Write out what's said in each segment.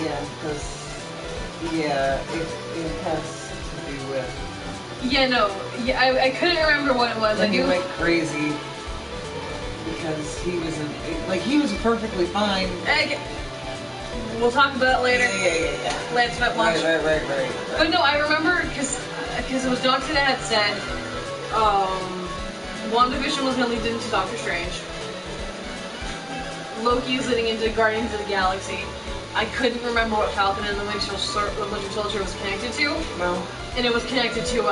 Yeah, because, yeah, it has to do with... Yeah, no. Yeah, I couldn't remember what it was. Then Like, he went crazy because he was he was perfectly fine. We'll talk about it later. Yeah. Let's not watch. Right. But no, I remember because it was Doctor that had said WandaVision was going to lead into Doctor Strange. Loki's leading into Guardians of the Galaxy. I couldn't remember what Falcon and the Winter Soldier was connected to. No. And it was connected to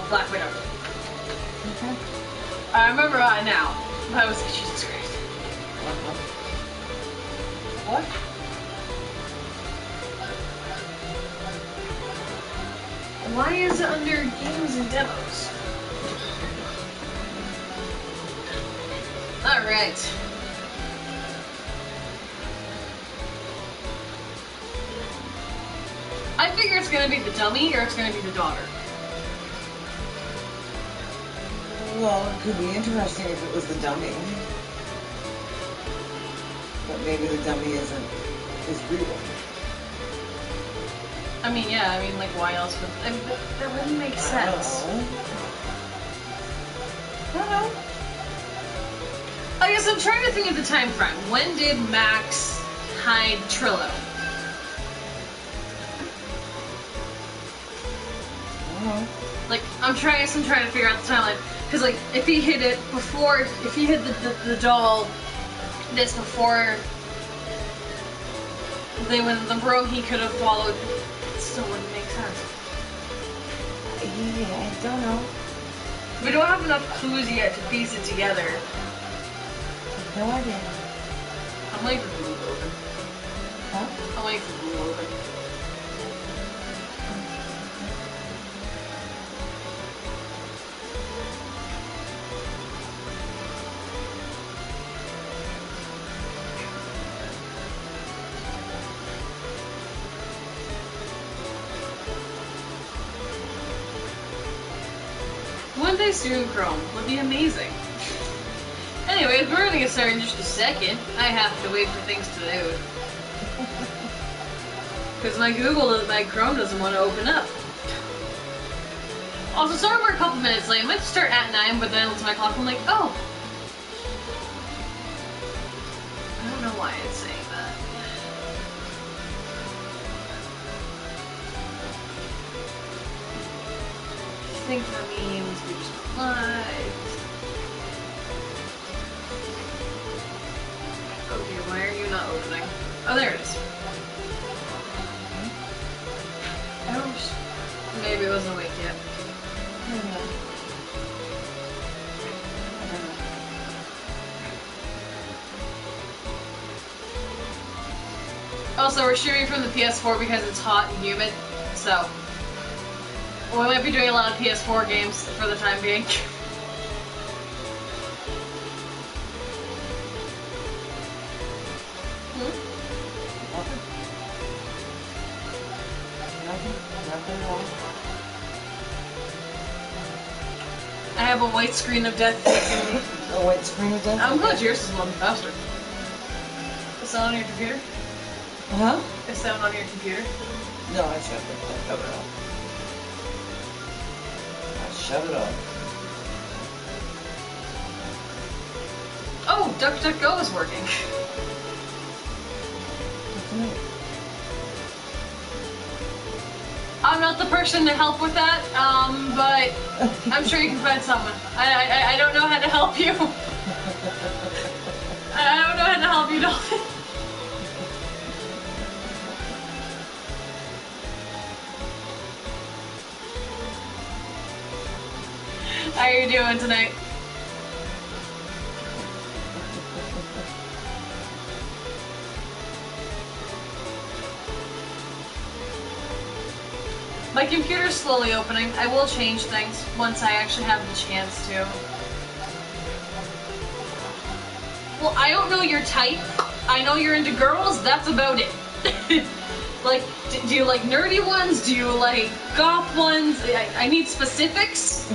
Black Widow. Okay. I remember now. I was like, Jesus Christ. What? Why is it under games and demos? Alright. I figure it's gonna be the dummy or it's gonna be the daughter. Well, it could be interesting if it was the dummy. But maybe the dummy is real. I mean, yeah, like, why else would... that wouldn't make sense. I don't know. I guess I'm trying to think of the time frame. When did Max hide Trillo? I don't know. Like, I'm trying to figure out the timeline. Because, like, if he hid it before... If he hid the doll this before they went in the bro, he could have followed... It still wouldn't make sense. Yeah, I don't know. We don't have enough clues yet to piece it together. No idea. I'm waiting for Google to open. Huh? I'm waiting for Google to open. One day soon, Chrome would be amazing. Anyways, we're gonna get started in just a second. I have to wait for things to load. Because my Chrome doesn't want to open up. Also, sorry we're a couple minutes late. I meant to start at 9, but then I looked at my clock and I'm like, oh! I don't know why it's saying that. I think that means we just went live. Okay, why are you not opening? Oh, there it is. I don't... Maybe it wasn't awake yet. I don't know. Also, we're streaming from the PS4 because it's hot and humid, so... We might be doing a lot of PS4 games for the time being. Nothing wrong. I have a white screen of death facing me. A white screen of death? I'm glad yours is a little faster. Is that on your computer? Huh? Is that on your computer? No, I shut it off. Shut it off. Oh, DuckDuckGo is working. I'm not the person to help with that, but I'm sure you can find someone. I don't know how to help you. I don't know how to help you, Dalton. How are you doing tonight? My computer's slowly opening. I will change things once I actually have the chance to. Well, I don't know your type. I know you're into girls, that's about it. Like, do you like nerdy ones? Do you like goth ones? I need specifics.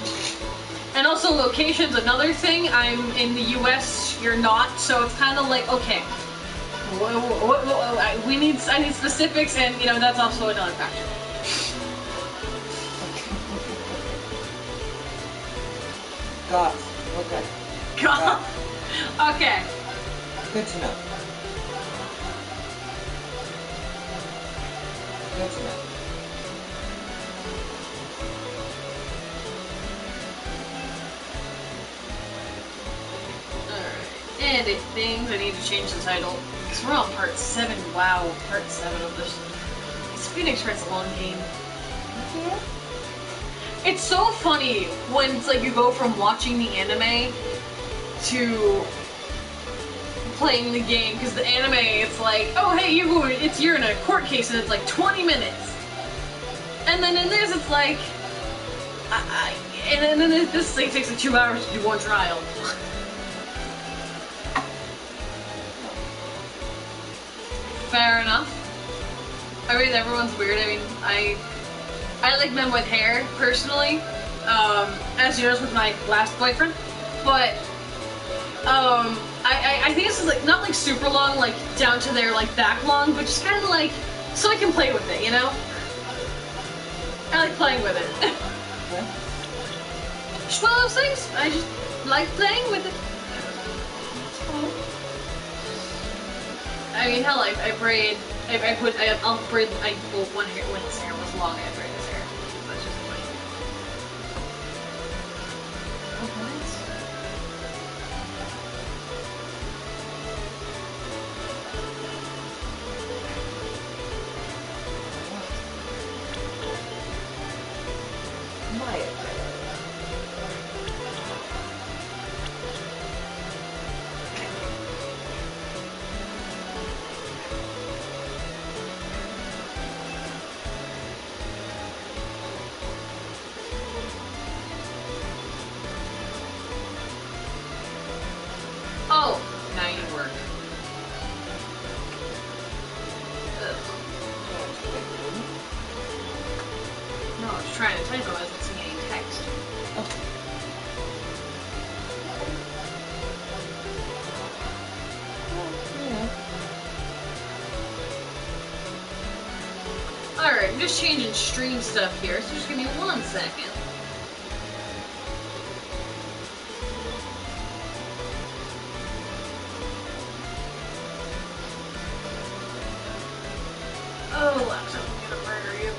And also location's another thing. I'm in the US, you're not, so it's kind of like, okay. I need specifics, and you know that's also another factor. Goth. Okay. God. Okay. Good to know. Good to know. Alright. And I think I need to change the title. Because we're on part 7. Wow, part 7 of this. It's Phoenix Wright's a long game. Yeah. It's so funny when it's like you go from watching the anime to playing the game, because the anime, it's like, oh hey, you're in a court case and it's like 20 minutes. And then in this, it's like, and then this thing takes like 2 hours to do one trial. Fair enough. I mean, everyone's weird. I mean, I like men with hair, personally, as yours with my last boyfriend, but, I think this is, like, not, like, super long, like, down to their, like, back long, but just kind of, like, so I can play with it, you know? I like playing with it. Just one of those things. I just like playing with it. I mean, hell, I'll braid, when his hair was long, I braid his hair. That's just funny. Oh, now you work. No, I was trying to type, I wasn't seeing any text. Alright, I'm just changing stream stuff here, so just give me 1 second. Oh, laptop, I'm gonna murder you.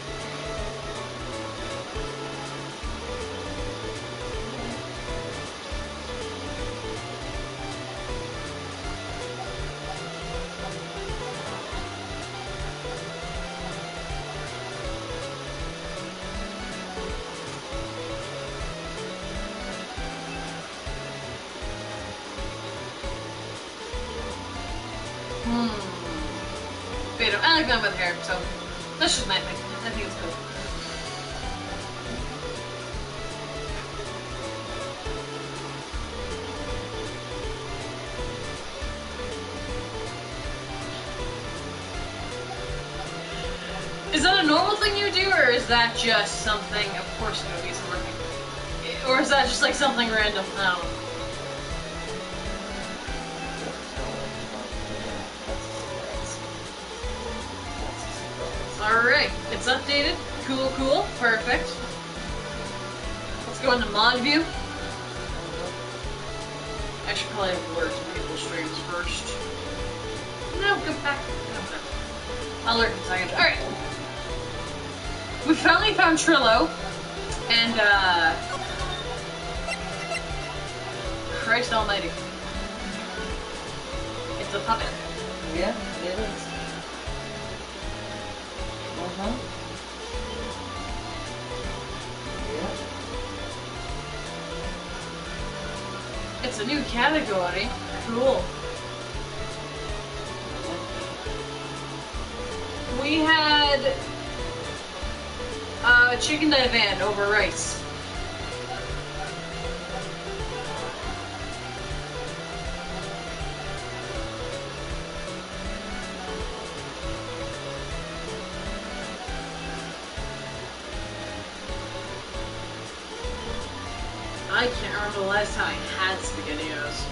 But I like them with hair, so that's just my thing. I think it's cool. Is that a normal thing you do, or is that just something, of course it would be something, or is that just like something random? No. Alright, it's updated. Cool, cool. Perfect. Let's go into mod view. I should probably alert people's streams first. No, go back. No. I'll alert in a second. Alright. We finally found Trillo. And, Christ almighty. It's a puppet. Yeah, it is. It's a new category. Cool. We had chicken divan over rice. I can't remember the last time I had SpaghettiOs.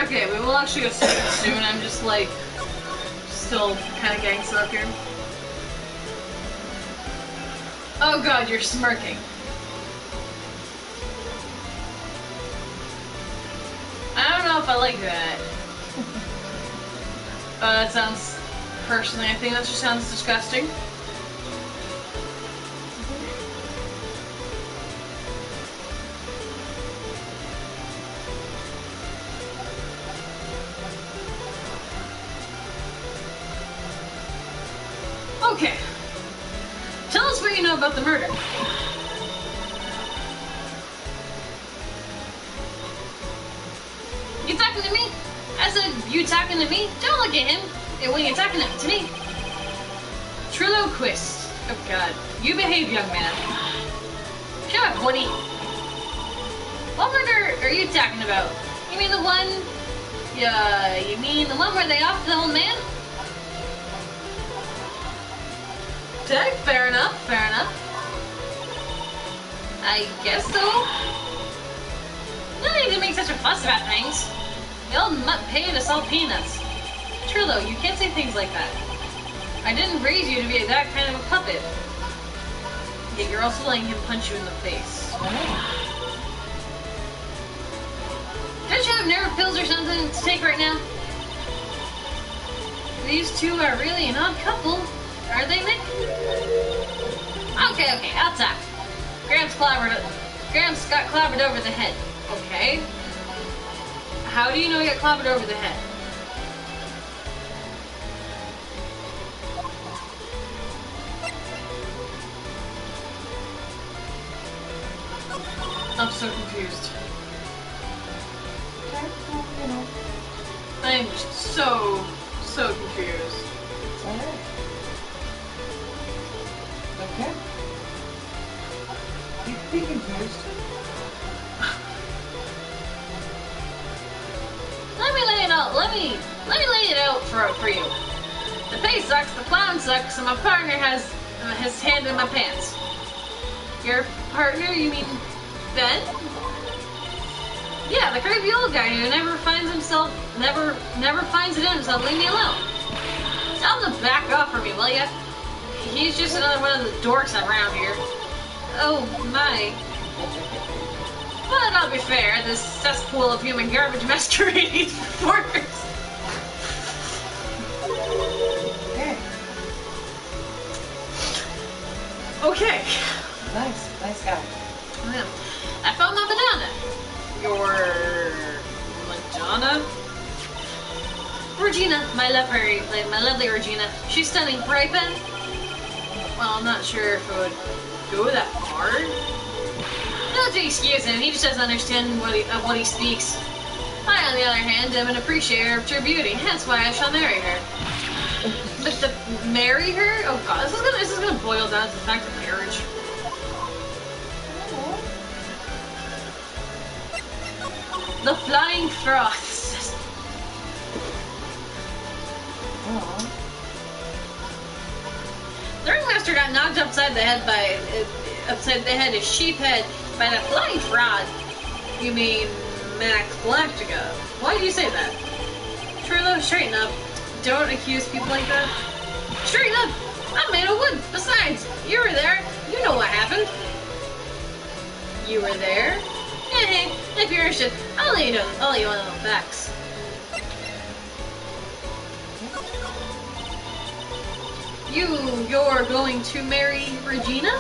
Okay, we will actually go sleep soon. I'm just like still kind of getting stuck here. Oh god, you're smirking. I don't know if I like that. That sounds, personally, I think that just sounds disgusting. Okay. Tell us what you know about the murder. You talking to me? I said, you talking to me? Don't look at him. And when you're talking to me. Triloquist. Oh god. You behave, young man. Shut up, Woody. What murder are you talking about? You mean the one... you mean the one where they offed the old man? Okay, fair enough, fair enough. I guess so. No need to make such a fuss about things. The old mutt paid us all peanuts. Trillo, you can't say things like that. I didn't raise you to be that kind of a puppet. Yet you're also letting him punch you in the face. Don't you have nerve pills or something to take right now? These two are really an odd couple. Are they, Nick? Okay, I'll talk. Graham's got clobbered over the head. Okay. How do you know he got clobbered over the head? I'm so confused. I'm so confused. Alright. Okay. Be confused. Let me lay it out. Let me lay it out for you. The face sucks, the clown sucks, and my partner has his hand in my pants. Your partner? You mean Ben? Yeah, the creepy old guy who never finds it in himself. Leave me alone. Tell him to back off from me, will ya? He's just another one of the dorks around here. Oh my. But I'll be fair, this cesspool of human garbage masquerading performers. Okay. Nice guy. Yeah. I found my Madonna. Your Madonna? Regina, my lovely Regina. She's stunning, right, Ben? Well, I'm not sure if it would go that far. Not to excuse him, he just doesn't understand what he speaks. I, on the other hand, am an appreciator of true beauty, hence why I shall marry her. But to marry her? Oh god, this is gonna boil down to the fact of marriage. The flying froths. The ringmaster got knocked upside the head his sheep head by the flying frog. You mean Max Galactica? Why do you say that? Trillo, straighten up. Don't accuse people like that. Straighten up! I'm made of wood. Besides, you were there. You know what happened. You were there? Hey, if you're interested, I'll let you know the facts. You're going to marry Regina?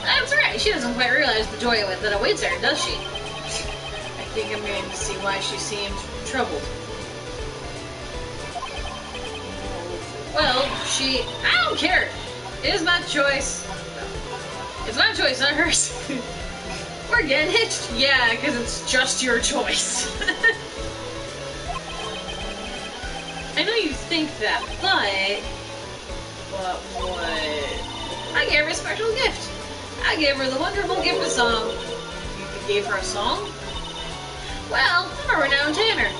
That's right, she doesn't quite realize the joy that awaits her, does she? I think I'm beginning to see why she seemed troubled. Well, I don't care. It is my choice. It's my choice, not hers. We're getting hitched? Yeah, because it's just your choice. I know you think that, but what? I gave her a special gift. I gave her the wonderful gift of song. You gave her a song? Well, I'm a renowned tanner.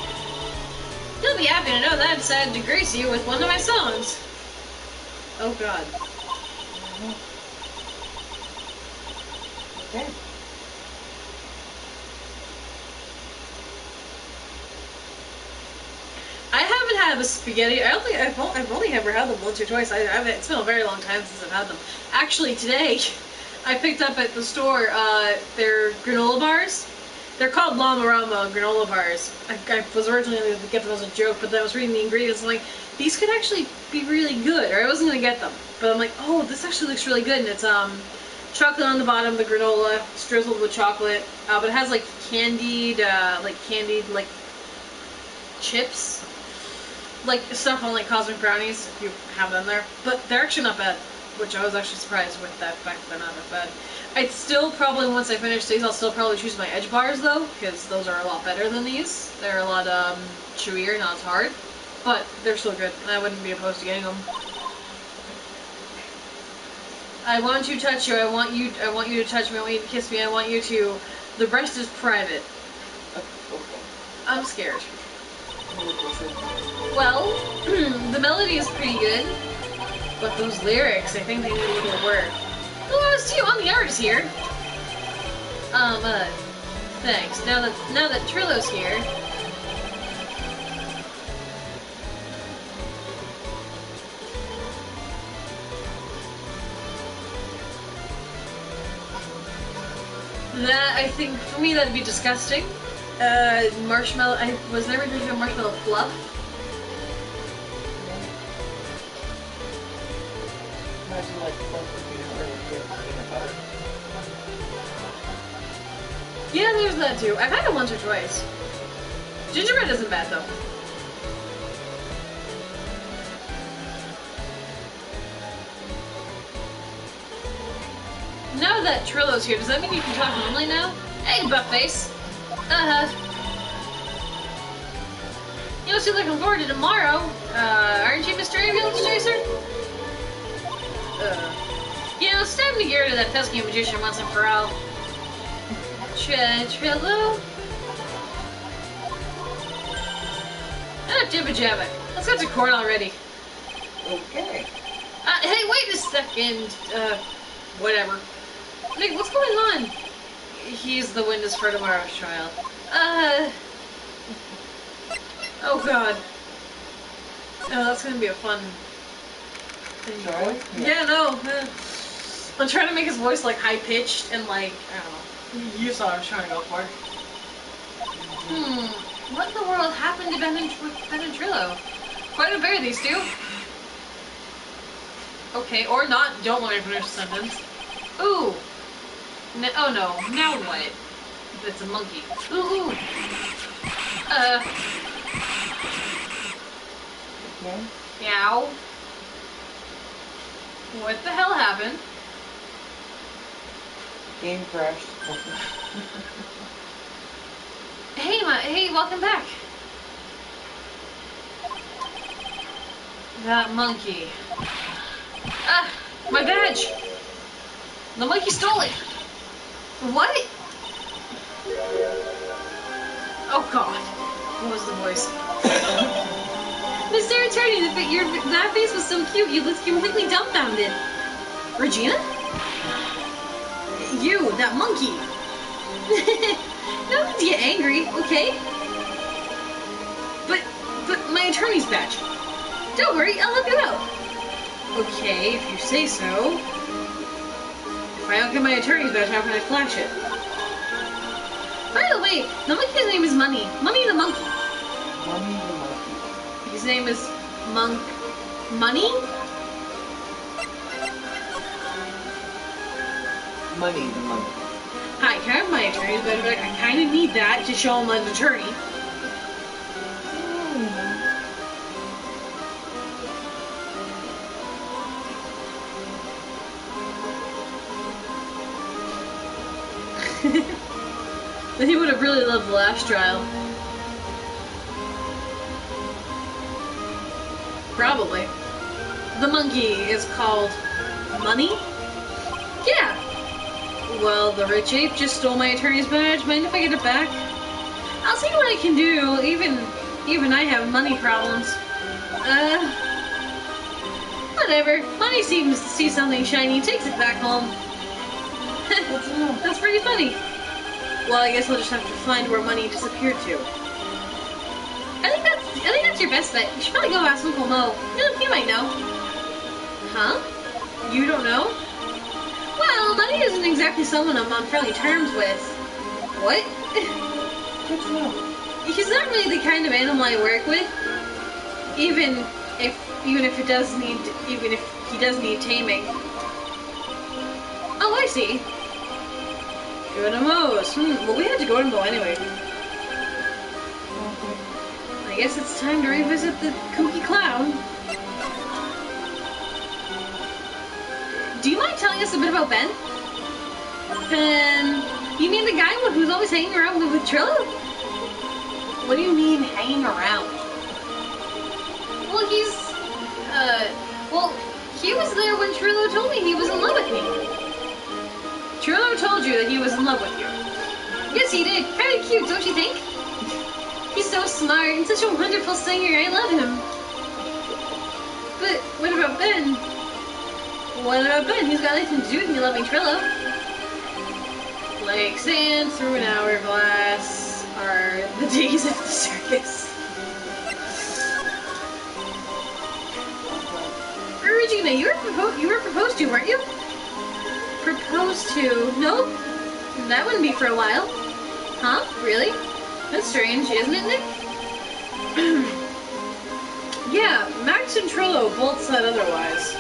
You'll be happy to know that I decided to grace you with one of my songs. Oh god. Okay. I haven't had a spaghetti. I don't think I've only ever had them once or twice. It's been a very long time since I've had them. Actually, today I picked up at the store their granola bars. They're called Llama Rama granola bars. I was originally going to get them as a joke, but then I was reading the ingredients and like, these could actually be really good. Or I wasn't going to get them, but I'm like, oh, this actually looks really good. And it's chocolate on the bottom, the granola, it's drizzled with chocolate, but it has like candied chips, like stuff on like cosmic brownies if you have them there. But they're actually not bad, which I was actually surprised with that fact that they're not that bad. I'd still probably, once I finish these, I'll still probably choose my edge bars though, because those are a lot better than these. They're a lot chewier, not as hard, but they're still good, and I wouldn't be opposed to getting them. I want to touch you. I want you to touch me. I want you to kiss me. I want you to. The rest is private. Okay. I'm scared. Well, the melody is pretty good, but those lyrics, I think they need a little work. Hello, it's you. I'm the artist here. Thanks. Now that Trillo's here. That, I think, for me, that'd be disgusting. Marshmallow, I was never drinking a marshmallow fluff. Imagine like fluff peanut butter. Yeah, there's that too. I've had it once or twice. Gingerbread isn't bad though. Now that Trillo's here, does that mean you can talk normally now? Hey, buttface. You must be looking forward to tomorrow. Aren't you, Mr. Ambulance Chaser? You know, it's time to get rid of that pesky magician once and for all. Trillo? Jibba jabba. Let's go to court already. Okay. Hey, wait a second. Whatever. Nick, what's going on? He's the witness for tomorrow's trial. Oh god. Oh, that's gonna be a fun thing. Sorry? Yeah, no. I'm trying to make his voice like high pitched and like, I don't know. You saw what I was trying to go for. What in the world happened to Ben and Trillo? Quite a bear, these two. Okay, or not. Don't let me finish the sentence. Ooh. Oh no. Now what? It's a monkey. Ooh. Okay. Meow. What the hell happened? Game crashed. Hey, welcome back. That monkey. My badge. The monkey stole it. What? Oh god. What was the voice? Mr. Attorney, that face was so cute, you looked completely dumbfounded. Regina? You, that monkey. No need to get angry, okay? But my attorney's badge. Don't worry, I'll help you out. Okay, if you say so. If I don't get my attorney's badge, how can I flash it? By the way, the monkey's name is Money. Money the monkey. Money the monkey. His name is Money? Money the monkey. Hi, can I have my attorney's badge back? I kind of need that to show him an attorney. But he would have really loved the last trial. Probably. The monkey is called Money? Yeah. Well, the rich ape just stole my attorney's badge. Mind if I get it back? I'll see what I can do. Even Even I have money problems. Whatever. Money seems to see something shiny, takes it back home. That's pretty funny. Well, I guess we'll just have to find where money disappeared to. I think that's your best bet. You should probably go ask Uncle Mo. He might know. Huh? You don't know? Well, Money isn't exactly someone I'm on friendly terms with. What? Good to know. He's not really the kind of animal I work with. Even if he does need taming. Oh, I see. Go to Mo's. Well, we had to go to Mo anyway. I guess it's time to revisit the kooky clown. Do you mind telling us a bit about Ben? Ben? You mean the guy who's always hanging around with Trillo? What do you mean, hanging around? Well, he was there when Trillo told me he was in love with me. Trillo told you that he was in love with you? Yes, he did. Kind of cute, don't you think? He's so smart and such a wonderful singer. I love him. But what about Ben? What about Ben? He's got nothing to do with me loving Trillo. Like sand through an hourglass are the days of the circus. Regina, you were proposed to, weren't you? Proposed to? Nope. That wouldn't be for a while. Huh? Really? That's strange, isn't it, Nick? Yeah, Max and Trillo both said otherwise.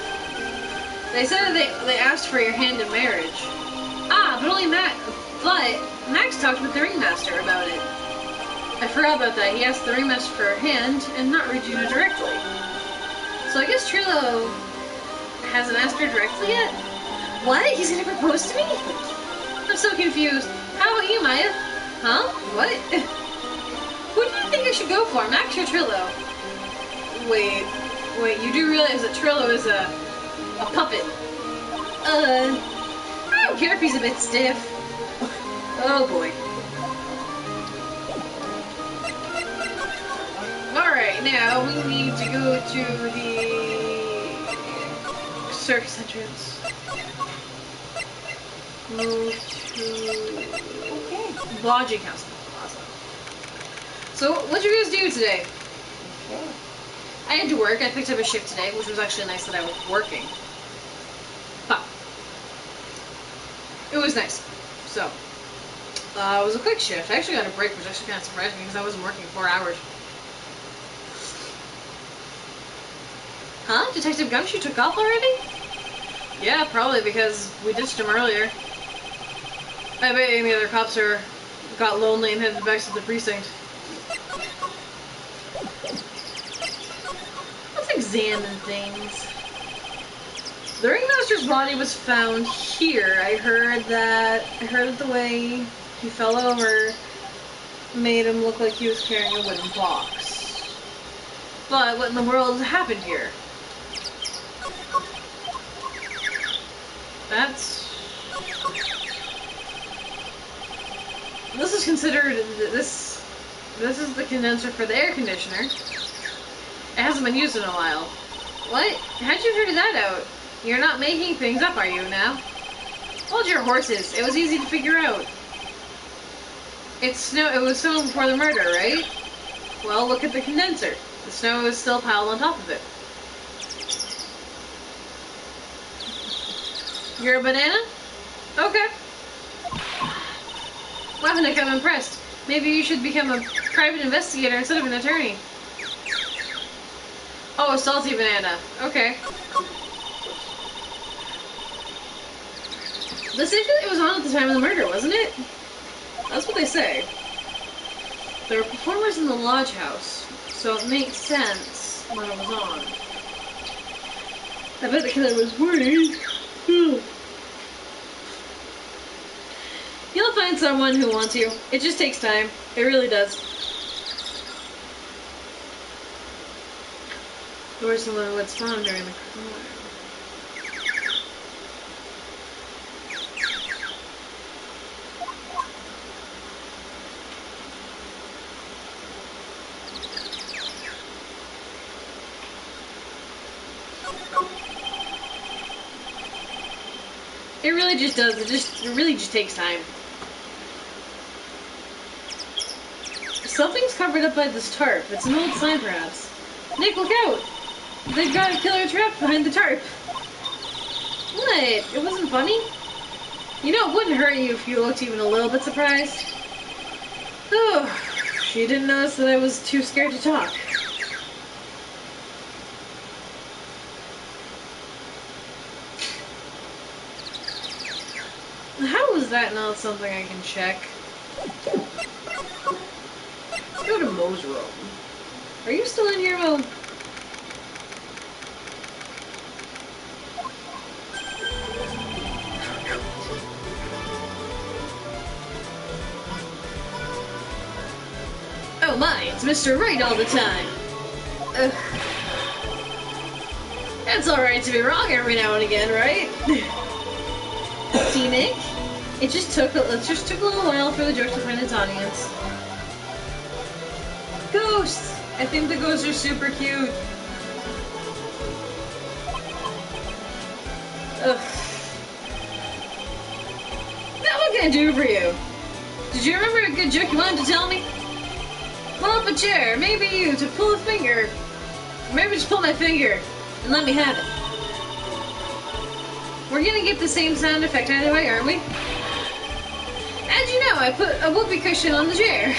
They said they asked for your hand in marriage. Ah, but Max talked with the ringmaster about it. I forgot about that. He asked the ringmaster for her hand and not Regina directly. So I guess Trillo hasn't asked her directly yet? What? He's gonna propose to me? I'm so confused. How about you, Maya? Huh? What? Who do you think I should go for, Max or Trillo? Wait, you do realize that Trillo is a puppet? I don't care if he's a bit stiff. Oh boy. Alright, now we need to go to the circus entrance. Move to lodging house. Awesome. So, what'd you guys do today? I had to work. I picked up a shift today, which was actually nice that I was working. But it was nice. So, it was a quick shift. I actually got a break, which actually kind of surprised me because I wasn't working 4 hours. Huh? Detective Gumshoe took off already? Yeah, probably because we ditched him earlier. I bet any other cops got lonely and headed back to the precinct. Let's examine things. The ringmaster's body was found here. I heard that the way he fell over made him look like he was carrying a wooden box. But what in the world happened here? This is considered, this is the condenser for the air conditioner. It hasn't been used in a while. What? How'd you figure that out? You're not making things up, are you, now? Hold your horses. It was easy to figure out. It was snowing before the murder, right? Well, look at the condenser. The snow is still piled on top of it. You're a banana? Okay. Wow, Nick, I'm impressed. Maybe you should become a private investigator instead of an attorney. Oh, a salty banana. Okay. The safety light was on at the time of the murder, wasn't it? That's what they say. There were performers in the lodge house, so it makes sense when it was on. I bet the killer was worried. You'll find someone who wants you. It just takes time. It really does. Or someone who would spawn during the crime. It really just does. It really just takes time. Something's covered up by this tarp. It's an old sign, perhaps. Nick, look out! They've got a killer trap behind the tarp. What? It wasn't funny? You know, it wouldn't hurt you if you looked even a little bit surprised. Oh, she didn't notice that I was too scared to talk. How is that not something I can check? Let's go to Mo's room. Are you still in here, Mo? Oh my, it's Mr. Wright all the time. It's alright to be wrong every now and again, right? See, Nick? It just took a little while for the joke to find its audience. Ghosts! I think the ghosts are super cute. Ugh. Now what can I do for you? Did you remember a good joke you wanted to tell me? Pull up a chair, maybe you to pull a finger. Maybe just pull my finger and let me have it. We're gonna get the same sound effect either way, aren't we? And you know, I put a whoopee cushion on the chair.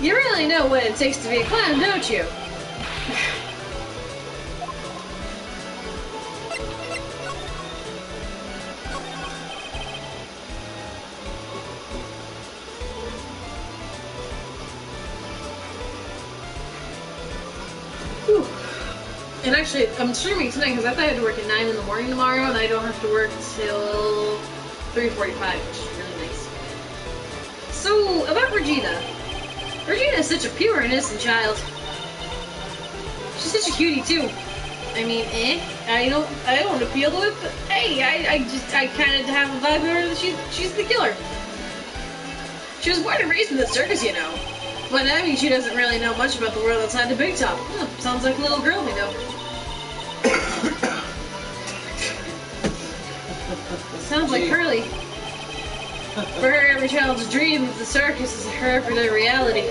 You really know what it takes to be a clown, don't you? Whew. And actually, I'm streaming tonight because I thought I had to work at 9 in the morning tomorrow, and I don't have to work till 3:45, which is really nice. So, about Regina. Regina is such a pure, innocent child. She's such a cutie too. I mean, I don't appeal to it, but hey, I kind of have a vibe of her that she's the killer. She was born and raised in the circus, you know. But I mean, she doesn't really know much about the world outside the big top. Sounds like a little girl we know. Sounds like Curly. For her, every child's dream of the circus is her everyday reality.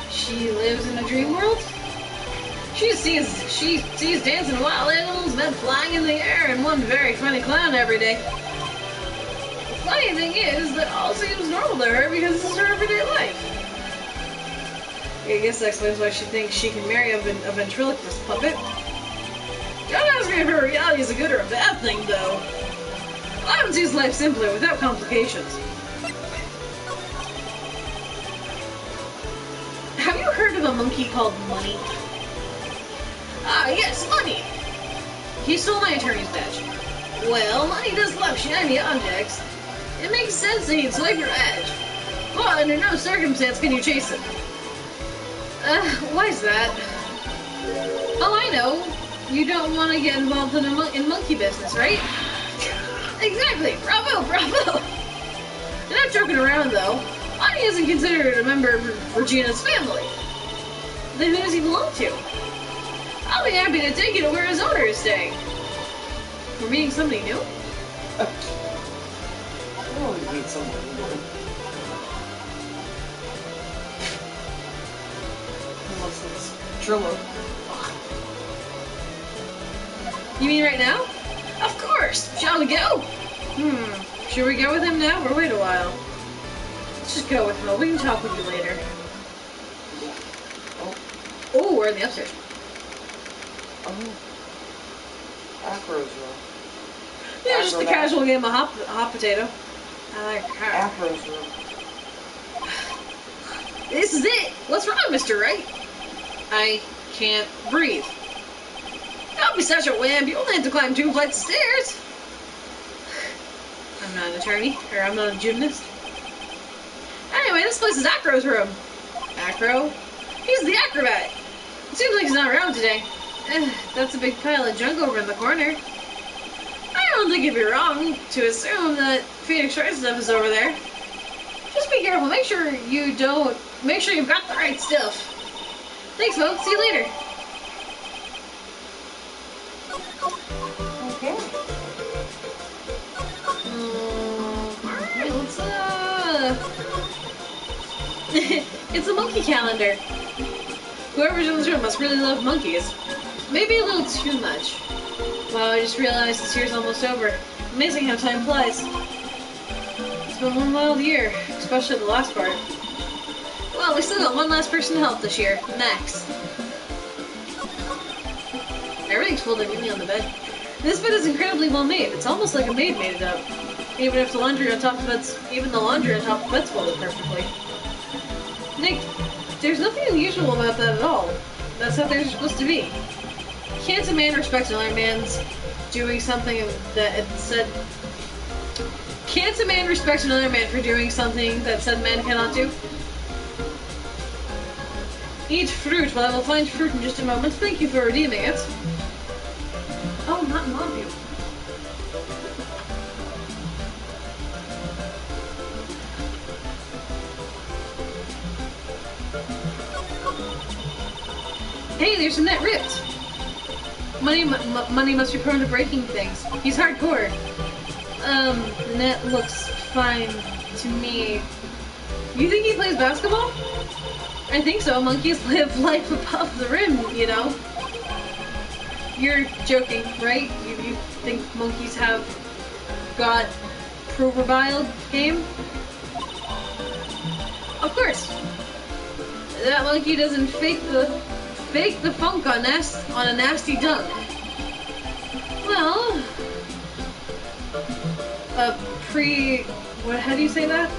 She lives in a dream world? She sees dancing wild animals, men flying in the air, and one very funny clown every day. The funny thing is that all seems normal to her because this is her everyday life. I guess that explains why she thinks she can marry a ventriloquist puppet. Don't ask me if her reality is a good or a bad thing, though. Clown sees life simply, without complications. Have you heard of a monkey called Money? Ah, yes, Money! He stole my attorney's badge. Well, Money does love shiny objects. It makes sense that he'd swipe your badge. But under no circumstance can you chase him. Why is that? Oh, I know. You don't want to get involved in monkey business, right? Exactly! Bravo, bravo! You're not joking around, though. Money isn't considered a member of Regina's family. Then who does he belong to? I'll be happy to take you to where his owner is staying. We're meeting somebody new? I always meet somebody new. Unless it's Trillo. You mean right now? Of course! Shall we go? Should we go with him now or wait a while? Let's just go with him. We can talk with you later. Oh, we're in the upstairs. Oh. Afro's room. Yeah, just a casual game of hot potato. I like her. Afro's room. This is it! What's wrong, Mr. Wright? I can't breathe. Don't be such a wimp. You only have to climb 2 flights of stairs. I'm not an attorney, or I'm not a gymnast. Anyway, this place is Acro's room. Acro? He's the acrobat. It seems like he's not around today. That's a big pile of junk over in the corner. I don't think it'd be wrong to assume that Phoenix Wright stuff is over there. Just be careful. Make sure you've got the right stuff. Thanks, folks. See you later. Okay. Alright, let's it's a monkey calendar. Whoever's in this room must really love monkeys. Maybe a little too much. Wow, I just realized this year's almost over. Amazing how time flies. It's been one wild year, especially the last part. Well, we still got one last person to help this year, Max. Everything's folded neatly on the bed. This bed is incredibly well made. It's almost like a maid made it up. Even if the laundry on top of the bed's folded perfectly. Nick, there's nothing unusual about that at all. That's how they're supposed to be. Can't a man respect another man's doing something that it said... Can't a man respect another man for doing something that said man cannot do? Eat fruit. Well, I will find fruit in just a moment. Thank you for redeeming it. Oh, not in love you. Hey, there's a net ripped. Money must be prone to breaking things. He's hardcore. The net looks fine to me. You think he plays basketball? I think so. Monkeys live life above the rim, you know. You're joking, right? You think monkeys have got proverbial game? Of course. That monkey doesn't fake the funk on a nasty dunk. Well, how do you say that?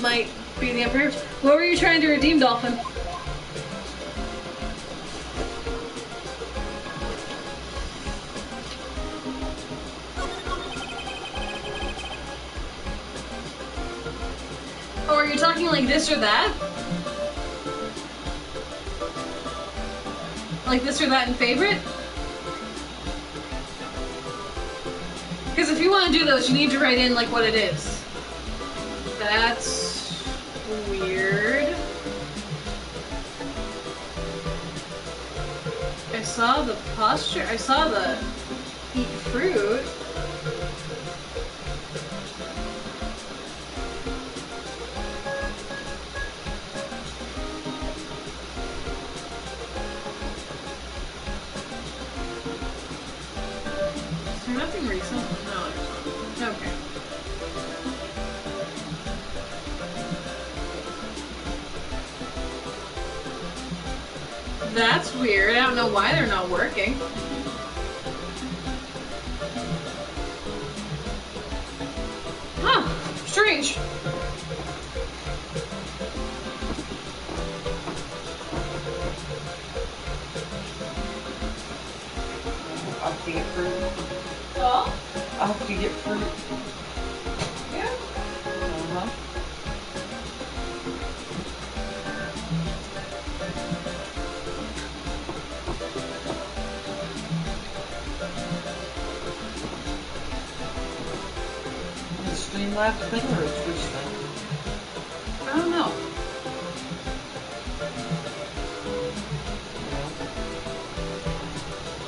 Might be the emperor. What were you trying to redeem, Dolphin? Oh, are you talking like this or that? Like this or that in favorite? Because if you want to do those, you need to write in like what it is. That's weird. I saw the posture. I saw the eat fruit. Is there nothing recent? No, there's not. Okay. That's weird. I don't know why they're not working. Huh. Strange. I'll have to get fruit. Oh? I'll have to get fruit. Yeah. Uh-huh. Streamlabs thing or a Twitch thing? I don't know.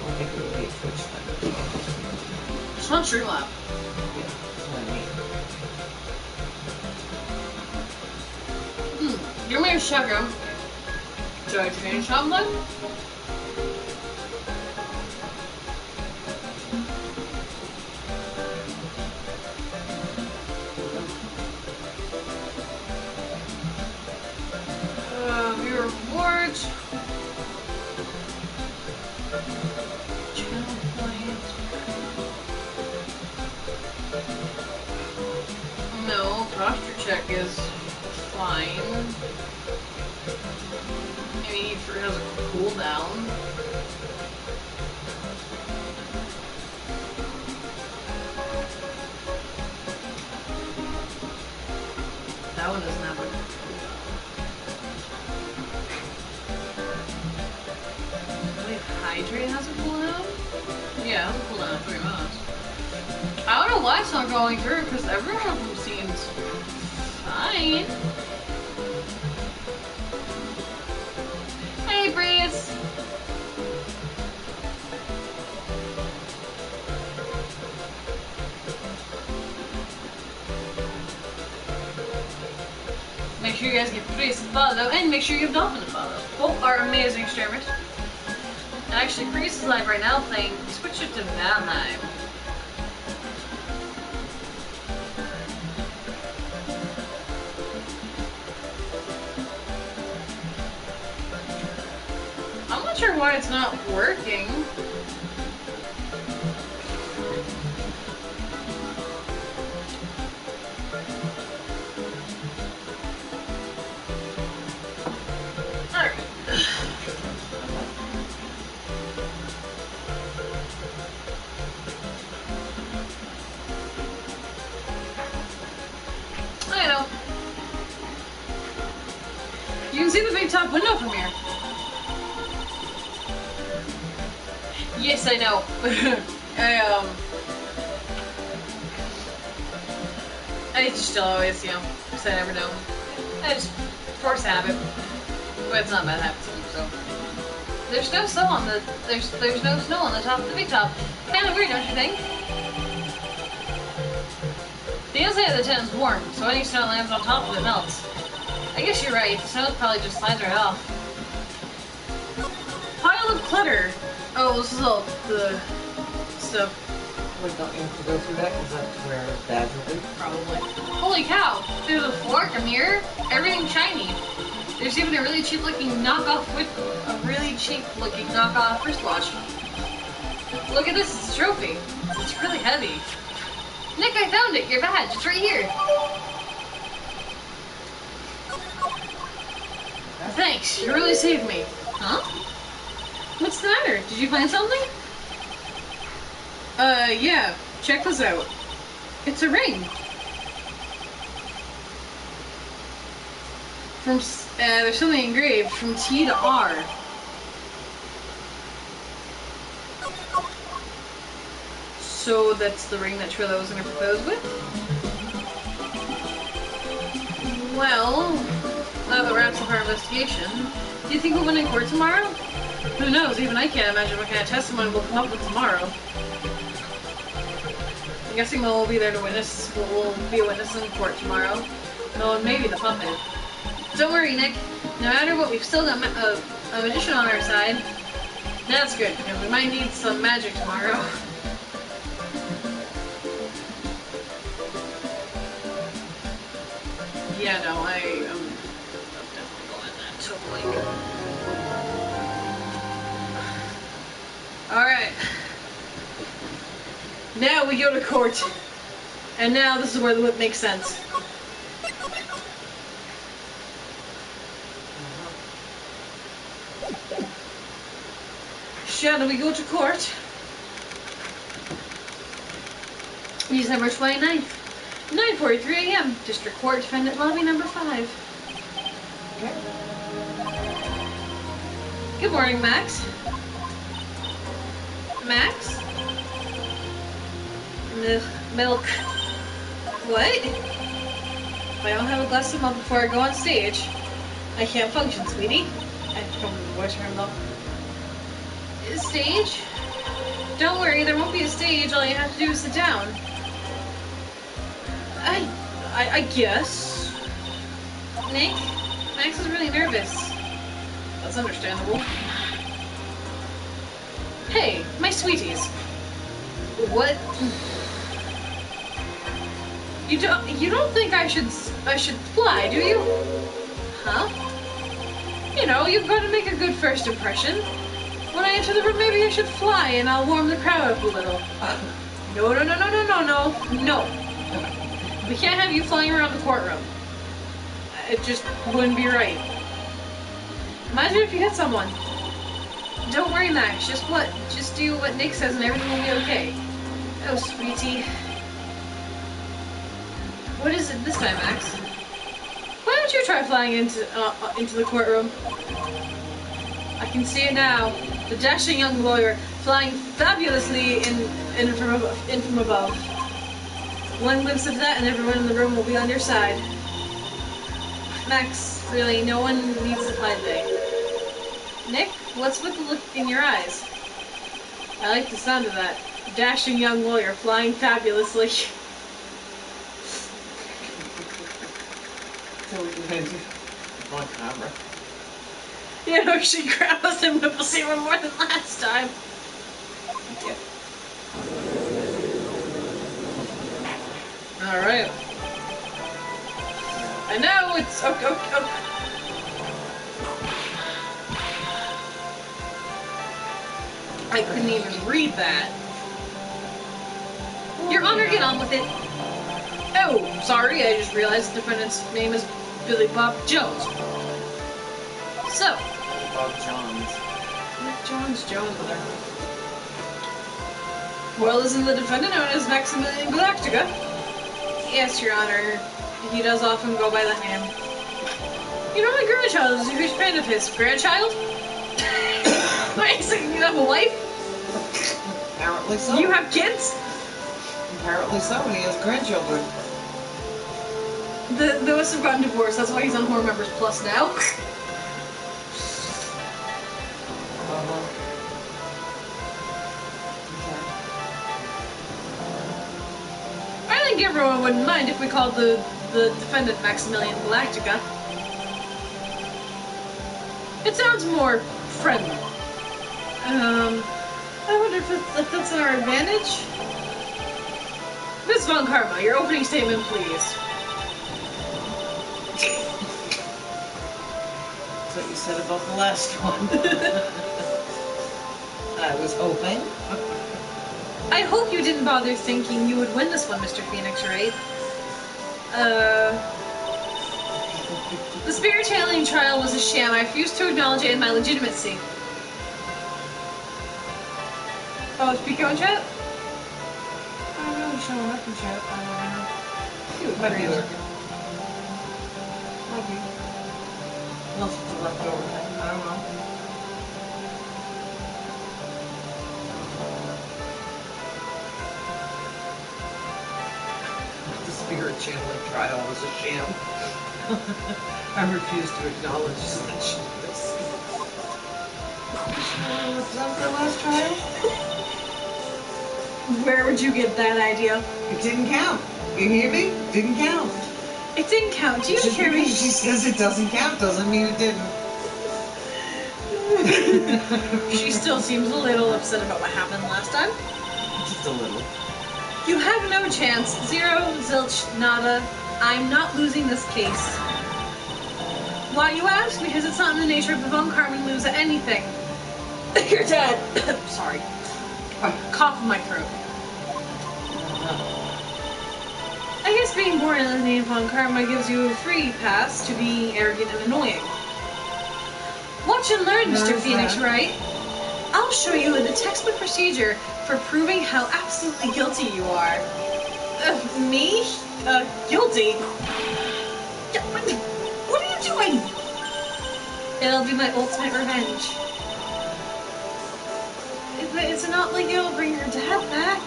I think it would be a Twitch thing. It's not Streamlab. Yeah, that's what I mean. Give me a second. Do I change something? Viewer rewards. Channel points. No, posture check is fine. Maybe it has a cooldown. That one doesn't have a cooldown. Hydrate has a cooldown? Yeah, it has a cooldown of 3 minutes. I don't know why it's not going through, because every one of them seems fine. fine. Hey, Breeze. Make sure you guys give Breeze a follow, and make sure you give Dolphin a follow. Both are amazing streamers. Actually, Breeze is live right now playing Switch It to Valheim. I'm not sure why it's not working. Alright. I know. You can see the big top window from here. Yes, I know. I just always, you know, say I never know. I just force habit. But it's not a bad habit to do, so. There's no snow on the there's no snow on the top of the big top. Kinda weird, don't you think? The inside of the tent is warm, so any snow lands on top of it melts. I guess you're right, the snow probably just slides right off. Pile of clutter! Oh, this is all the stuff. Wait, don't you have to go through that? Because that's where Dad's will be? Probably. Holy cow! There's a fork, a mirror, everything's shiny. There's even a really cheap looking knockoff wristwatch. Look at this, it's a trophy. It's really heavy. Nick, I found it, your badge, it's right here. Thanks, you really saved me. Huh? What's the matter? Did you find something? Yeah. Check this out. It's a ring. There's something engraved from T to R. So that's the ring that Trilla was going to propose with? Well, now that wraps up our investigation, do you think we'll win in court tomorrow? Who knows, even I can't imagine what kind of testimony we'll come up with tomorrow. I'm guessing we'll be there to witness, we'll be a witness in court tomorrow. Oh, and maybe the puppet. Don't worry, Nick. No matter what, we've still got a magician on our side. That's good, and we might need some magic tomorrow. Yeah, no, I'm definitely going that, totally. Alright. Now we go to court. And now this is where the whip makes sense. Shall we go to court? December 29th, 9:43 a.m. District Court, Defendant Lobby number 5. Good morning, Max. Max? Milk. What? If I don't have a glass of milk before I go on stage, I can't function, sweetie. I don't know the voice for him though. Stage? Don't worry, there won't be a stage. All you have to do is sit down. I guess. Nick? Max is really nervous. That's understandable. Hey, my sweeties. What? You don't think I should fly, do you? Huh? You know, you've got to make a good first impression. When I enter the room, maybe I should fly and I'll warm the crowd up a little. No. We can't have you flying around the courtroom. It just wouldn't be right. Imagine if you hit someone. Don't worry, Max. Just do what Nick says and everything will be okay. Oh, sweetie. What is it this time, Max? Why don't you try flying into the courtroom? I can see it now. The dashing young lawyer flying fabulously in from above. One glimpse of that and everyone in the room will be on your side. Max, really, no one needs to play today. Nick, what's with the look in your eyes? I like the sound of that. Dashing young lawyer, flying fabulously. So we can do on camera. You know, she grabs them nipples even more than last time. Yeah. Alright. I know it's okay. I couldn't even read that. Your Honor, get on with it. Oh, sorry, I just realized the defendant's name is Billy Bob Jones. So. Bob Johns. Jones, there. Well, isn't the defendant known as Max Galactica? Yes, Your Honor. He does often go by that name. You know, my grandchild is a huge fan of his. Grandchild? Wait, so you have a wife? Apparently so. You have kids? Apparently so, and he has grandchildren. They must have gotten divorced, that's why he's on Horror Members Plus now. I think everyone wouldn't mind if we called the defendant Maximilian Galactica. It sounds more friendly. I wonder if that's in our advantage? Ms. Von Karma, your opening statement, please. That's what you said about the last one. I was hoping. I hope you didn't bother thinking you would win this one, Mr. Phoenix, right? The spirit channeling trial was a sham. I refuse to acknowledge it in my legitimacy. Oh, speak on chat? I'm really showing up in chat. I don't know. Might be lurking. Might be. Unless it's a leftover thing. I don't know. The spirit channeling trial was a sham. I refuse to acknowledge such this. Was that the last trial? Where would you get that idea? It didn't count. You hear me? Didn't count. It didn't count. Do you Just hear me? because she says it doesn't count doesn't mean it didn't. She still seems a little upset about what happened last time. Just a little. You have no chance. Zero, zilch, nada. I'm not losing this case. Why, you ask? Because it's not in the nature of the Von Karman lose at anything. You're dead. Sorry. Cough in my throat. I guess being born in the name of Von Karma gives you a free pass to being arrogant and annoying. Watch and learn, Mr. Phoenix, Wright. I'll show you the textbook procedure for proving how absolutely guilty you are. Me? Guilty? What are you doing? It'll be my ultimate revenge. It's not like it'll bring your dad back.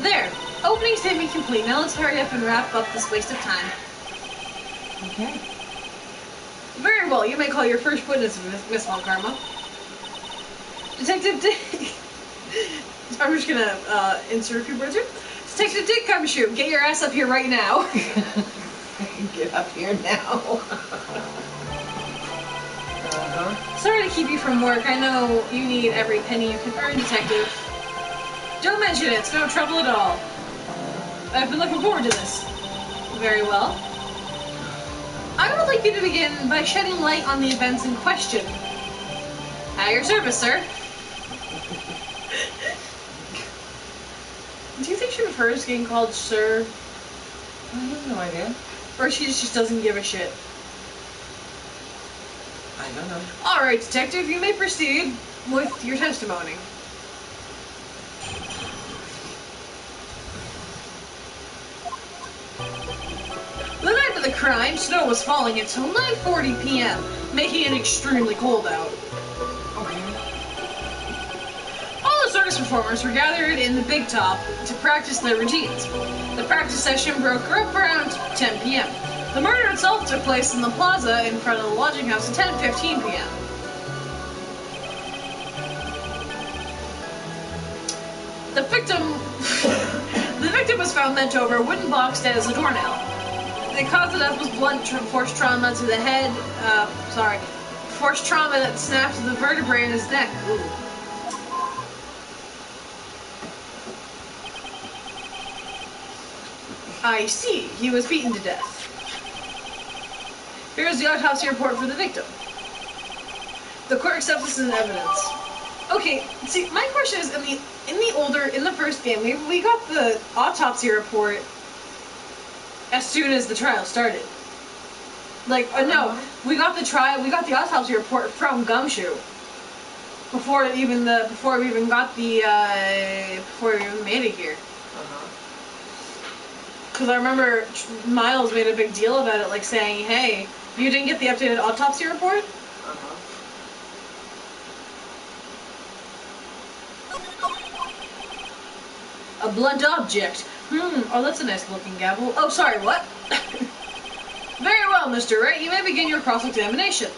There. Opening statement complete. Now let's hurry up and wrap up this waste of time. Okay. Very well. You may call your first witness, Miss Von Karma. Detective Dick. I'm just gonna insert a few words here. Detective Dick Gumshoe, get your ass up here right now. Get up here now. Sorry to keep you from work. I know you need every penny you can earn, Detective. Don't mention it. It's no trouble at all. I've been looking forward to this. Very well. I would like you to begin by shedding light on the events in question. At your service, sir. Do you think she prefers getting called sir? I have no idea. Or she just doesn't give a shit? I don't know. Alright, Detective, you may proceed with your testimony. The night of the crime, snow was falling until 9:40 p.m., making it extremely cold out. Okay. All the circus performers were gathered in the Big Top to practice their routines. The practice session broke up around 10 p.m. The murder itself took place in the plaza in front of the lodging house at 10:15 p.m. The victim was found bent over a wooden box dead as a doornail. The cause of death was blunt force trauma to the head. Force trauma that snapped the vertebrae in his neck. Ooh. I see. He was beaten to death. Here's the autopsy report for the victim. The court accepts this as evidence. Okay, see, my question is, in the first game, we got the autopsy report as soon as the trial started. Like, no, we got the autopsy report from Gumshoe before we even made it here. Because I remember Miles made a big deal about it, like saying, "Hey, you didn't get the updated autopsy report?" A blunt object. Oh, that's a nice looking gavel. Oh, sorry, what? Very well, Mr. Wright. You may begin your cross-examination.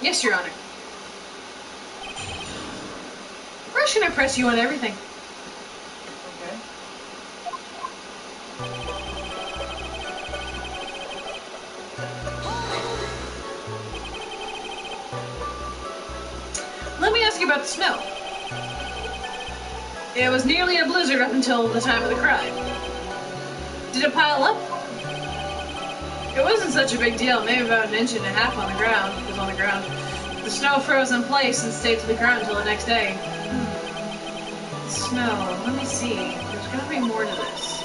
Yes, Your Honor. Where should I press you on everything? Okay. Let me ask you about the snow. It was nearly a blizzard up until the time of the crime. Did it pile up? It wasn't such a big deal, maybe about 1.5 inches on the ground. It was on the ground. The snow froze in place and stayed to the ground until the next day. Snow, let me see. There's gotta be more to this.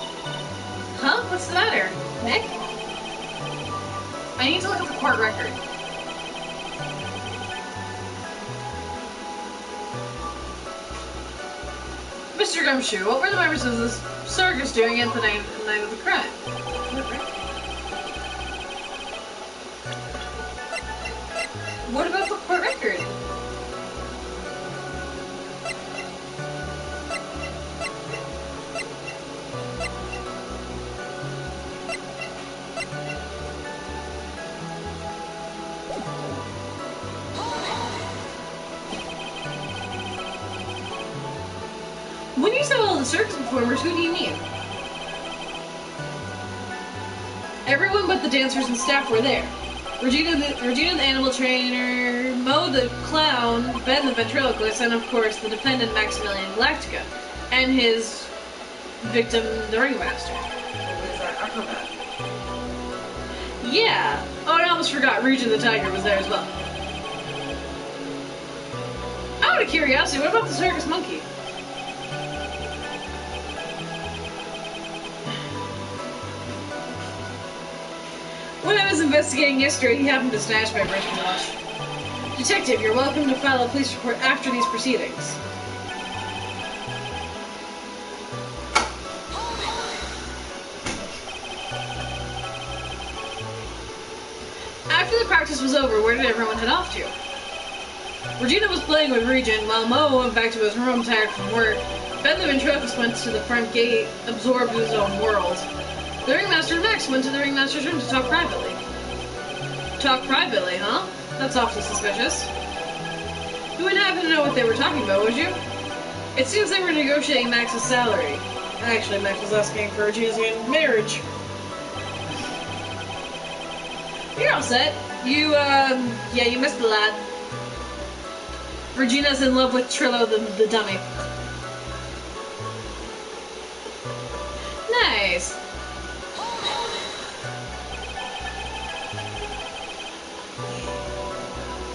Huh? What's the matter? Nick? I need to look at the court record. Mr. Gumshoe, what were the members of the circus doing at the night of the crime? What about the court record? When you said all the circus performers, who do you mean? Everyone but the dancers and staff were there. Regina the animal trainer, Mo the clown, Ben the ventriloquist, and of course the defendant Max Galactica, and his victim, the ringmaster. What is that? Acrobat. Yeah. Oh, I almost forgot. Regina the tiger was there as well. Out of curiosity, what about the circus monkey? When I was investigating yesterday, he happened to snatch my wristwatch. Detective, you're welcome to file a police report after these proceedings. After the practice was over, where did everyone head off to? Regina was playing with Regent, while Mo went back to his room tired from work. Ben the ventriloquist went to the front gate, absorbed in his own world. The ringmaster and Max went to the ringmaster's room to talk privately. Talk privately, huh? That's awfully suspicious. You wouldn't happen to know what they were talking about, would you? It seems they were negotiating Max's salary. Actually, Max was asking for Regina's hand in marriage. You're all set. You missed the lad. Regina's in love with Trillo the dummy. Nice.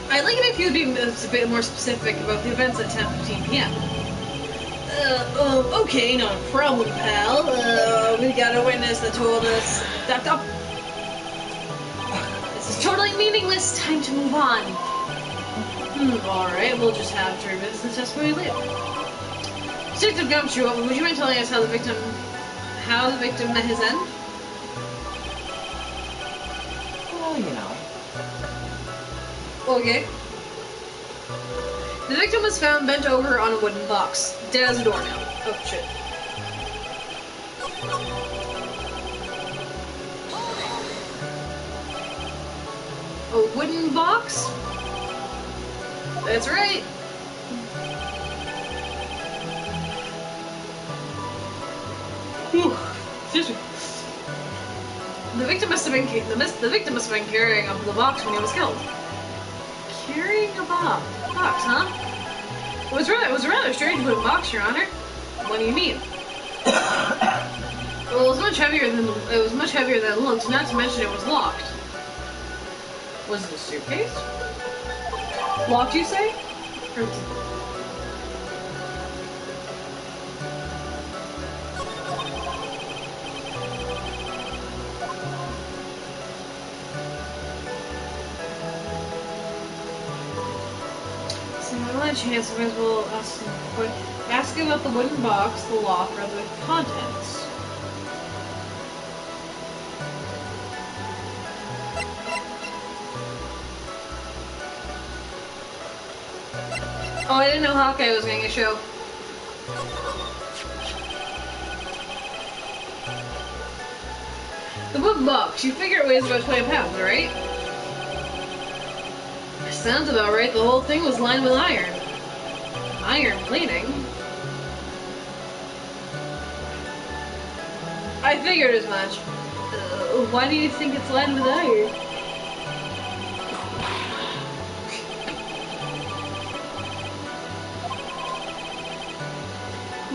I'd like it if you'd be a bit more specific about the events at 10:15 p.m. Okay, not a problem, pal. We got a witness that told us that this is totally meaningless. Time to move on. Alright, we'll just have to revisit the testimony later. Detective Gumshoe, would you mind telling us how the victim met his end? Well, you know. Okay. The victim was found bent over on a wooden box, dead as a doornail. Oh, shit. A wooden box? That's right. Whew. Excuse me. The victim must have been carrying up the box when he was killed. Carrying a box, huh? It was rather strange wooden box, Your Honor. What do you mean? Well, it was much heavier than it looked. Not to mention it was locked. Was it a suitcase? Locked, you say? Or chance, I might as well ask him about the wooden box, the lock, or the contents. Oh, I didn't know Hawkeye was getting a show. The wooden box, you figure it weighs about 20 pounds, right? Sounds about right. The whole thing was lined with iron. Iron plating? I figured as much. Why do you think it's lined with iron?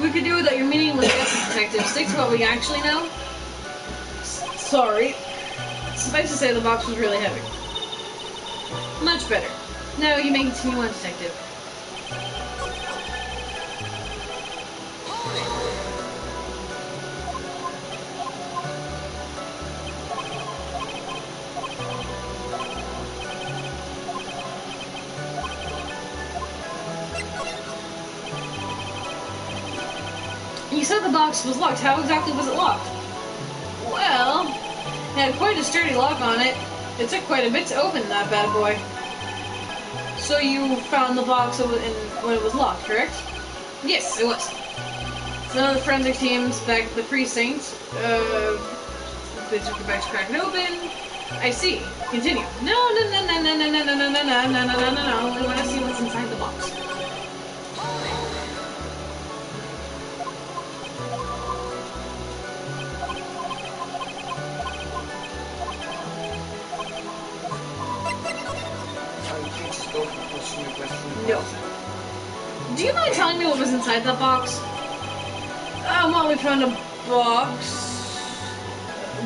We could do without your meaningless guesses, detective. Stick to what we actually know. Sorry. Suffice to say, the box was really heavy. Much better. Now you may continue on, detective. You said the box was locked. How exactly was it locked? Well, it had quite a sturdy lock on it. It took quite a bit to open that bad boy. So you found the box when it was locked, correct? Yes, it was. So none of the forensic teams back at the precinct, they took it back to crack it open. I see. Continue. No. We want to see what's inside the box. No. Do you mind telling me what was inside that box? Well, we found a box.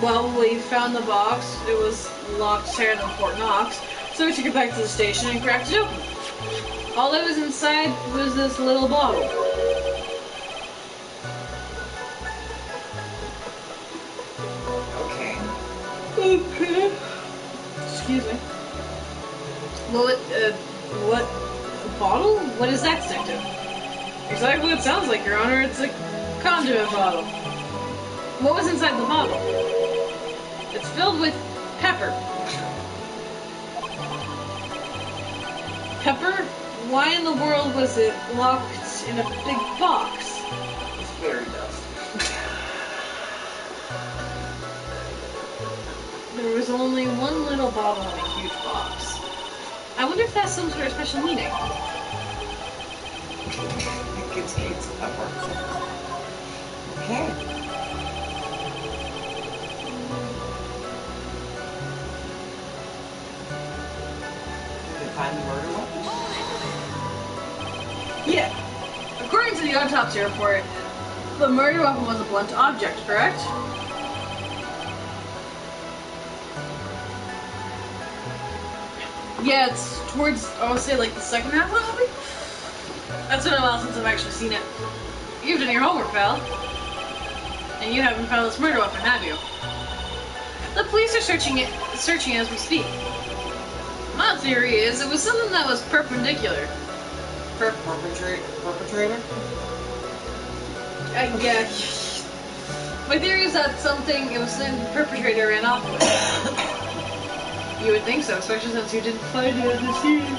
Well, we found the box. It was locked higher than Fort Knox, so we took it back to the station and cracked it open. All that was inside was this little bottle. Okay. Excuse me. What bottle? What is that, detective? Exactly what it sounds like, Your Honor. It's a condiment bottle. What was inside the bottle? It's filled with pepper. Pepper? Why in the world was it locked in a big box? It's fairy dust. There was only one little bottle in a huge box. I wonder if that's some sort of special meaning. It's pepper. Okay. Did they find the murder weapon? Yeah. According to the autopsy report, the murder weapon was a blunt object, correct? Yeah, it's towards, I would say, like the second half of the movie. That's been a while since I've actually seen it. You've done your homework, pal. And you haven't found this murder weapon, have you? The police are searching as we speak. My theory is it was something that was perpendicular. Perpetrator? Yeah. My theory is that it was the perpetrator ran off with. You would think so, especially since you didn't find it in the scene.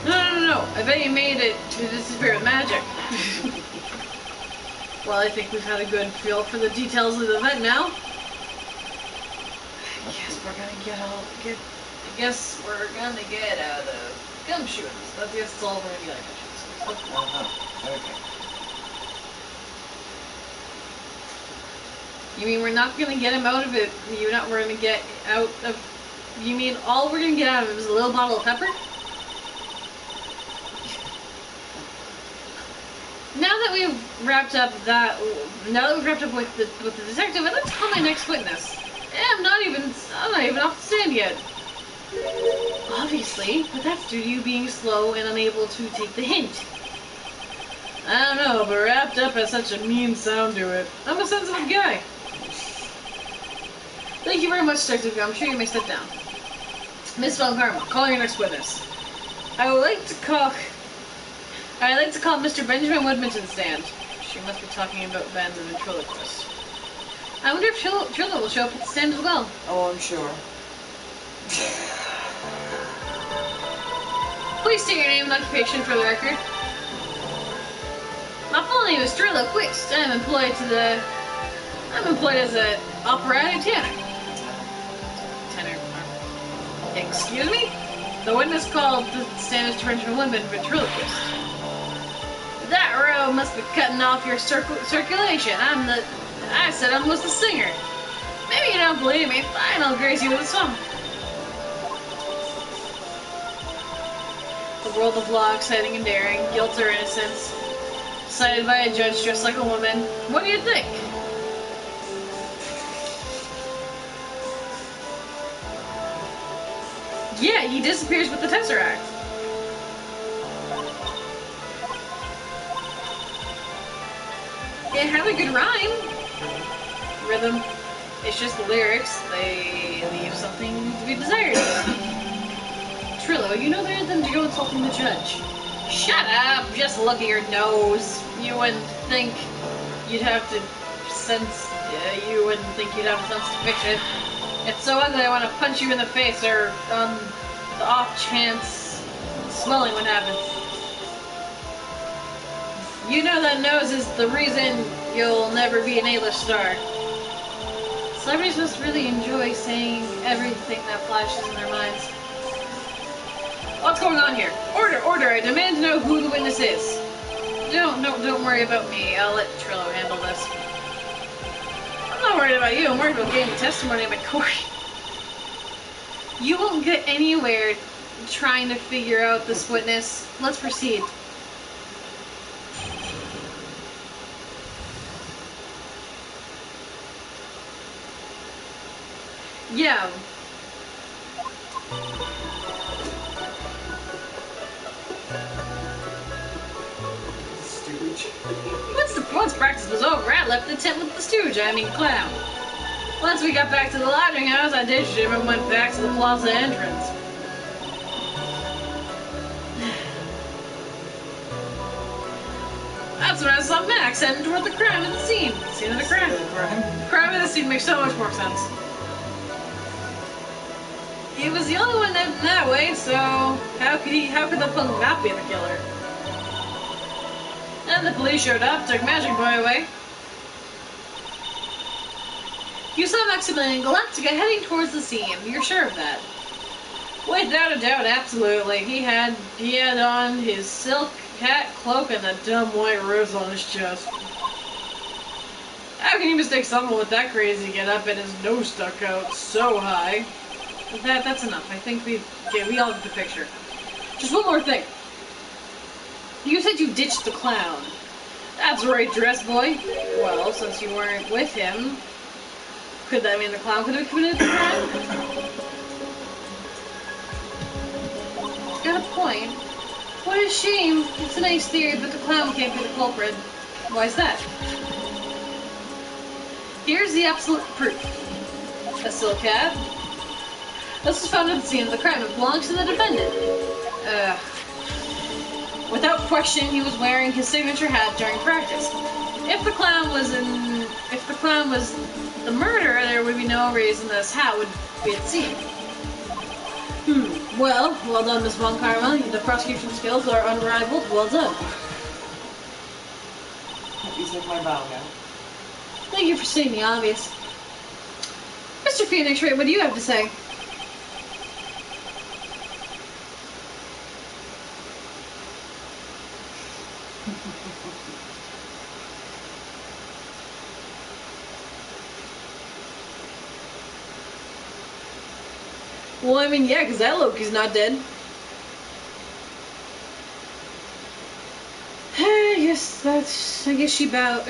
No. I bet you made it to disappear with magic. Well, I think we've had a good feel for the details of the event now. Yes, we're gonna get out. I guess we're gonna get out of gumshoes. That's all we're gonna get out of gumshoes. Okay. You mean we're not gonna get him out of it? We're gonna get out of. You mean all we're gonna get out of him is a little bottle of pepper? Now that we've wrapped up with the detective, I'd like to call my next witness. I'm not even off the stand yet. Obviously, but that's due to you being slow and unable to take the hint. I don't know, but wrapped up has such a mean sound to it. I'm a sensitive guy. Thank you very much, Detective. I'm sure you may step down. Miss Von Karma, call your next witness. I would like to call Mr. Benjamin Woodman to the stand. She must be talking about Ben the ventriloquist. I wonder if Trilla will show up at the stand as well. Oh, I'm sure. Please state your name and occupation for the record. My full name is Trilla Quist. I'm employed as an operatic tenor. Excuse me? The witness called the stand Mr. Benjamin Woodman ventriloquist. That row must be cutting off your circulation. I said I was the singer. Maybe you don't believe me. Fine, I'll grace you with a song. The world of law, exciting and daring, guilt or innocence, decided by a judge dressed like a woman. What do you think? Yeah, he disappears with the Tesseract. It had a good rhyme. Rhythm. It's just the lyrics. They leave something to be desired. Trillo, you know better than to go insulting the judge. Shut up! Just look at your nose. You wouldn't think you'd have to sense. You wouldn't think you'd have a sense to fix it. It's so ugly I want to punch you in the face, or on the off chance swelling would happen. You know that nose is the reason you'll never be an A-list star. Celebrities must really enjoy saying everything that flashes in their minds. What's going on here? Order, order! I demand to know who the witness is. Don't worry about me. I'll let Trillo handle this. I'm not worried about you. I'm worried about getting the testimony of my court. You won't get anywhere trying to figure out this witness. Let's proceed. Yeah. Stooge. Once practice was over, I left the tent with the stooge, clown. Once we got back to the lodging house, I ditched him and went back to the plaza entrance. That's when I saw Max heading toward the crime of the scene. Scene of the crime. Crime of the scene makes so much more sense. He was the only one that way, so how could the punk not be the killer? And the police showed up, took Magic Boy away. You saw Max Galactica heading towards the scene. You're sure of that? Without a doubt, absolutely. He had on his silk hat, cloak, and a dumb white rose on his chest. How can you mistake someone with that crazy get-up and his nose stuck out so high? That's enough. I think we all get the picture. Just one more thing. You said you ditched the clown. That's right, dress boy. Well, since you weren't with him, could that mean the clown could have committed the crime? Got a point. What a shame. It's a nice theory, but the clown can't be the culprit. Why's that? Here's the absolute proof. A silk hat. This was found at the scene of the crime. It belongs to the defendant. Without question, he was wearing his signature hat during practice. If the clown was the murderer, there would be no reason this hat would be at the scene. Well done, Miss Von Karma. The prosecution skills are unrivaled. Well done. You take my bow now. Thank you for stating the obvious. Mr. Mr. Phoenix, Wright, what do you have to say? Well, I mean, yeah, because that Loki's not dead. I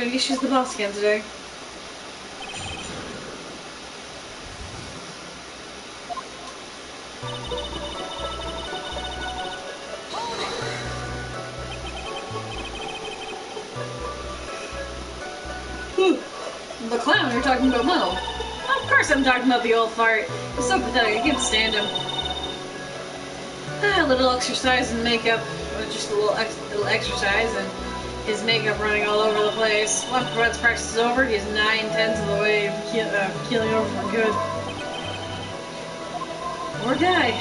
guess she's the boss again today. The clown, you're talking about Mo. Of course I'm talking about the old fart. He's so pathetic, I can't stand him. A little exercise and makeup, just a little exercise and his makeup running all over the place. Once Brett's practice is over, he's 9/10 of the way keeling over for good. Poor guy.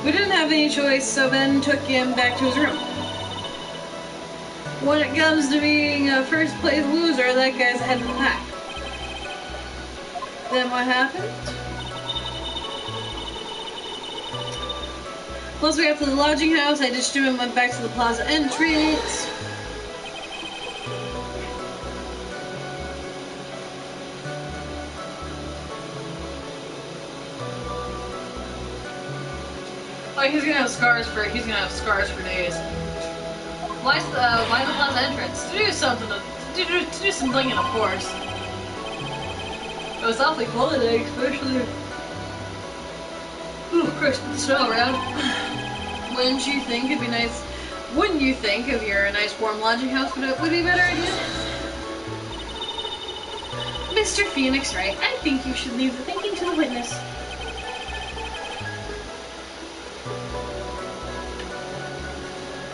We didn't have any choice, so Ben took him back to his room. When it comes to being a first place loser, that guy's ahead of the pack. Then what happened? Once we got to the lodging house, I ditched him and went back to the plaza entrance. Oh, he's gonna have scars for days. Why the plaza entrance? To do something, to do some blinging, of course. It was awfully cold today, especially. Ooh, Christ, with the snow around. Wouldn't you think it'd be nice? Wouldn't you think if you're a nice warm lodging house would be a better idea? Mr. Phoenix, Wright, I think you should leave the thinking to the witness.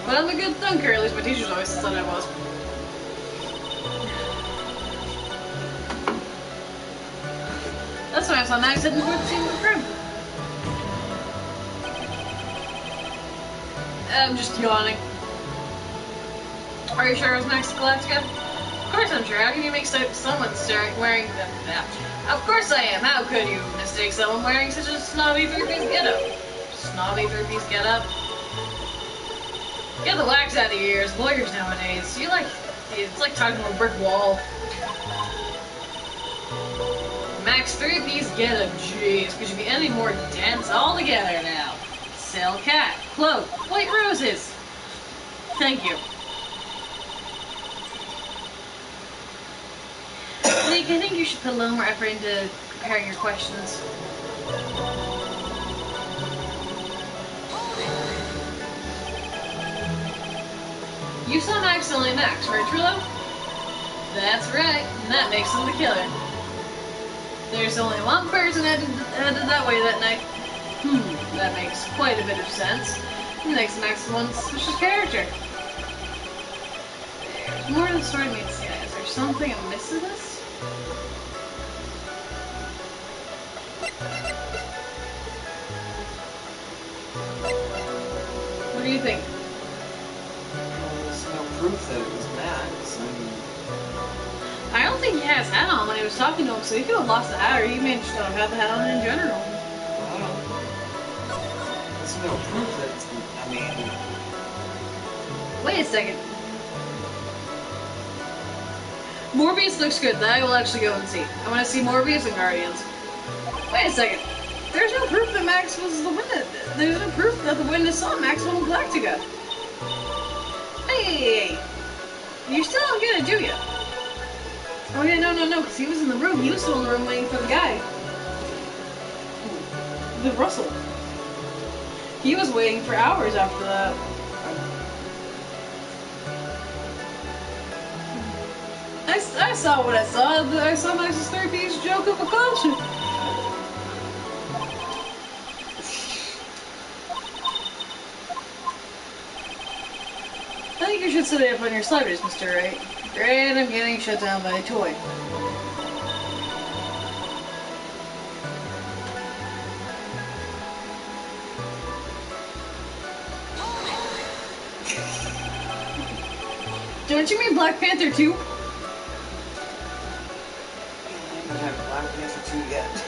But I'm a good thunker, at least my teachers always thought I was. That's why I saw Max heading towards the scene of the crime. I'm just yawning. Are you sure it was Max Galactica? Of course I'm sure. How can you make someone start wearing them? Yeah. Of course I am. How could you mistake someone wearing such a snobby three-piece getup? Snobby three-piece getup? Get the wax out of your ears. Lawyers nowadays. It's like talking to a brick wall. Max three-piece getup. Jeez, could you be any more dense altogether now? Sail cat, cloak, white roses. Thank you. Nick, I think you should put a little more effort into preparing your questions. You saw Max only Max, right, Trillo? That's right, and that makes him the killer. There's only one person headed that way that night. That makes quite a bit of sense. It makes Max one suspicious character. There's more to the story than meets the eye. Is there something amiss to this? What do you think? There's no proof that it was Max. I don't think he has hat on when he was talking to him, so he could have lost the hat, or he may just not have the hat on in general. There's no proof that it's, Wait a second. Morbius looks good, that I will actually go and see. I want to see Morbius and Guardians. Wait a second. There's no proof that Max was the witness. There's no proof that the witness saw Max on Galactica. Hey! You still don't get it, do you? Oh yeah, no, because he was in the room. He was still in the room waiting for the guy. With Russell. He was waiting for hours after that. I saw what I saw. I saw Max's three-piece joke of a culture. I think you should sit up on your sliders, Mr. Wright. Great, I'm getting shut down by a toy. Don't you mean Black Panther 2? Black Panther 2 yet.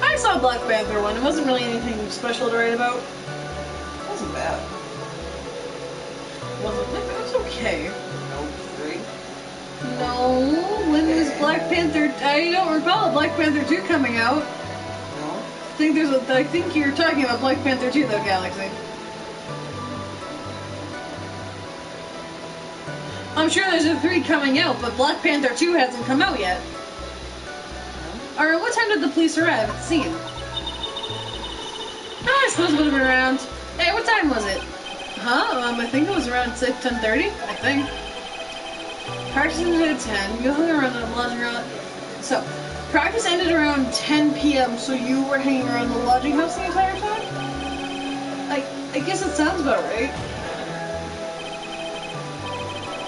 I saw Black Panther 1. It wasn't really anything special to write about. It wasn't bad. It was okay. No, 3? No, when was Black Panther? I don't recall Black Panther 2 coming out. No? I think you're talking about Black Panther 2 though, Galaxy. I'm sure there's a 3 coming out, but Black Panther 2 hasn't come out yet. Alright, what time did the police arrive at the scene? I suppose it would have been around... Hey, what time was it? Huh? I think it was around 10:30, I think. Practice ended at 10. You hung around the lodging house. So, practice ended around 10 p.m., so you were hanging around the lodging house the entire time? I guess it sounds about right.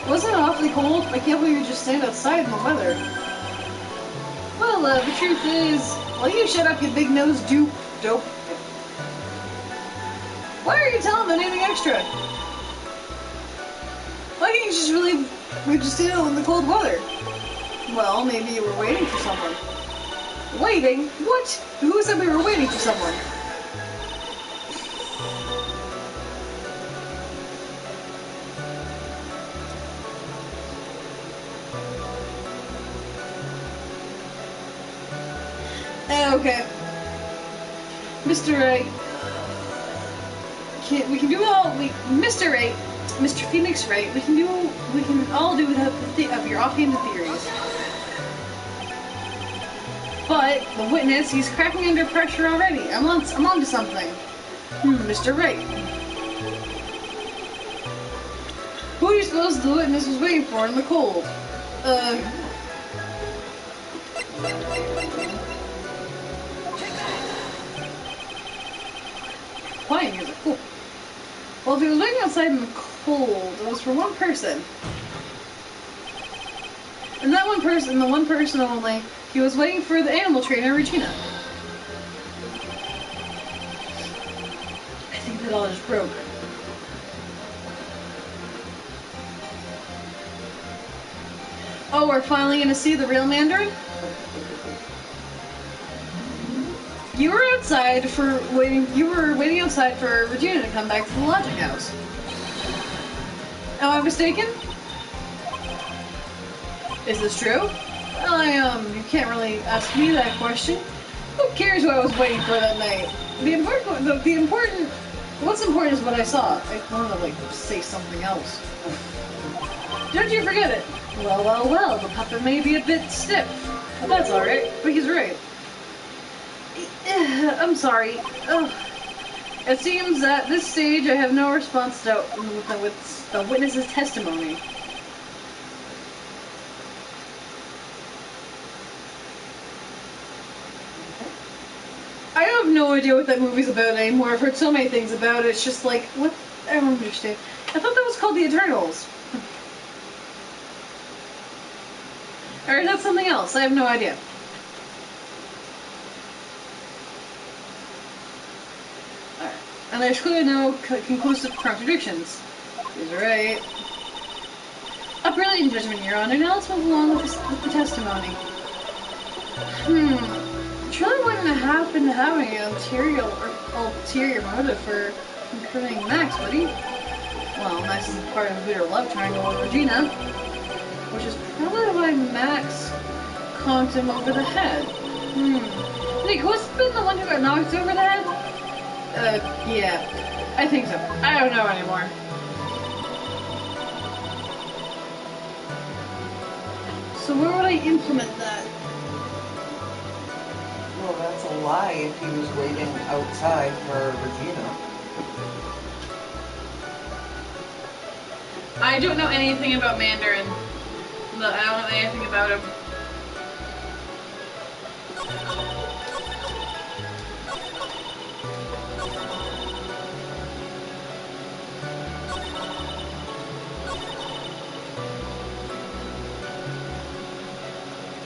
Wasn't it awfully cold? I can't believe you just stand outside in the weather. Well, the truth is... Well, you shut up, you big-nosed dope. Why are you telling them anything extra? Why can't you just really... We just stayed out in the cold weather? Well, maybe you were waiting for someone. Waiting? What? Who said we were waiting for someone? Okay. Mr. Wright. We can do all... Mr. Wright. Mr. Phoenix Wright. We can all do without of your offhanded theories. But the witness, he's cracking under pressure already. I'm on to something. Mr. Wright. Who do you suppose the witness was waiting for in the cold? Quiet music. Cool. Well, if he was waiting outside in the cold, it was for one person. And that one person, the one person only, he was waiting for the animal trainer, Regina. I think that all just broke. Oh, we're finally gonna see the real Mandarin? You were waiting outside for Regina to come back to the lodging house. Am I mistaken? Is this true? Well, you can't really ask me that question. Who cares who I was waiting for that night? What's important is what I saw. I want to, say something else. Don't you forget it. Well, the puppet may be a bit stiff. But that's alright, but he's right. I'm sorry. Ugh. It seems at this stage I have no response to with the witness's testimony. I have no idea what that movie's about anymore. I've heard so many things about it. It's just like, what? I don't understand. I thought that was called The Eternals. Or is that something else? I have no idea. Alright. And there's clearly no conclusive contradictions. He's right. A brilliant judgment, Your Honor. Now let's move along with the testimony. It really wouldn't happen to having an ulterior motive for incriminating Max, would he? Well, Max is part of a bitter love triangle with Regina, which is probably why Max conked him over the head. Nick, who's been the one who got knocked over the head? Yeah. I think so. I don't know anymore. So where would I implement that? Well, that's a lie if he was waiting outside for Regina. I don't know anything about Mandarin. No, I don't know anything about him.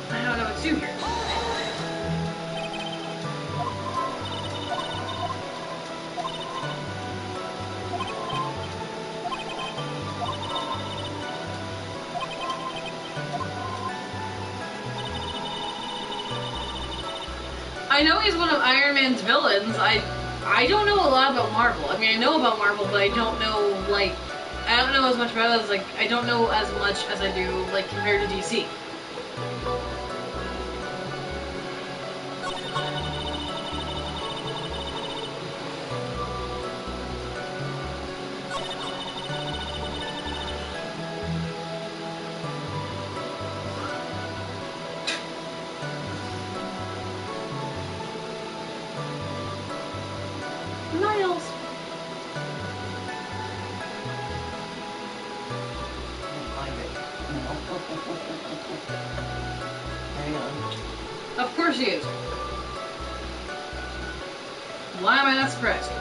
I don't know what to do here. I know he's one of Iron Man's villains. I don't know a lot about Marvel. I mean, I know about Marvel, but I don't know, like, I don't know as much about it as, like, I don't know as much as I do, like, compared to DC. Miles. Can't find it. No. Hang on. Of course he is. Why am I not surprised?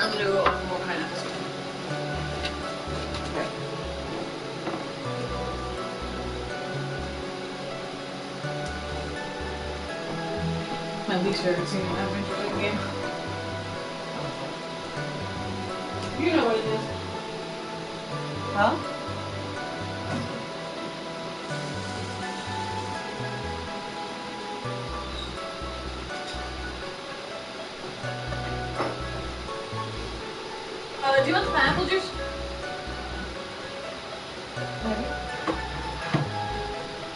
I'm gonna go over more behind episode. Okay. My least favorite scene in Adventure Time game. You know what it is. Huh? Do you want the pineapple juice?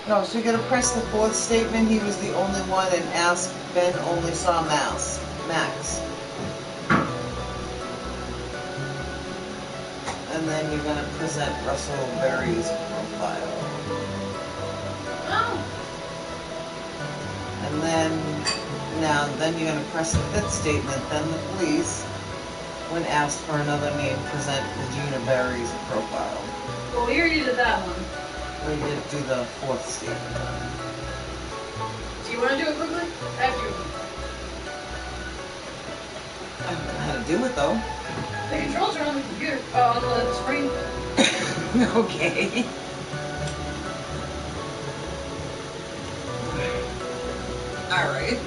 No, so you're gonna press the fourth statement, he was the only one, and ask Ben only saw Max. And then you're gonna present Russell Berry's profile. Oh. And then you're gonna press the fifth statement, then the police, when asked for another name, present Regina Berry's profile. Well, we already did that one. We did do the fourth statement. Do you want to do it quickly? After you. I don't know how to do it though. The controls are on the computer. On the screen. Okay. Alright.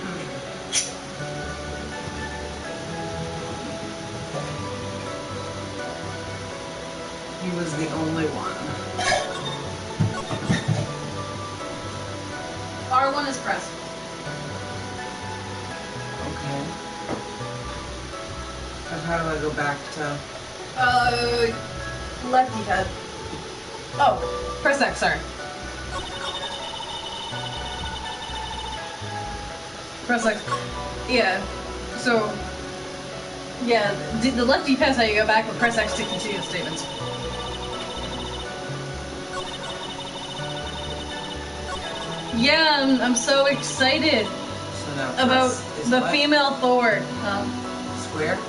He was the only one. R1 is pressed. Okay. So how do I go back to... Lefty head. Oh, press X, sorry. Press X. Yeah. So, yeah, the lefty pass how you go back, but press X to continue the statements. Yeah, I'm so excited So now about press is the what? female Thor. Square?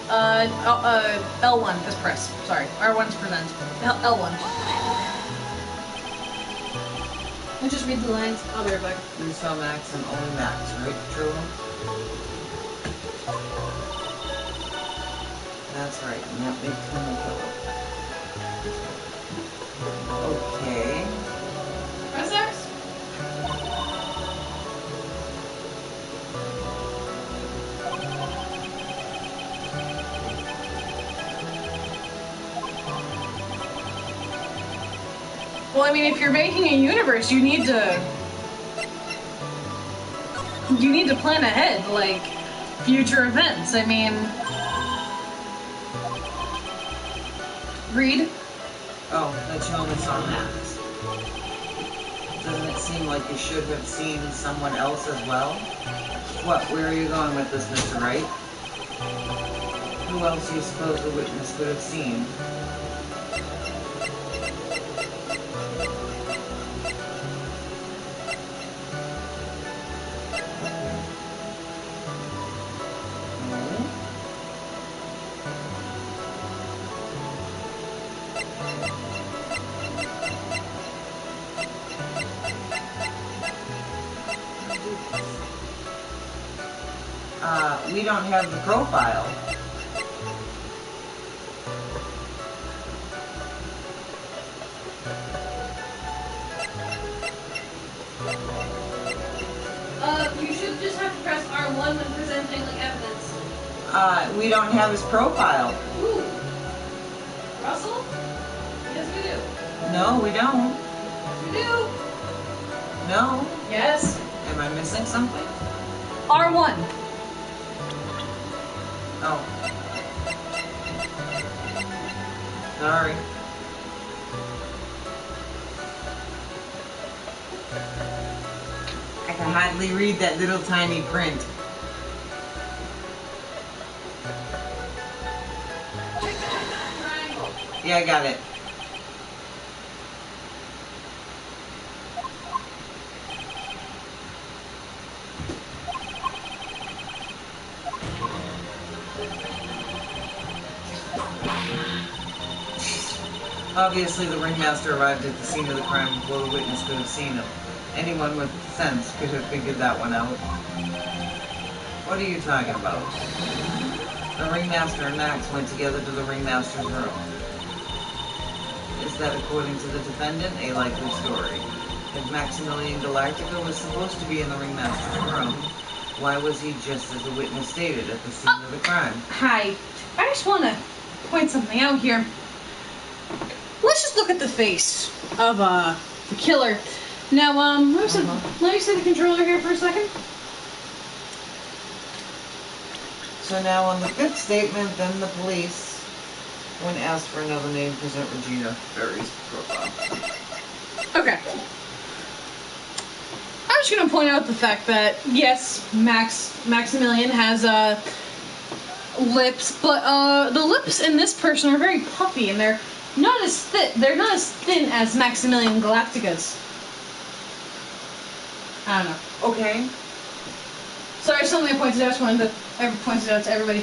L1 is press. Sorry, R1 is present. L1. I'll just read the lines. I'll be right back. We saw Max and only Max, right? True? That's right, and that makes him a killer. Okay. Press X. Well, I mean, if you're making a universe, you need to plan ahead, like future events. I mean, read. Oh, that you only saw Max. Doesn't it seem like you should have seen someone else as well? What, where are you going with this, Mr. Wright? Who else do you suppose the witness would have seen? We don't have the profile. You should just have to press R1 when presenting like evidence. We don't have his profile. Ooh. Russell? Yes, we do. No, we don't. We do. No? Yes. Am I missing something? R1. Oh. Sorry. I can hardly read that little tiny print. Yeah, I got it. Obviously, the ringmaster arrived at the scene of the crime before the witness could have seen him. Anyone with sense could have figured that one out. What are you talking about? The ringmaster and Max went together to the ringmaster's room. Is that, according to the defendant, a likely story? If Maximilian Galactica was supposed to be in the ringmaster's room, why was he just as the witness stated at the scene of the crime? Hi. I just want to point something out here. Let's just look at the face of the killer. Now, let me set the controller here for a second. So now on the fifth statement, then the police, when asked for another name, present Regina Berry's profile. Okay. I'm just gonna point out the fact that yes, Maximilian has lips, but the lips in this person are very puffy, and they're not as thick. They're not as thin as Maximilian Galactica's. I don't know. Okay. Sorry, something I pointed out. I just wanted to point it out to everybody.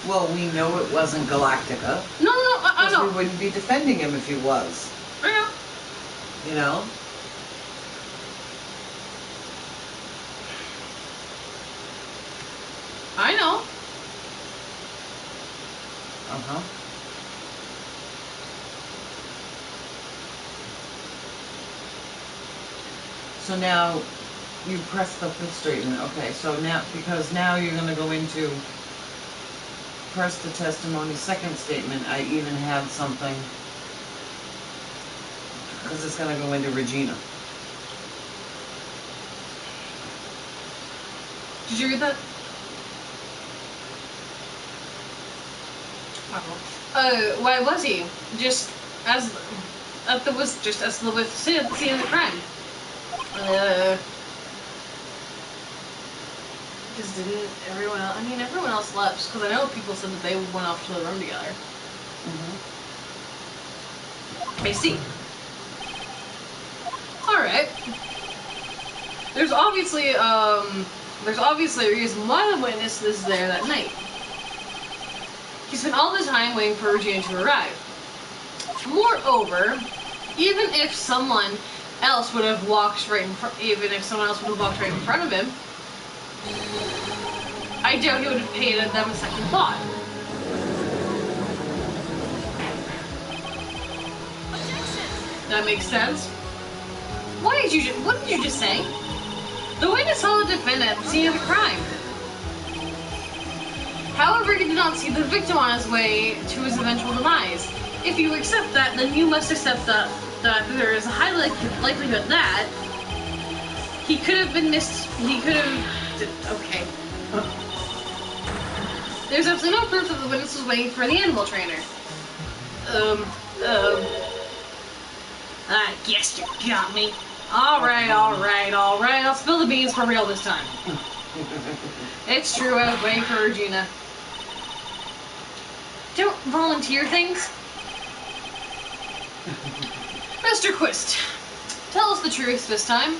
Well, we know it wasn't Galactica. No, I know. We wouldn't be defending him if he was. I know. You know? I know. Uh-huh. So now you press the fifth statement. Okay, so now, because now you're going to go into press the testimony second statement. I even have something, because it's going to go into Regina. Did you read that? Why was he? Just as the scene of the crime. Just didn't everyone else? I mean, everyone else left because I know people said that they went off to the room together. I see. All right. There's obviously a reason why the witness is there that night. He spent all the time waiting for Regina to arrive. Moreover, even if someone else would have walked right in front, of him, I doubt he would have paid them a second thought. That makes sense. What did you just say? The witness saw the defendant at the scene of the crime. However, he did not see the victim on his way to his eventual demise. If you accept that, then you must accept that there is a high likelihood that he could have been okay. There's absolutely no proof that the witness was waiting for the animal trainer. I guess you got me. Alright. I'll spill the beans for real this time. It's true, I was waiting for Regina. Don't volunteer things. Mr. Quist, tell us the truth this time.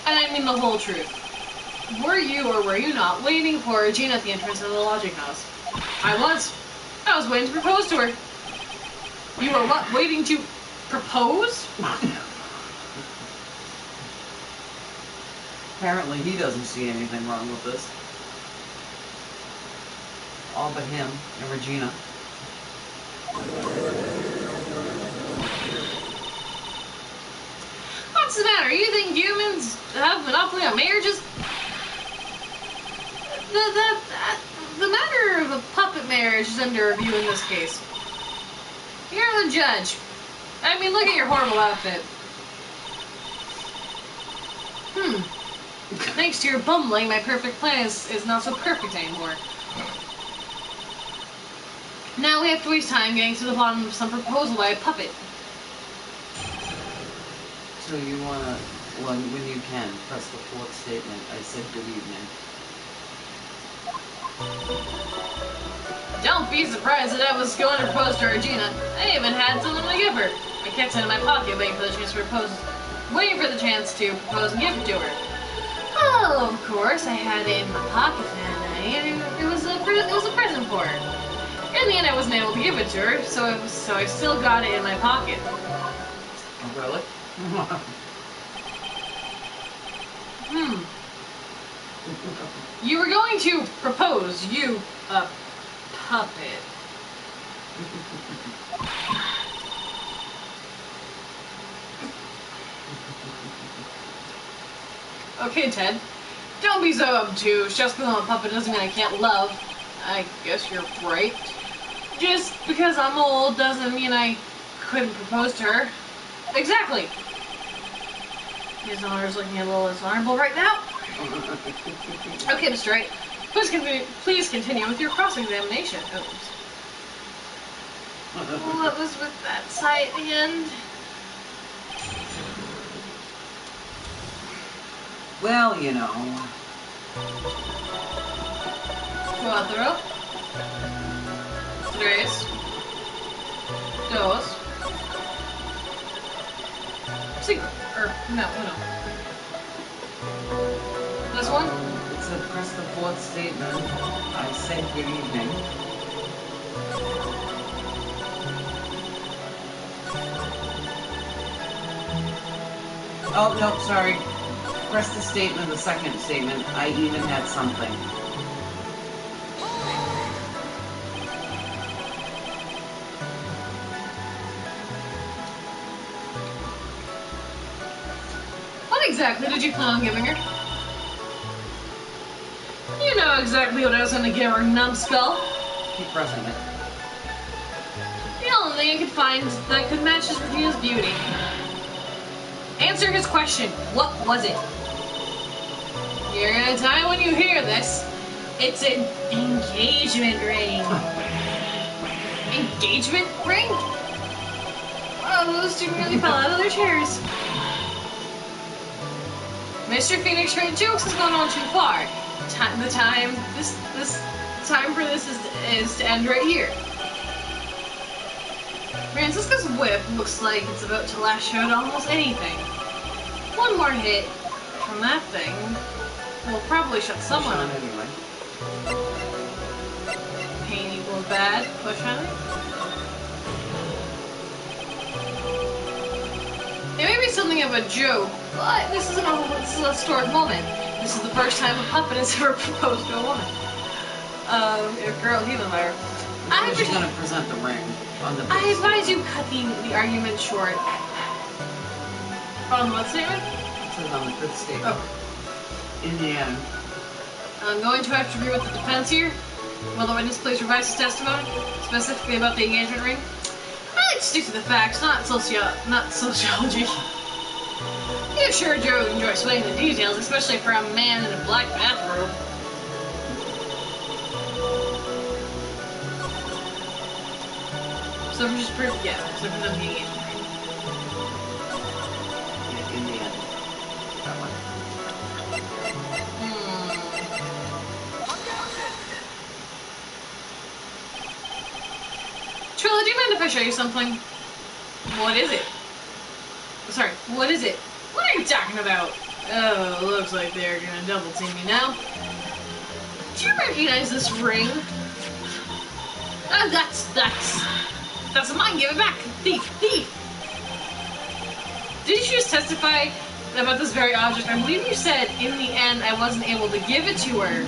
And I mean the whole truth. Were you or were you not waiting for Regina at the entrance of the lodging house? I was. I was waiting to propose to her. You were what? Waiting to propose? Apparently he doesn't see anything wrong with this. All but him and Regina. What's the matter? You think humans have monopoly on marriages? The matter of a puppet marriage is under review in this case. You're the judge. I mean, look at your horrible outfit. Thanks to your bumbling, my perfect plan is not so perfect anymore. Now we have to waste time getting to the bottom of some proposal by a puppet. So you wanna, when you can, press the fourth statement. I said good evening. Don't be surprised that I was going to propose to Regina. I even had something to give her. I kept it in my pocket waiting for the chance to propose and give it to her. Oh, of course, I had it in my pocket that night. It was a present for her. In the end, I wasn't able to give it to her, so I still got it in my pocket. Oh, really? You were going to propose, you a puppet. Okay, Ted. Don't be so obtuse. Just because I'm a puppet doesn't mean I can't love. I guess you're right. Just because I'm old doesn't mean I couldn't propose to her. Exactly. His honor's looking a little dishonorable right now. Okay, Mr. Wright. Please continue with your cross-examination. Oops. What was with that sigh at the end? Well, you know. Cuatro. Tres. Dos. Cinco. No. This one? It said press the fourth statement. I said good evening. Oh, no, sorry. Press the statement, the second statement. I even had something. What exactly did you plan on giving her? You know exactly what I was going to give her, numbskull. Keep pressing it. The only thing I could find that could match his Regina's beauty. Answer his question. What was it? You're gonna die when you hear this. It's an engagement ring. Engagement ring? Oh, those two nearly fell out of their chairs. Mr. Phoenix Wright jokes has gone on too far. The time for this is to end right here. Francisca's whip looks like it's about to lash out almost anything. One more hit from that thing will probably shut someone up. Anyway. Pain equals bad. Push on it. It may be something of a joke, but this is a historic moment. This is the first time a puppet has ever proposed to a woman. A girl, even better. She's going to present the ring on the base. I advise you cut the argument short. On what statement? It says on the fifth statement. Oh. In the end. I'm going to have to agree with the defense here. Will the witness please revise his testimony, specifically about the engagement ring? I like to stick to the facts, not sociology. You sure do enjoy sweating the details, especially for a man in a black bathrobe. So we're just proof, yeah, so for them being engagement ring. Yeah, in the end. That one. Trilla, do you mind if I show you something? What is it? Sorry, what is it? What are you talking about? Oh, looks like they're gonna double team me now. Do you recognize this ring? Oh, that's mine. Give it back, thief. Did you just testify about this very object? I believe you said in the end I wasn't able to give it to her,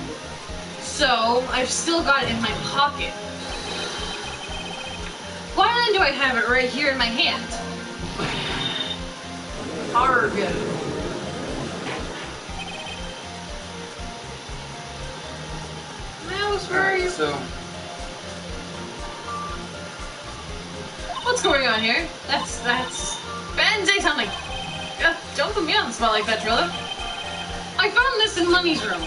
so I've still got it in my pocket. Why then do I have it right here in my hand? Arg. Mouse, where are you? So, What's going on here? That's... Ben, say something! Don't put me on the spot like that, Trilla. I found this in Money's room.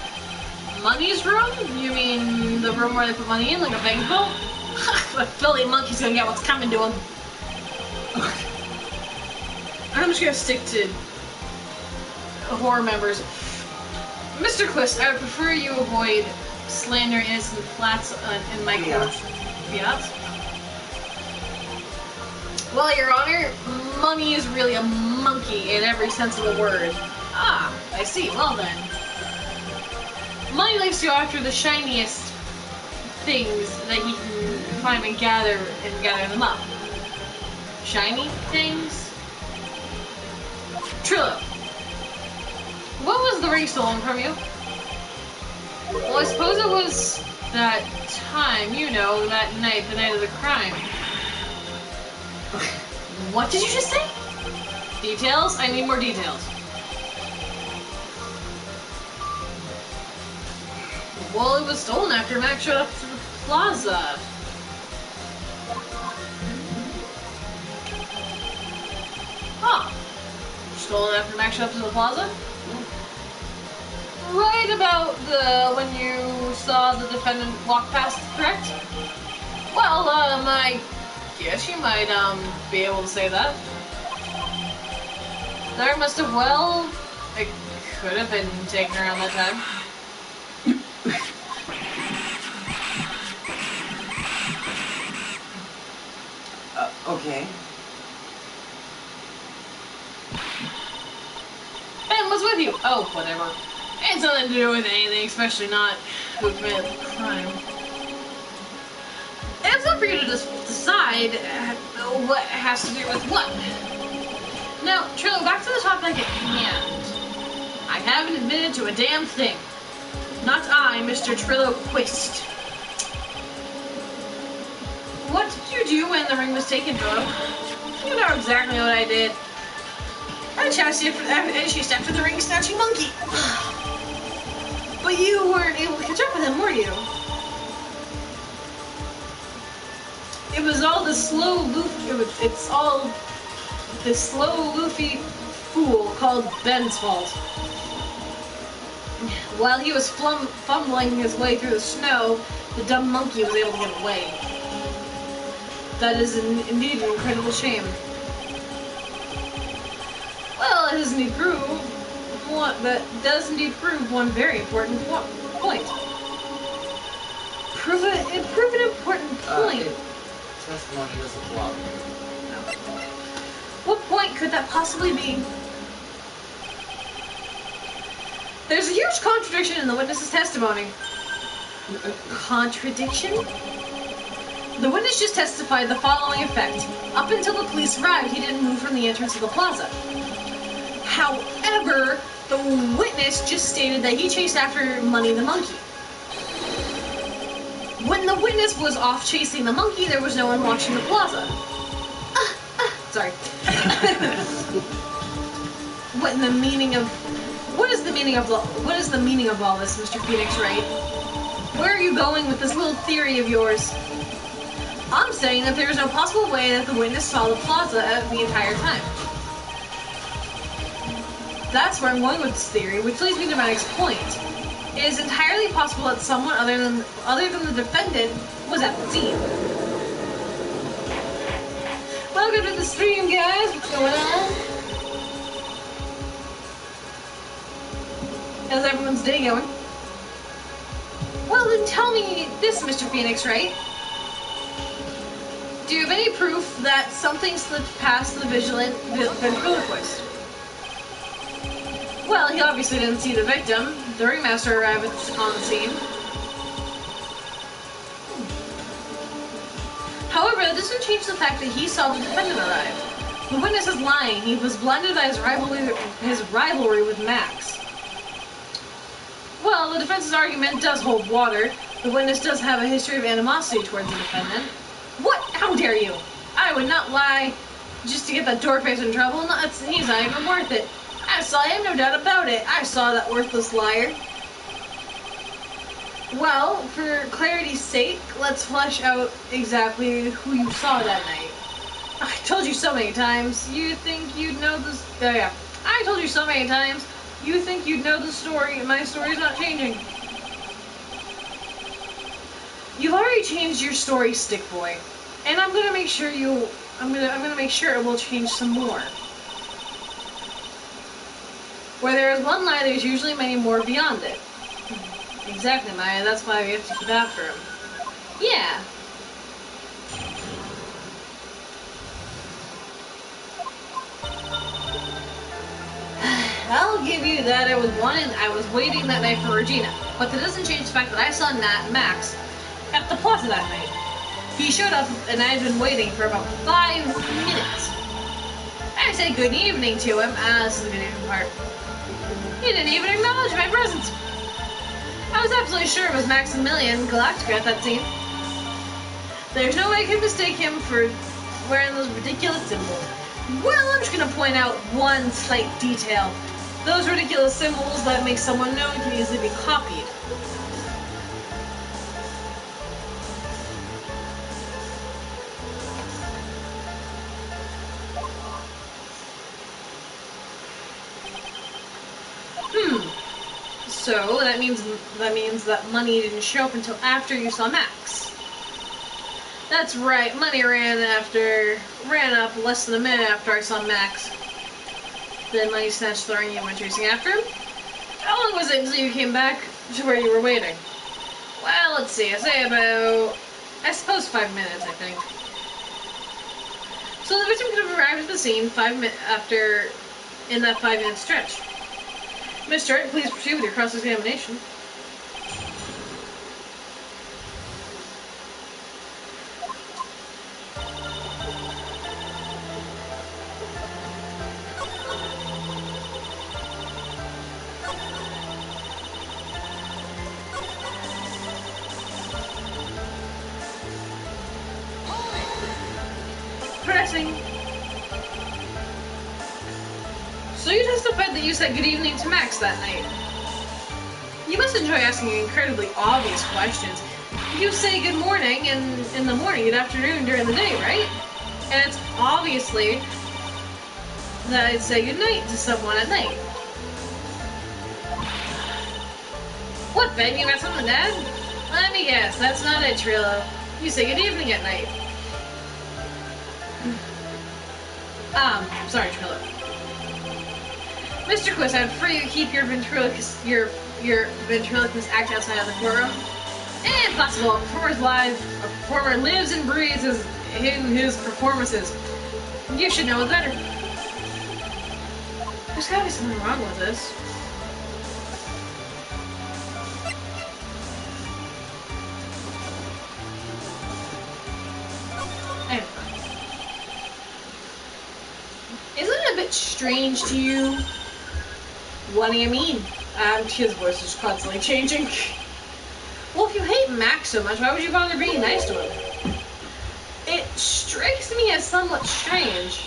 Money's room? You mean the room where they put money in, like a bank vault? The Philly monkey's gonna get what's coming to him. I'm just gonna stick to horror members. Mr. Quist, I would prefer you avoid slander innocent flats in my court. Fiat? Well, Your Honor, Money is really a monkey in every sense of the word. Ah, I see. Well then. Money likes to go after the shiniest things that he can find and gather them up. Shiny things? Trillo, what was the ring stolen from you? Well, I suppose it was that time, you know, that night, the night of the crime. What did you just say? Details? I need more details. Well, it was stolen after Max showed up to the plaza. Huh. Stolen after Max showed up to the plaza? Right about when you saw the defendant walk past, correct? Well, I guess you might, be able to say that. There must have, well, it could have been taken around that time. Okay. Ben was with you! Oh, whatever. It had nothing to do with anything, especially not who committed the crime. It's up for you to decide what has to do with what. Now, Trillo, back to the topic at hand. I haven't admitted to a damn thing. Not I, Mr. Trillo Quist. What did you do when the ring was taken, Trillo? You know exactly what I did. I chased after the ring snatching monkey. But you weren't able to catch up with him, were you? It was all the slow it's all this slow, loofy fool called Ben's fault. While he was fumbling his way through the snow, the dumb monkey was able to get away. That is indeed an incredible shame. Well, it does indeed prove one very important point. Prove an important point. Testimony was a flop. What point could that possibly be? There's a huge contradiction in the witness's testimony. Contradiction? The witness just testified the following effect. Up until the police arrived, he didn't move from the entrance of the plaza. However, the witness just stated that he chased after Money the monkey. When the witness was off chasing the monkey, there was no one watching the plaza. Sorry. What is the meaning of all this, Mr. Phoenix Wright? Where are you going with this little theory of yours? I'm saying that there is no possible way that the witness saw the plaza the entire time. That's where I'm going with this theory, which leads me to my next point. It is entirely possible that someone other than the defendant was at the scene. Welcome to the stream, guys. What's going on? How's everyone's day going? Well, then tell me this, Mr. Phoenix, Wright? Do you have any proof that something slipped past the ventriloquist? Well, he obviously didn't see the victim. The ringmaster arrived on the scene. However, that doesn't change the fact that he saw the defendant arrive. The witness is lying. He was blinded by his rivalry with Max. Well, the defense's argument does hold water. The witness does have a history of animosity towards the defendant. What? How dare you? I would not lie just to get that doorface in trouble. He's not even worth it. I saw him, no doubt about it. I saw that worthless liar. Well, for clarity's sake, let's flesh out exactly who you saw that night. I told you so many times. You think you'd know this? Oh yeah. I told you so many times. You think you'd know the story, and my story's not changing. You've already changed your story, Stick Boy, and I'm gonna make sure I'm gonna make sure it will change some more. Where there is one lie, there's usually many more beyond it. Exactly, Maya. That's why we have to keep after him. Yeah. I'll give you that. I was waiting that night for Regina, but that doesn't change the fact that I saw Max at the plaza that night. He showed up, and I had been waiting for about 5 minutes. I said good evening to him. This is the good evening part. He didn't even acknowledge my presence. I was absolutely sure it was Maximilian Galactica at that scene. There's no way I could mistake him for wearing those ridiculous symbols. Well, I'm just gonna point out one slight detail. Those ridiculous symbols that make someone known can easily be copied. So that means that money didn't show up until after you saw Max. That's right, money ran up less than a minute after I saw Max. Then money snatched throwing you went chasing after him. How long was it until you came back to where you were waiting? Well, let's see, I suppose 5 minutes, I think. So the victim could have arrived at the scene 5 minutes after, in that 5-minute stretch. Mr. Wright, please proceed with your cross-examination. Pressing. So you testified that you said good evening to Max that night. You must enjoy asking incredibly obvious questions. You say good morning in the morning, good afternoon during the day, right? And it's obviously that I'd say good night to someone at night. What, Ben? You got something to add? Let me guess, that's not it, Trillo. You say good evening at night. Sorry, Trillo. Mr. Quiz, I'd prefer you keep your ventriloquist act outside of the courtroom. Impossible. A performer lives and breathes in his performances. You should know it better. There's gotta be something wrong with this. Isn't it a bit strange to you? What do you mean? His voice is constantly changing. Well, if you hate Max so much, why would you bother being nice to him? It strikes me as somewhat strange.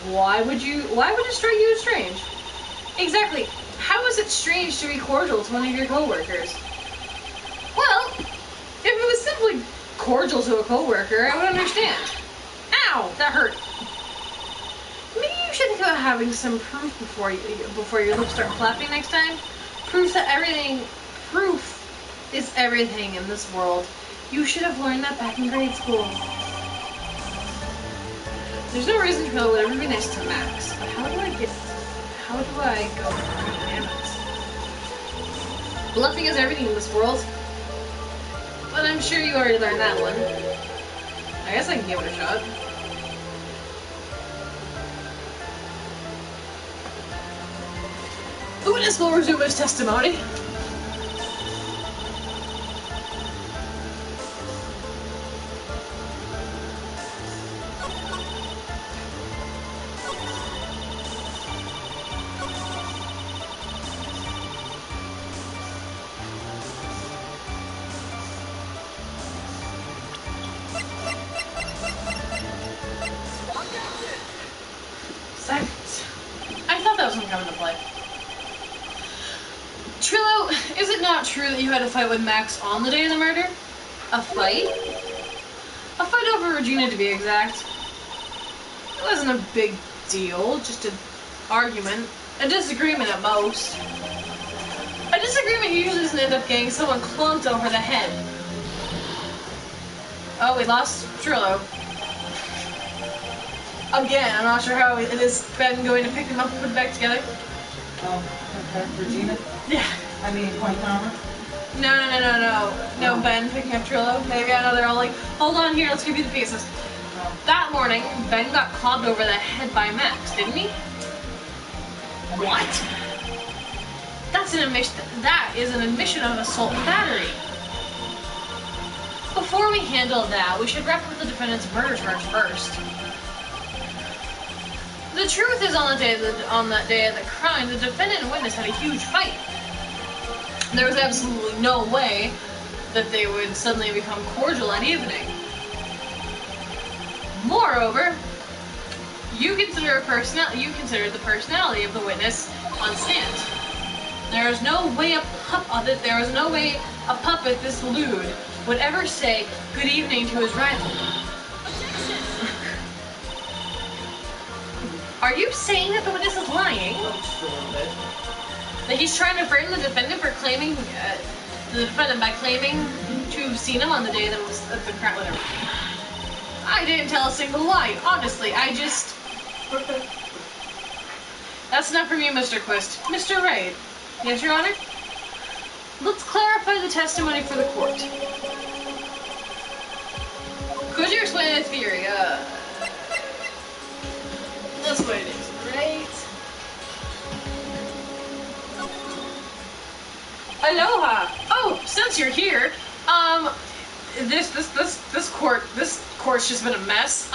Why would it strike you as strange? Exactly. How is it strange to be cordial to one of your coworkers? Well, if it was simply cordial to a coworker, I would understand. Ow, that hurt. Maybe you should think about having some proof before your lips start flapping next time. Proof is everything in this world. You should have learned that back in grade school. There's no reason to would ever be nice to Max, but how do I go bananas? Bluffing is everything in this world. But I'm sure you already learned that one. I guess I can give it a shot. The witness will resume his testimony. Silence. I thought that was going to come into play. Trillo, is it not true that you had a fight with Max on the day of the murder? A fight? A fight over Regina, to be exact. It wasn't a big deal, just an argument. A disagreement at most. A disagreement usually doesn't end up getting someone clunked over the head. Oh, we lost Trillo. Again, I'm not sure how it is Ben going to pick him up and put it back together. Oh, okay. Regina? Yeah. I mean, Point Farmer? No, Ben picking up Trillo. Maybe I know they're all like, hold on here, let's give you the pieces. Oh. That morning, Ben got clobbed over the head by Max, didn't he? What? That's an admission. That is an admission of assault and battery. Before we handle that, we should wrap up the defendant's murder charge first. The truth is, on that day of the crime, the defendant and witness had a huge fight. There was absolutely no way that they would suddenly become cordial that evening. Moreover, you consider the personality of the witness on stand. There is no way a puppet this lewd would ever say good evening to his rival. Are you saying that the witness is lying? Just a little bit. That he's trying to frame the defendant by claiming to have seen him on the day that was the crap, whatever. I didn't tell a single lie. Honestly, I just. That's not from you, Mr. Quist. Mr. Wright. Yes, Your Honor? Let's clarify the testimony for the court. Could you explain the theory? That's what it is, right? Aloha! Oh, since you're here, this court's just been a mess.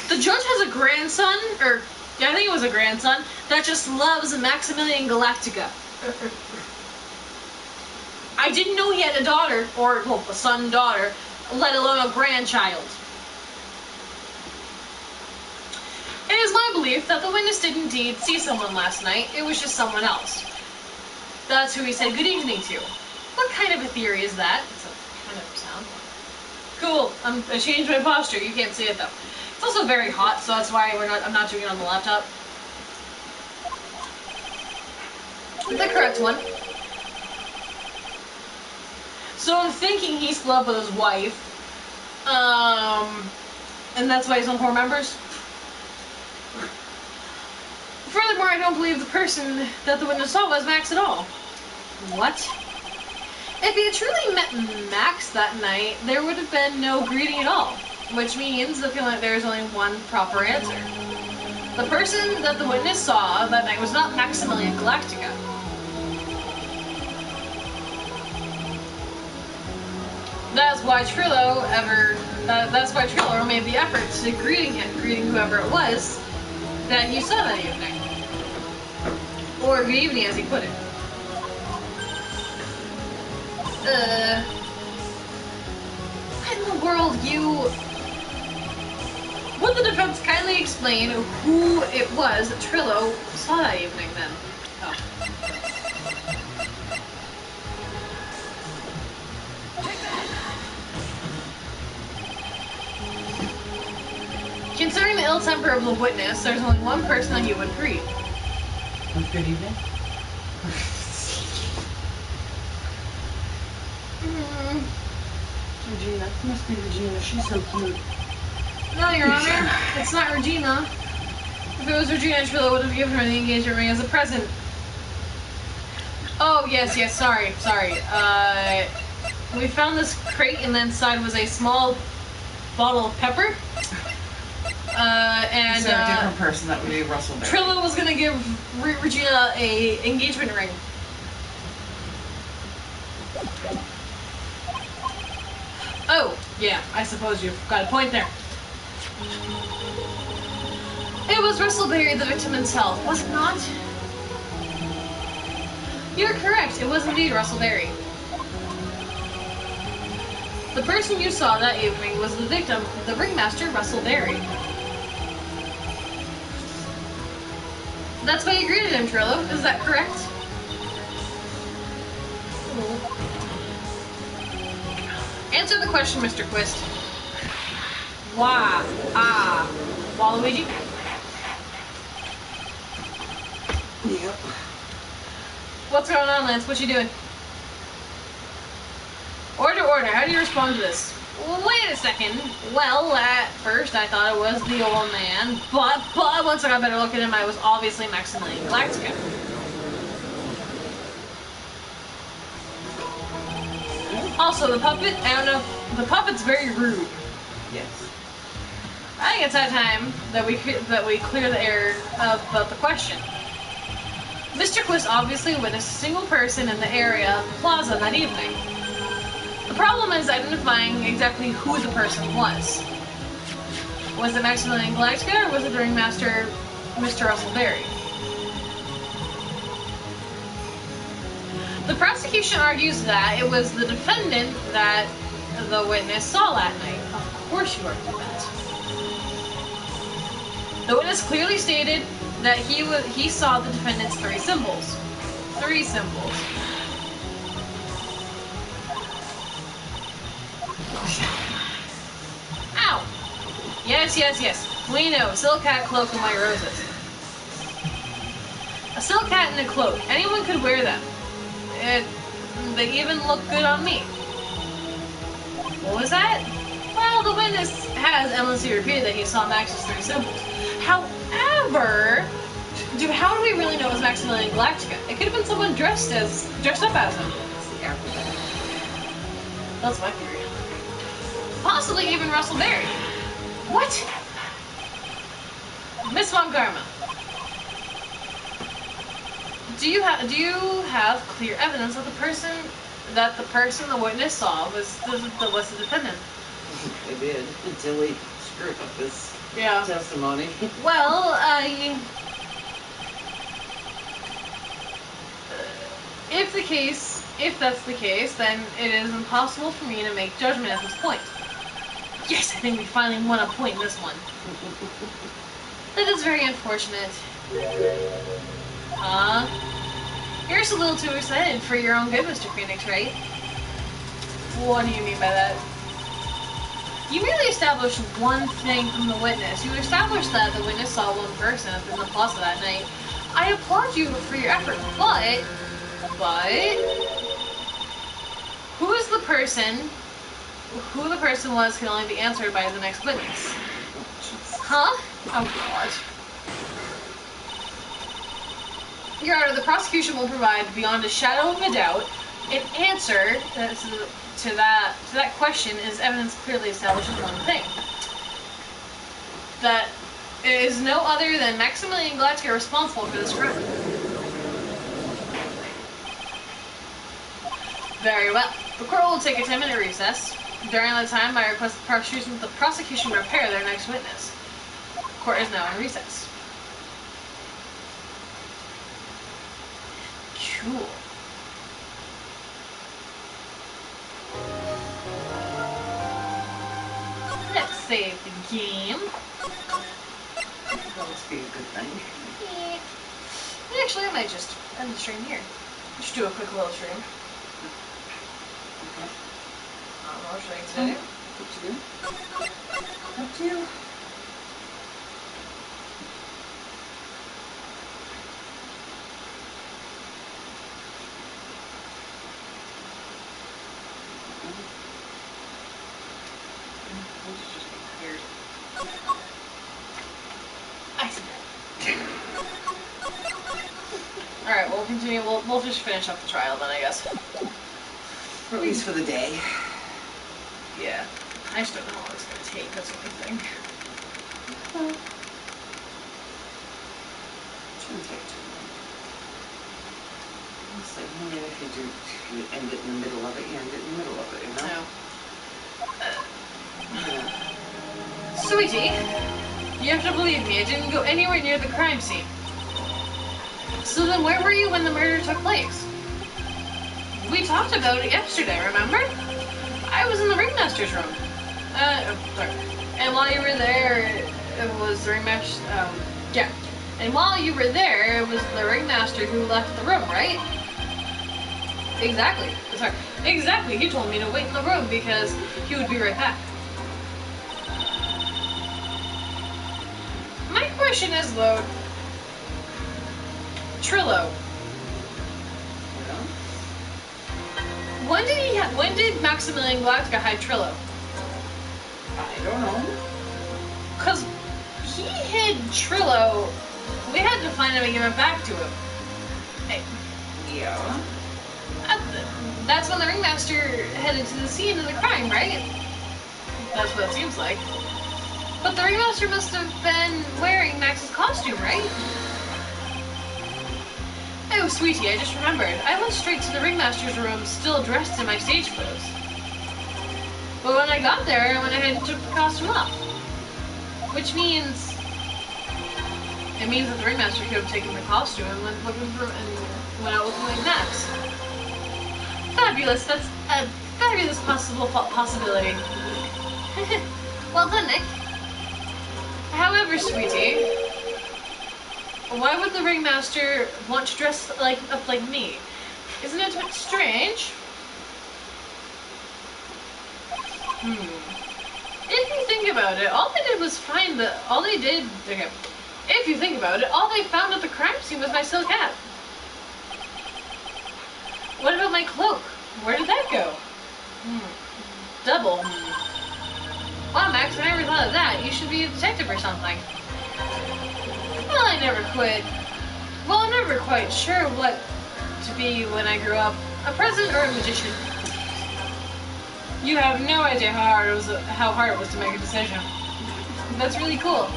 The judge has a grandson, or yeah, I think it was a grandson, that just loves Maximilian Galactica. I didn't know he had a daughter, or, well, a son-daughter, let alone a grandchild. It is my belief that the witness did indeed see someone last night. It was just someone else. That's who he said good evening to. What kind of a theory is that? It's a kind of sound. Cool. I changed my posture. You can't see it though. It's also very hot, so that's why I'm not doing it on the laptop. The correct one. So I'm thinking he split up with his wife. And that's why he's on 4 members. Furthermore, I don't believe the person that the witness saw was Max at all. What? If he had truly met Max that night, there would have been no greeting at all. Which means I feel like there is only one proper answer. The person that the witness saw that night was not Maximilian Galactica. That's why Trillo made the effort to greeting whoever it was that he saw that evening. Or good evening, as he put it. What in the world, would the defense kindly explain who it was that Trillo saw that evening then? Oh. Considering the ill temper of the witness, there's only one person that he would greet. Good evening. Regina. Must be Regina. She's so cute. No, Your Honor. It's not Regina. If it was Regina, Trillo would have given her the engagement ring as a present. Oh, yes, sorry. We found this crate and inside was a small bottle of pepper. And so a different person that would be Russell Berry. Trillo was gonna give Regina a engagement ring. Oh, yeah, I suppose you've got a point there. It was Russell Berry, the victim himself, was it not? You're correct, it was indeed Russell Berry. The person you saw that evening was the victim, the ringmaster, Russell Berry. That's why you greeted him, Trillo. Is that correct? Answer the question, Mr. Quist. Waluigi? Yep. What's going on, Lance? What you doing? Order, order. How do you respond to this? Well, wait a second. Well, at first I thought it was the old man, but once I got a better look at him, I was obviously Maximilian Galactica. Also, the puppet, I don't know, the puppet's very rude. Yes. I think it's that time that we clear the air about the question. Mr. Quist obviously witnessed a single person in the area of the plaza that evening. The problem is identifying exactly who the person was. Was it Maximilian Galactica or was it the ringmaster, Mr. Russell Berry? The prosecution argues that it was the defendant that the witness saw that night. Of course you argue that. The witness clearly stated that he saw the defendant's three symbols. Three symbols. Ow! Yes, yes, yes. We know. Silk hat, cloak, and white roses. A silk hat and a cloak. Anyone could wear them. They even look good on me. What was that? Well, the witness has endlessly repeated that he saw Max's three symbols. However, how do we really know it was Maximilian Galactica? It could have been someone dressed up as him. That's my theory. Possibly even Russell Berry. What? Miss Von Karma. Do you have clear evidence that the person the witness saw was the defendant? I did, until we screwed up this testimony. Well, if that's the case, then it is impossible for me to make judgment at this point. Yes, I think we finally won a point in this one. That is very unfortunate. You're just a little too excited for your own good, Mr. Phoenix, right? What do you mean by that? You merely established one thing from the witness. You established that the witness saw one person in the plaza that night. I applaud you for your effort, but who the person was can only be answered by the next witness. Huh? Oh god. Your Honor, the prosecution will provide, beyond a shadow of a doubt, an answer to that question is evidence clearly establishes one thing. That it is no other than Maximilian Galactica responsible for this crime. Very well. The court will take a 10-minute recess. During that time, I request the prosecution prepare their next witness. The court is now in recess. Cool. Let's save the game. That must be a good thing. Yeah. Actually, I might just end the stream here. Just do a quick little stream. Okay. I don't know what should I do. Up to you. Up to you. Alright, we'll continue. We'll just finish up the trial then, I guess. Or at least for the day. Yeah. I just don't know how long it's gonna take, that's the only thing. Well, it shouldn't take too long. It's like, maybe if you end it in the middle of it, you end it in the middle of it, you know? No. Yeah. Sweetie, you have to believe me, I didn't go anywhere near the crime scene. So then where were you when the murder took place? We talked about it yesterday, remember? I was in the ringmaster's room. Sorry. And while you were there, it was the ringmaster, yeah. And while you were there, it was the ringmaster who left the room, right? Exactly. Sorry. Exactly, he told me to wait in the room because he would be right back. My question is, though, Trillo. Yeah. When did Maximilian Galactica hide Trillo? I don't know. Cause he hid Trillo. We had to find him and give it back to him. Hey, Yeah. that's when the ringmaster headed to the scene of the crime, right? That's what it seems like. But the ringmaster must have been wearing Max's costume, right? Oh, sweetie, I just remembered. I went straight to the ringmaster's room, still dressed in my stage clothes. But when I got there, I went ahead and took the costume off. Which means... It means that the ringmaster could have taken the costume and went looking for and went out looking like Max. Fabulous, that's a fabulous possibility. Well done, Nick. However, sweetie, why would the ringmaster want to dress up like me? Isn't it a bit strange? If you think about it, all they did was find the... All they did... Okay. If you think about it, all they found at the crime scene was my silk hat. What about my cloak? Where did that go? Double. Wow, Max, I never thought of that. You should be a detective or something. Well, I'm never quite sure what to be when I grew up. A president or a magician. You have no idea how hard it was to make a decision. That's really cool.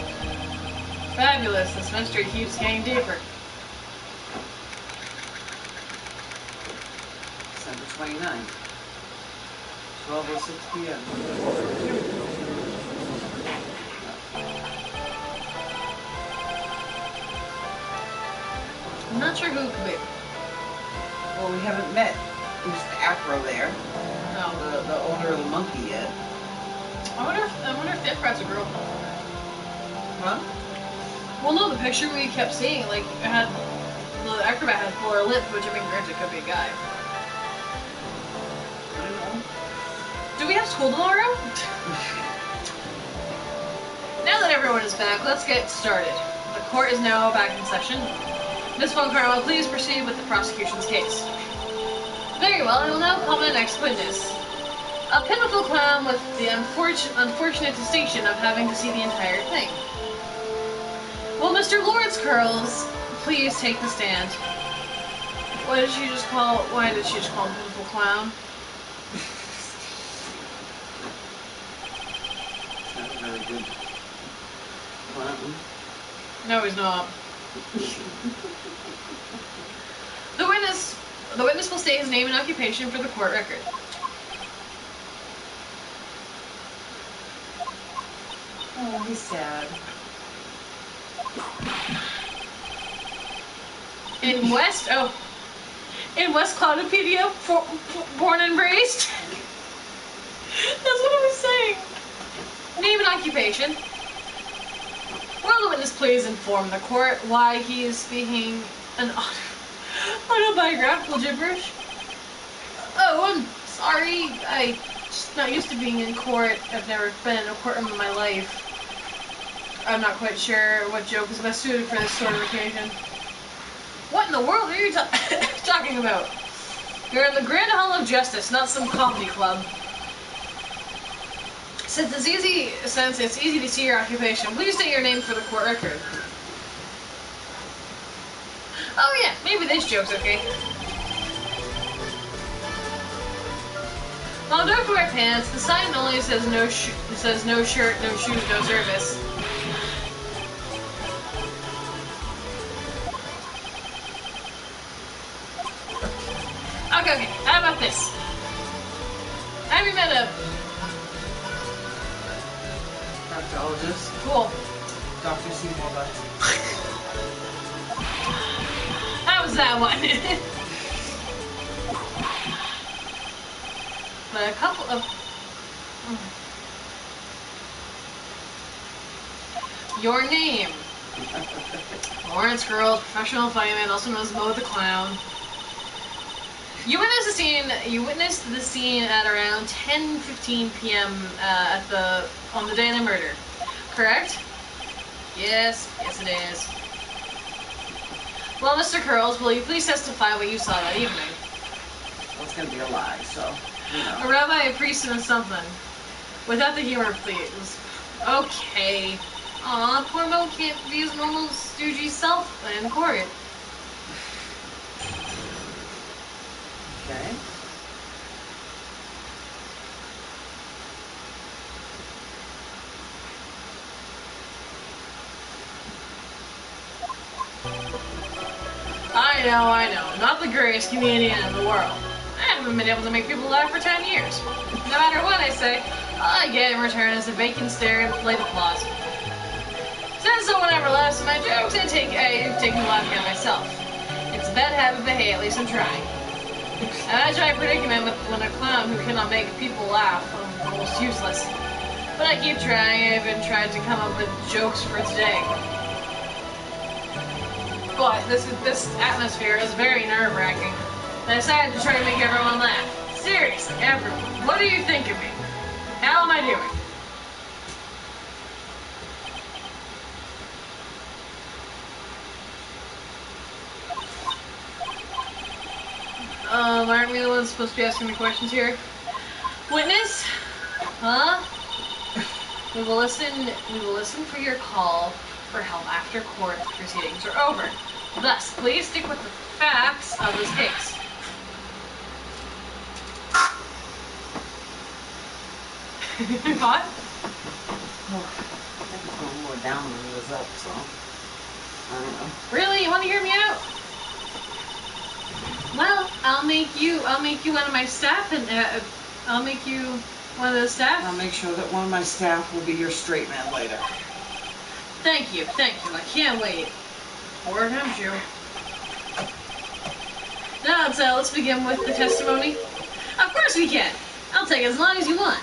Fabulous. This mystery keeps getting deeper. December 29th. 12:06 p.m. I'm not sure who it could be. Well, we haven't met Mr. Afro there, No. the owner of the monkey yet. I wonder if the acrobat's a girl. Huh? Well, no, the picture we kept seeing, like, it had the acrobat had fuller lip, which I mean, granted, could be a guy. I don't know. Do we have school tomorrow? Now that everyone is back, let's get started. The court is now back in session. Miss Von Carmel, please proceed with the prosecution's case. Very well, I will now call my next witness. A pitiful clown with the unfortunate distinction of having to see the entire thing. Will Mr. Lawrence Curls please take the stand? Why did she just call him pitiful clown? That's a very good clown. No, he's not. The witness will state his name and occupation for the court record. Oh, he's sad. In West Cloudopedia, born and raised. That's what I was saying. Name and occupation. Will the witness please inform the court why he is speaking an autobiographical gibberish? Oh, I'm sorry. I'm just not used to being in court. I've never been in a courtroom in my life. I'm not quite sure what joke is best suited for this sort of occasion. What in the world are you talking about? You're in the Grand Hall of Justice, not some comedy club. Since it's easy to see your occupation, please state your name for the court record. Oh yeah, maybe this joke's okay. Well, don't wear pants. The sign only says no shirt, no shoes, no service. Okay, how about this? Have you met a proctologist? cool? Dr. Seymour Butts. How was that one? But a couple of... Your name. Lawrence Girls, professional fireman, also known as Mo the Clown. You witnessed the scene at around 10:15 p.m. On the day of the murder, correct? Yes it is. Well, Mr. Curls, will you please testify what you saw that evening? Well, it's gonna be a lie, so, you A know. rabbi, a priest, and something. Without the humor, please. Okay. Aw, poor Mo can't be his normal stoogey self in court. Okay. I know. Not the greatest comedian in the world. I haven't been able to make people laugh for 10 years. No matter what I say, all I get in return is a vacant stare and polite applause. Since no one ever laughs at my jokes, I take the laughing at myself. It's a bad habit, but hey, at least I'm trying. Imagine my predicament when a clown who cannot make people laugh is almost useless. But I keep trying. I even tried to come up with jokes for today. But this atmosphere is very nerve-wracking. I decided to try to make everyone laugh. Seriously, everyone. What do you think of me? How am I doing? Aren't we the ones supposed to be asking the questions here? Witness? Huh? We will listen for your call for help after court proceedings are over. Thus, please stick with the facts of this case. What? Oh, I think it's going more down than it was up, so. I don't know. Really? You want to hear me out? Well, I'll make you one of my staff, and I'll make you one of the staff. I'll make sure that one of my staff will be your straight man later. Thank you. I can't wait. Or haven't you? Now let's begin with the testimony. Of course we can. I'll take as long as you want.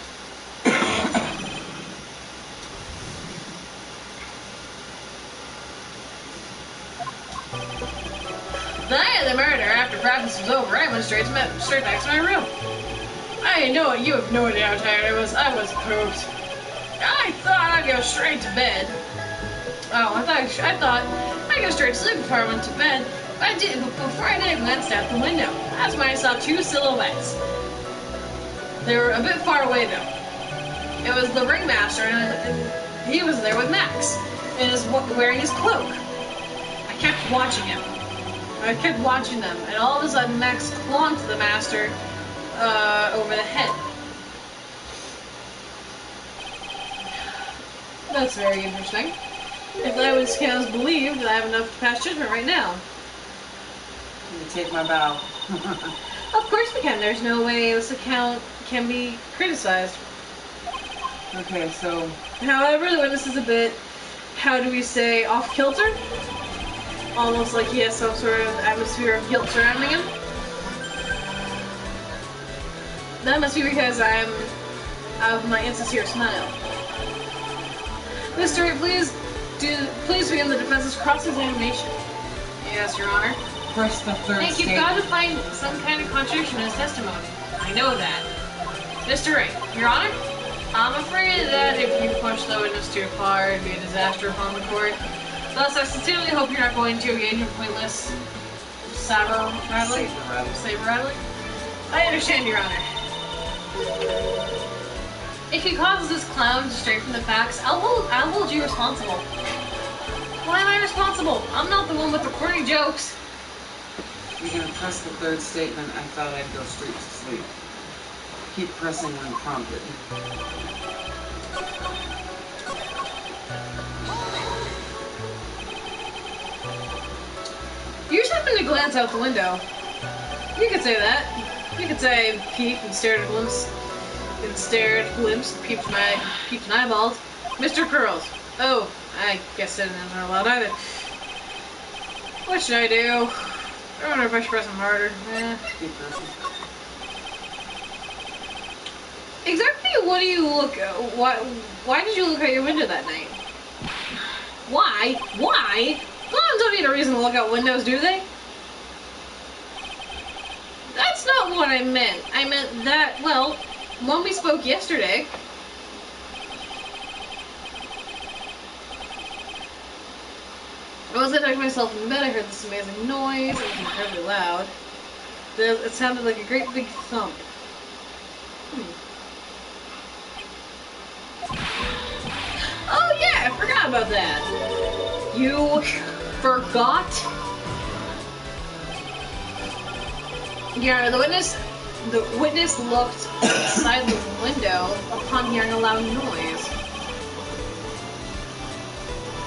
The night of the murder, after practice was over, I went straight back to my room. I know you have no idea how tired I was. I was pooped. I thought I'd go straight to bed. Oh, I thought I'd go straight to sleep before I went to bed. But before I did, I glanced out the window. That's when I saw two silhouettes. They were a bit far away though. It was the ringmaster, and he was there with Max, and is wearing his cloak. I kept watching him. I kept watching them, and all of a sudden Max clonked the master over the head. That's very interesting. If I was can't believe that I have enough to pass judgment right now. You take my bow. Of course we can. There's no way this account can be criticized. Okay, so. However, the witness is a bit, how do we say, off kilter? Almost like he has some sort of atmosphere of guilt surrounding him. That must be because I'm out of my insincere smile. Mr. Wright, please begin the defense's cross-examination. Yes, Your Honor. Press the third Hank, you've got to find some kind of contradiction in his testimony. I know that. Mr. Wright, Your Honor, I'm afraid that if you push the witness too far, it'd be a disaster upon the court. Thus, I sincerely hope you're not going to engage in pointless saber rattling. I understand, Your Honor. If he causes this clown to stray from the facts, I'll hold you responsible. Why am I responsible? I'm not the one with the corny jokes. You're gonna press the third statement. I thought I'd go straight to sleep. Keep pressing when prompted. You just happened to glance out the window. You could say that. You could say peeked and stared at glimpse, peeped and eyeballed. Mr. Curls. Oh, I guess that isn't allowed either. What should I do? I wonder if I should press him harder. Keep pressing. Exactly what do you look at? Why did you look out your window that night? Why? Clowns don't need a reason to look out windows, do they? That's not what I meant. I meant that, well, when we spoke yesterday... Once I tucked myself in bed, I heard this amazing noise. It was incredibly loud. It sounded like a great big thump. Oh yeah, I forgot about that. You forgot? Yeah, the witness looked outside the window upon hearing a loud noise.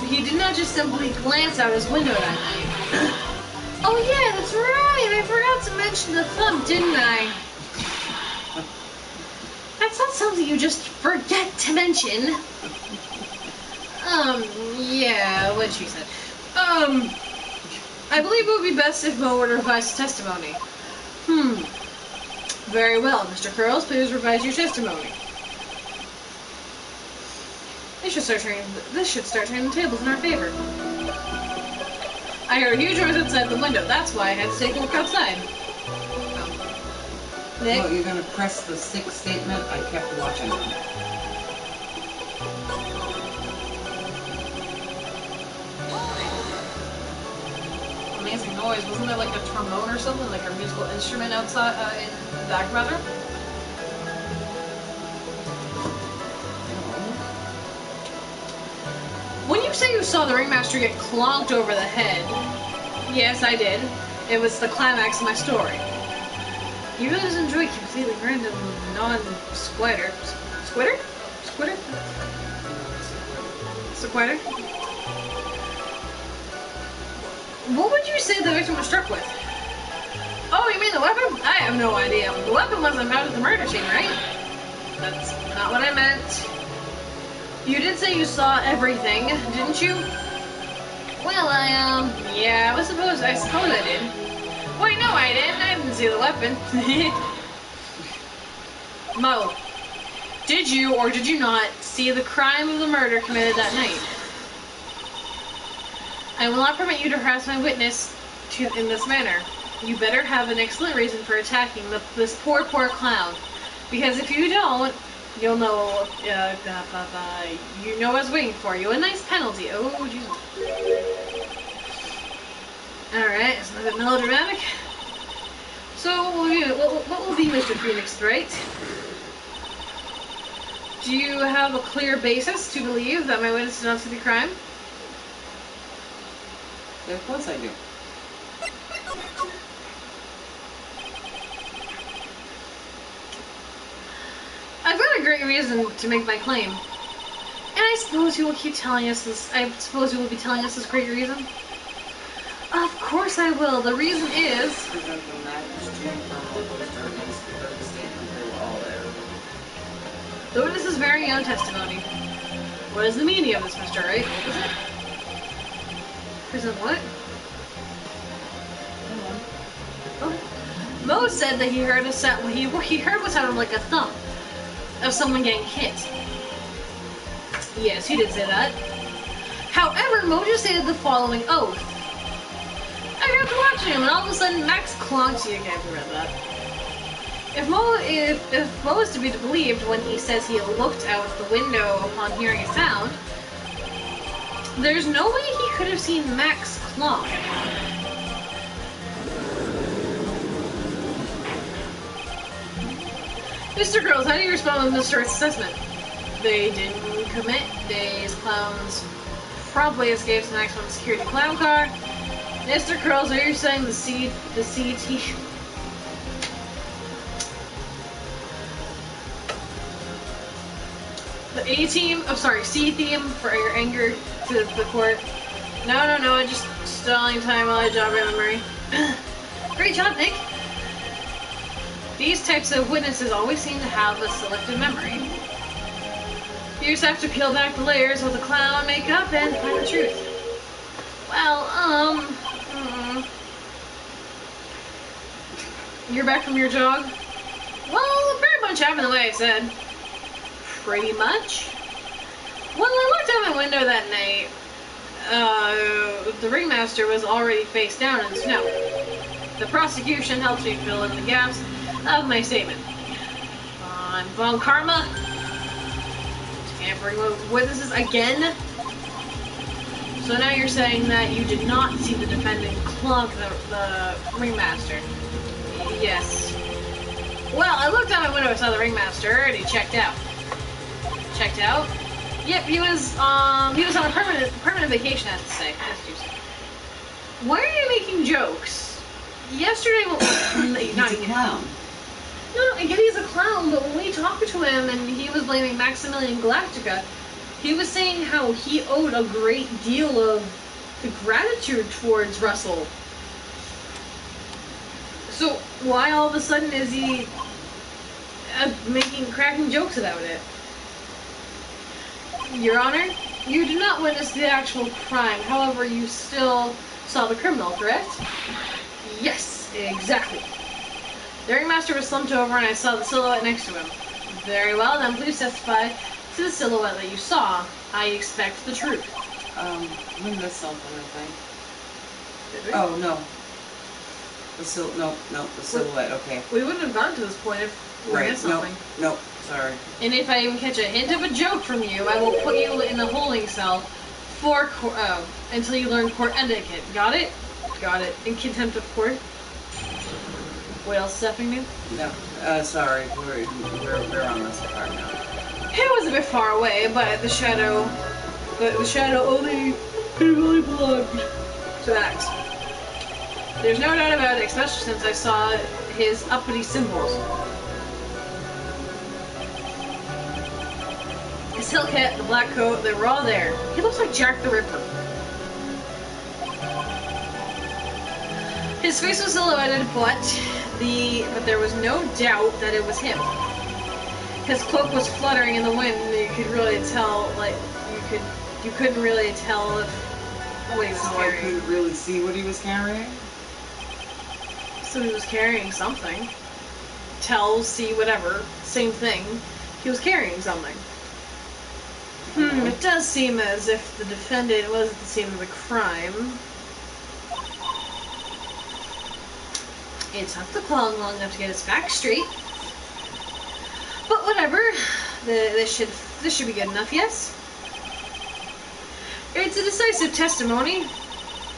He did not just simply glance out his window that night. Oh yeah, that's right. I forgot to mention the thump, didn't I? That's not something you just forget to mention. Yeah, what she said. I believe it would be best if Mo were to revise his testimony. Very well, Mr. Curls, please revise your testimony. This should start turning the tables in our favor. I heard a huge noise outside the window. That's why I had to take a look outside. Nick? Oh, you're gonna press the 6th statement? I kept watching it. Amazing noise. Wasn't there like a trombone or something? Like a musical instrument outside in the back, rather? When you say you saw the ringmaster get clonked over the head, yes, I did. It was the climax of my story. You really just enjoy completely random, non-squitter. Squitter? Squitter? Squitter? What would you say the victim was struck with? Oh, you mean the weapon? I have no idea. The weapon wasn't found at the murder scene, right? That's not what I meant. You did say you saw everything, didn't you? Well, yeah, I suppose I did. Wait, no, I didn't. I didn't see the weapon. Mo, did you or did you not see the crime of the murder committed that night? I will not permit you to harass my witness in this manner. You better have an excellent reason for attacking this poor clown. Because if you don't, you'll know, you know what's waiting for you. A nice penalty. Oh, Jesus. Alright, it's a bit melodramatic. So, what will be Mr. Phoenix, right? Do you have a clear basis to believe that my witness did not see the crime? Yeah, of course I do. I've got a great reason to make my claim. And I suppose you will keep telling us this. I suppose you will be telling us this great reason? Of course I will. The reason is... the witness's very own testimony. What is the meaning of this, Mr. Wright? Present what? Oh. Mo said that he heard he heard what sounded like a thump of someone getting hit. Yes, he did say that. However, Mo just stated the following oath. I got to watching him, and all of a sudden, Max clonked you again. Read that. If Mo is to be believed when he says he looked out the window upon hearing a sound, there's no way he could have seen Max clonk. Mr. Girls, how do you respond with Mr. Wright's assessment? They didn't commit. These clowns probably escaped the maximum security clown car. Mr. Curls, are you saying the CT... the A-team, oh sorry, C-theme for your anger to the court? No, I'm just stalling time while I jog my memory. Great job, Nick. These types of witnesses always seem to have a selective memory. You just have to peel back the layers of the clown makeup and find the truth. Well, you're back from your jog? Well, pretty much happened the way I said. Pretty much? Well, I looked out my window that night. The ringmaster was already face down in snow. The prosecution helped me fill in the gaps of my statement. On Von Karma, tampering with witnesses again. So now you're saying that you did not see the defendant clunk the ringmaster. Yes. Well, I looked out my window and saw the ringmaster, and he checked out. Checked out? Yep, he was on a permanent vacation, I have to say. Why are you making jokes? Yesterday, He's a clown. No, I get he's a clown, but when we talked to him and he was blaming Maximilian Galactica, he was saying how he owed a great deal of gratitude towards Russell. So why all of a sudden is he cracking jokes about it? Your Honor, you did not witness the actual crime. However, you still saw the criminal, correct? Yes, exactly. The ringmaster was slumped over and I saw the silhouette next to him. Very well, then please testify to the silhouette that you saw. I expect the truth. We missed something, I think. Did we? Oh, no. The silhouette, okay. We wouldn't have gotten to this point if we missed something. Nope, sorry. And if I even catch a hint of a joke from you, I will put you in the holding cell for until you learn court etiquette. Got it? Got it. In contempt of court. What else is happening? No, sorry, we're on this part now. It was a bit far away, but the shadow only really belonged to Max. There's no doubt about it, especially since I saw his uppity symbols. His silk hat, the black coat, they were all there. He looks like Jack the Ripper. His face was silhouetted, but there was no doubt that it was him. His cloak was fluttering in the wind, and you could really tell, like, you couldn't really tell what he was carrying. I couldn't really see what he was carrying? So he was carrying something. Tell, see, whatever. Same thing. He was carrying something. It does seem as if the defendant was at the scene of the crime. It took the clown long enough to get his facts straight. But whatever. This should be good enough, yes? It's a decisive testimony.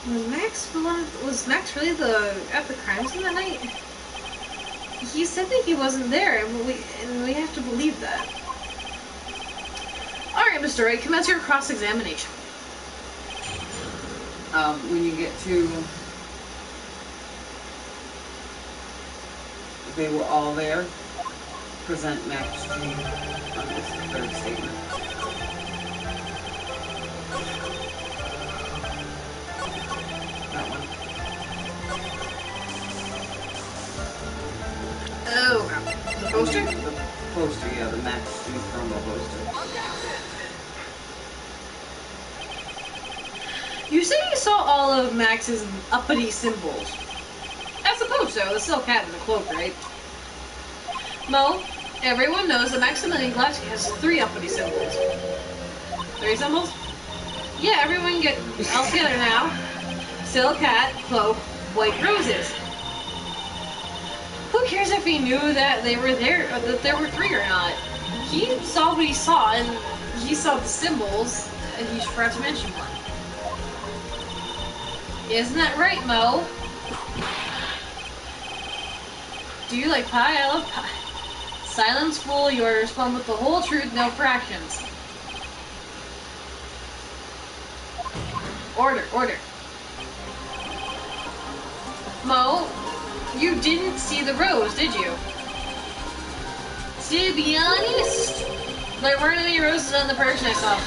Was Max really at the crime scene that night? He said that he wasn't there, and we have to believe that. Alright, Mr. Wright, commence your cross-examination. When you get to... They were all there. Present Max to you on this third statement. That one. Oh, the poster? The poster, yeah, the Max Street promo poster. You say you saw all of Max's uppity symbols. I suppose so, the silk hat and the cloak, right? Mo, everyone knows that Maximilian Galactica has 3 uppity symbols. 3 symbols? Yeah, everyone get all together now. Silk hat, cloak, white roses. Who cares if he knew that they were there, or that there were 3 or not? He saw what he saw, and he saw the symbols, and he forgot to mention one. Isn't that right, Mo? Do you like pie? I love pie. Silence, fool. You are to respond with the whole truth, no fractions. Order, order. Mo, you didn't see the rose, did you? To be honest, there weren't any roses on the person I saw.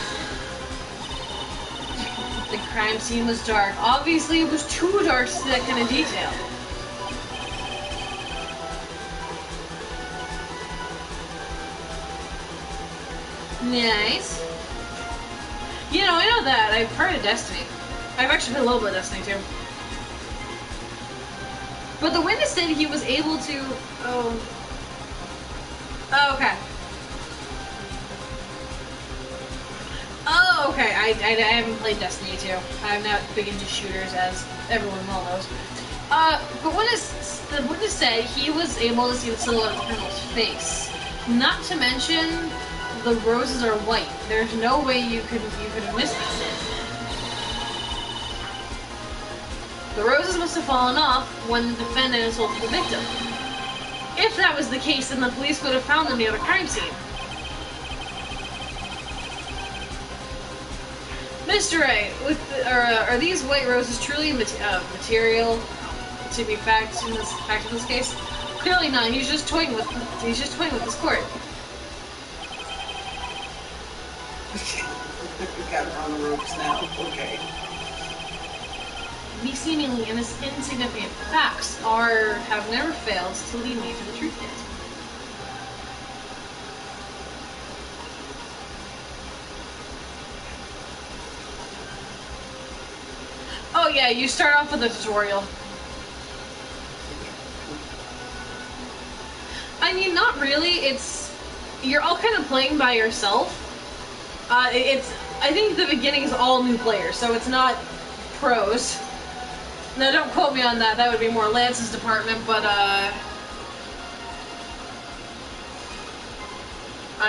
The crime scene was dark. Obviously, it was too dark to see that kind of detail. Nice. You know, I know that. I've heard of Destiny. I've actually heard a little bit of Destiny, too. But the witness said he was able to... Oh, okay. Oh, okay. I haven't played Destiny 2. I'm not big into shooters, as everyone well knows. But the witness said he was able to see the silhouette of the criminal's face. Not to mention... the roses are white. There's no way you could have missed this. The roses must have fallen off when the defendant assaulted the victim. If that was the case, then the police would have found them near the crime scene. Mr. Wright, are these white roses truly material to be fact in this case? Clearly not. He's just toying with this court. We got her on the ropes now. Okay. These seemingly insignificant facts have never failed to lead me to the truth yet. Oh yeah, you start off with a tutorial. I mean, not really. You're all kind of playing by yourself. I think the beginning is all new players, so it's not pros. Now, don't quote me on that. That would be more Lance's department, but I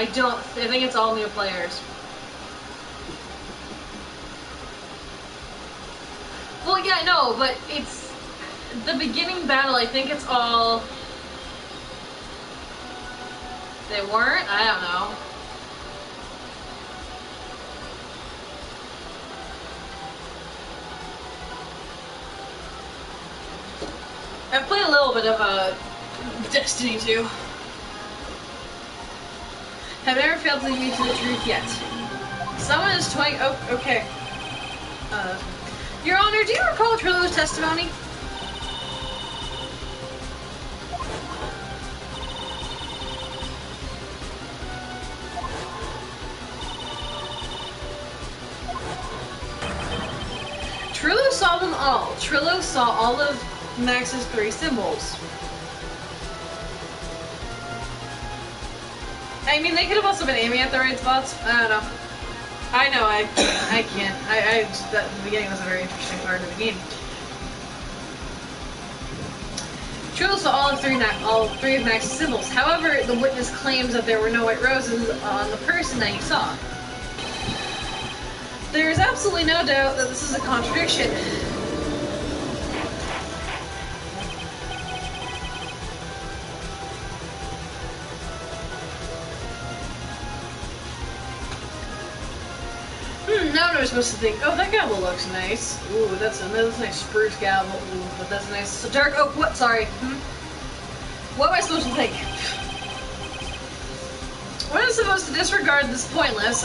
think it's all new players. Well, yeah, no, but it's the beginning battle. I think it's all. They weren't? I don't know. I've played a little bit of Destiny 2. Have never failed to lead me to the truth yet. Someone is toying. Oh, okay. Your Honor, do you recall Trillo's testimony? Trillo saw them all. Trillo saw all of Max's 3 symbols. I mean, they could have also been aiming at the right spots. I don't know. I know, I can't. The beginning was a very interesting part of the game. Trillo saw all three of Max's symbols. However, the witness claims that there were no white roses on the person that he saw. There is absolutely no doubt that this is a contradiction. Now what am I supposed to think? Oh, that gavel looks nice. Ooh, that's a nice spruce gavel. Ooh, but that's a nice dark oak. What? Sorry. What am I supposed to think? One is supposed to disregard this pointless,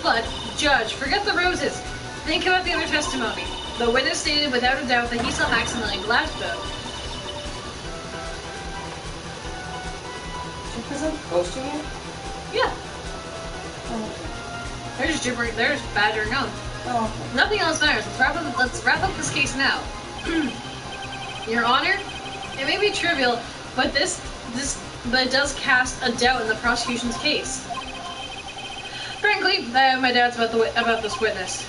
but judge, forget the roses. Think about the other testimony. The witness stated without a doubt that he saw Maximilian Galactica. Is that close to you? Yeah. Oh, They're just badgering on. oh, okay. Nothing else matters. Let's wrap up this case now. Your Honor, it may be trivial, but it does cast a doubt in the prosecution's case. Frankly, I have my doubts about this witness.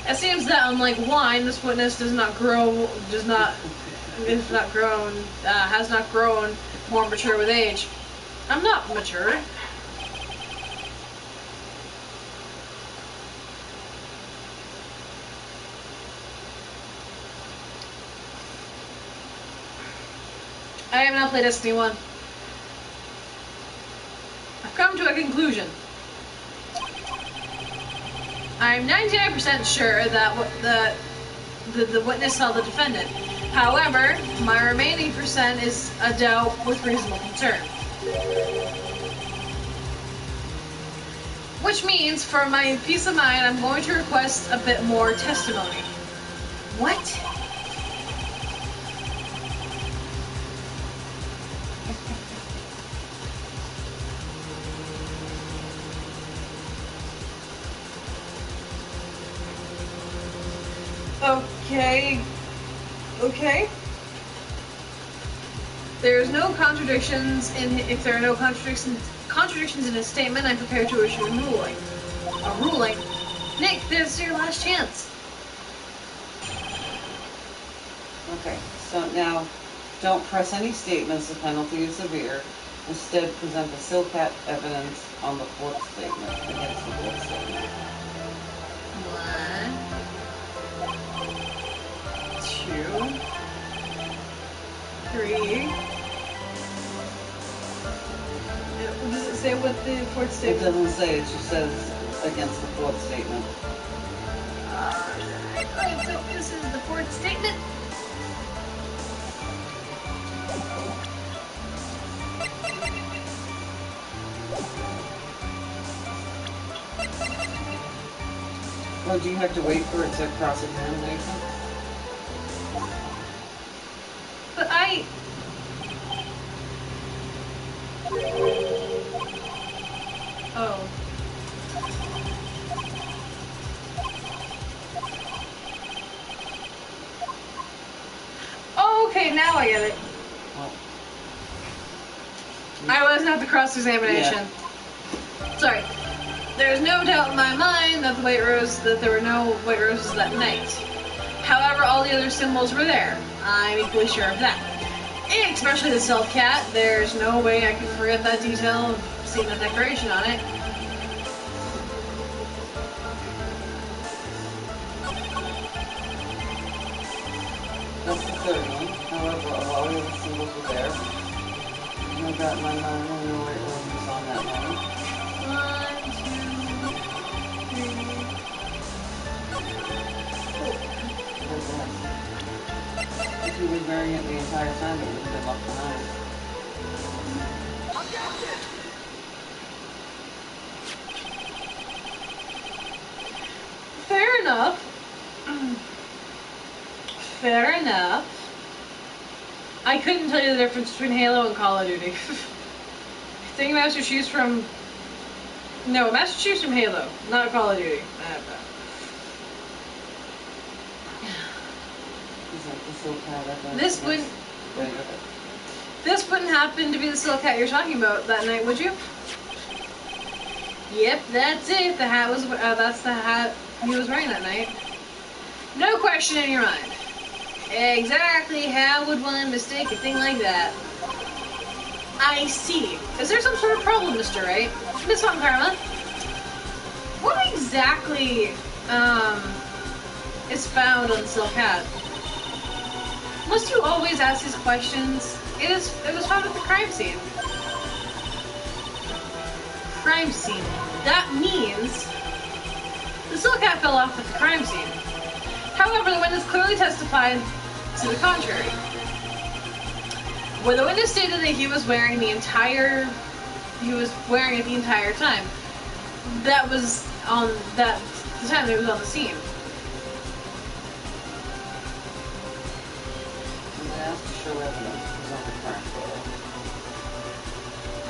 It seems that unlike wine, this witness has not grown more mature with age. I'm not mature. I have not played Destiny 1. I've come to a conclusion. I'm 99% sure that the witness saw the defendant. However, my remaining percent is a doubt with reasonable concern. Which means, for my peace of mind, I'm going to request a bit more testimony. What? Okay. There's no contradictions if there are no contradictions in his statement, I'm prepared to issue a ruling. A ruling? Nick, this is your last chance. Okay, so now, don't press any statements, the penalty is severe. Instead, present the SILCAT evidence on the fourth statement, against the fourth statement. 1, 2. agree. Does it say what the fourth It statement? doesn't say, it just says against the fourth statement. Alright, so this is the fourth statement. Oh, do you have to wait for it to cross-examination? But I... Oh. Oh, okay, now I get it. Well, I wasn't at the cross-examination. Sorry. There's no doubt in my mind that there were no white roses that night. However, all the other symbols were there. I'm equally sure of that. Especially the stealth cat. There's no way I can forget that detail of seeing the decoration on it. that's the third one. However, all the other symbols were there. No doubt in my mind, there were no white roses on that night. 1, 2, 3, 4. If he was wearing it the entire time, it would have been left behind. Fair enough. Fair enough. I couldn't tell you the difference between Halo and Call of Duty. I think Master Chief's from... No, Master Chief's from Halo, not Call of Duty. Is that the silk hat I thought? This wouldn't... Right, okay. This wouldn't happen to be the silk hat you're talking about that night, would you? Yep, that's it. The hat was... that's the hat he was wearing that night. No question in your mind. Exactly how would one mistake a thing like that? I see. Is there some sort of problem, Mr. Wright? Miss Von Karma? What exactly, is found on the silk hat? Must you always ask these questions? It was found at the crime scene. Crime scene. That means the silk hat fell off at the crime scene. However, the witness clearly testified to the contrary. Where the witness stated that he was wearing it the entire time. That was on the time that he was on the scene. And I asked to show evidence it was on the crime photo.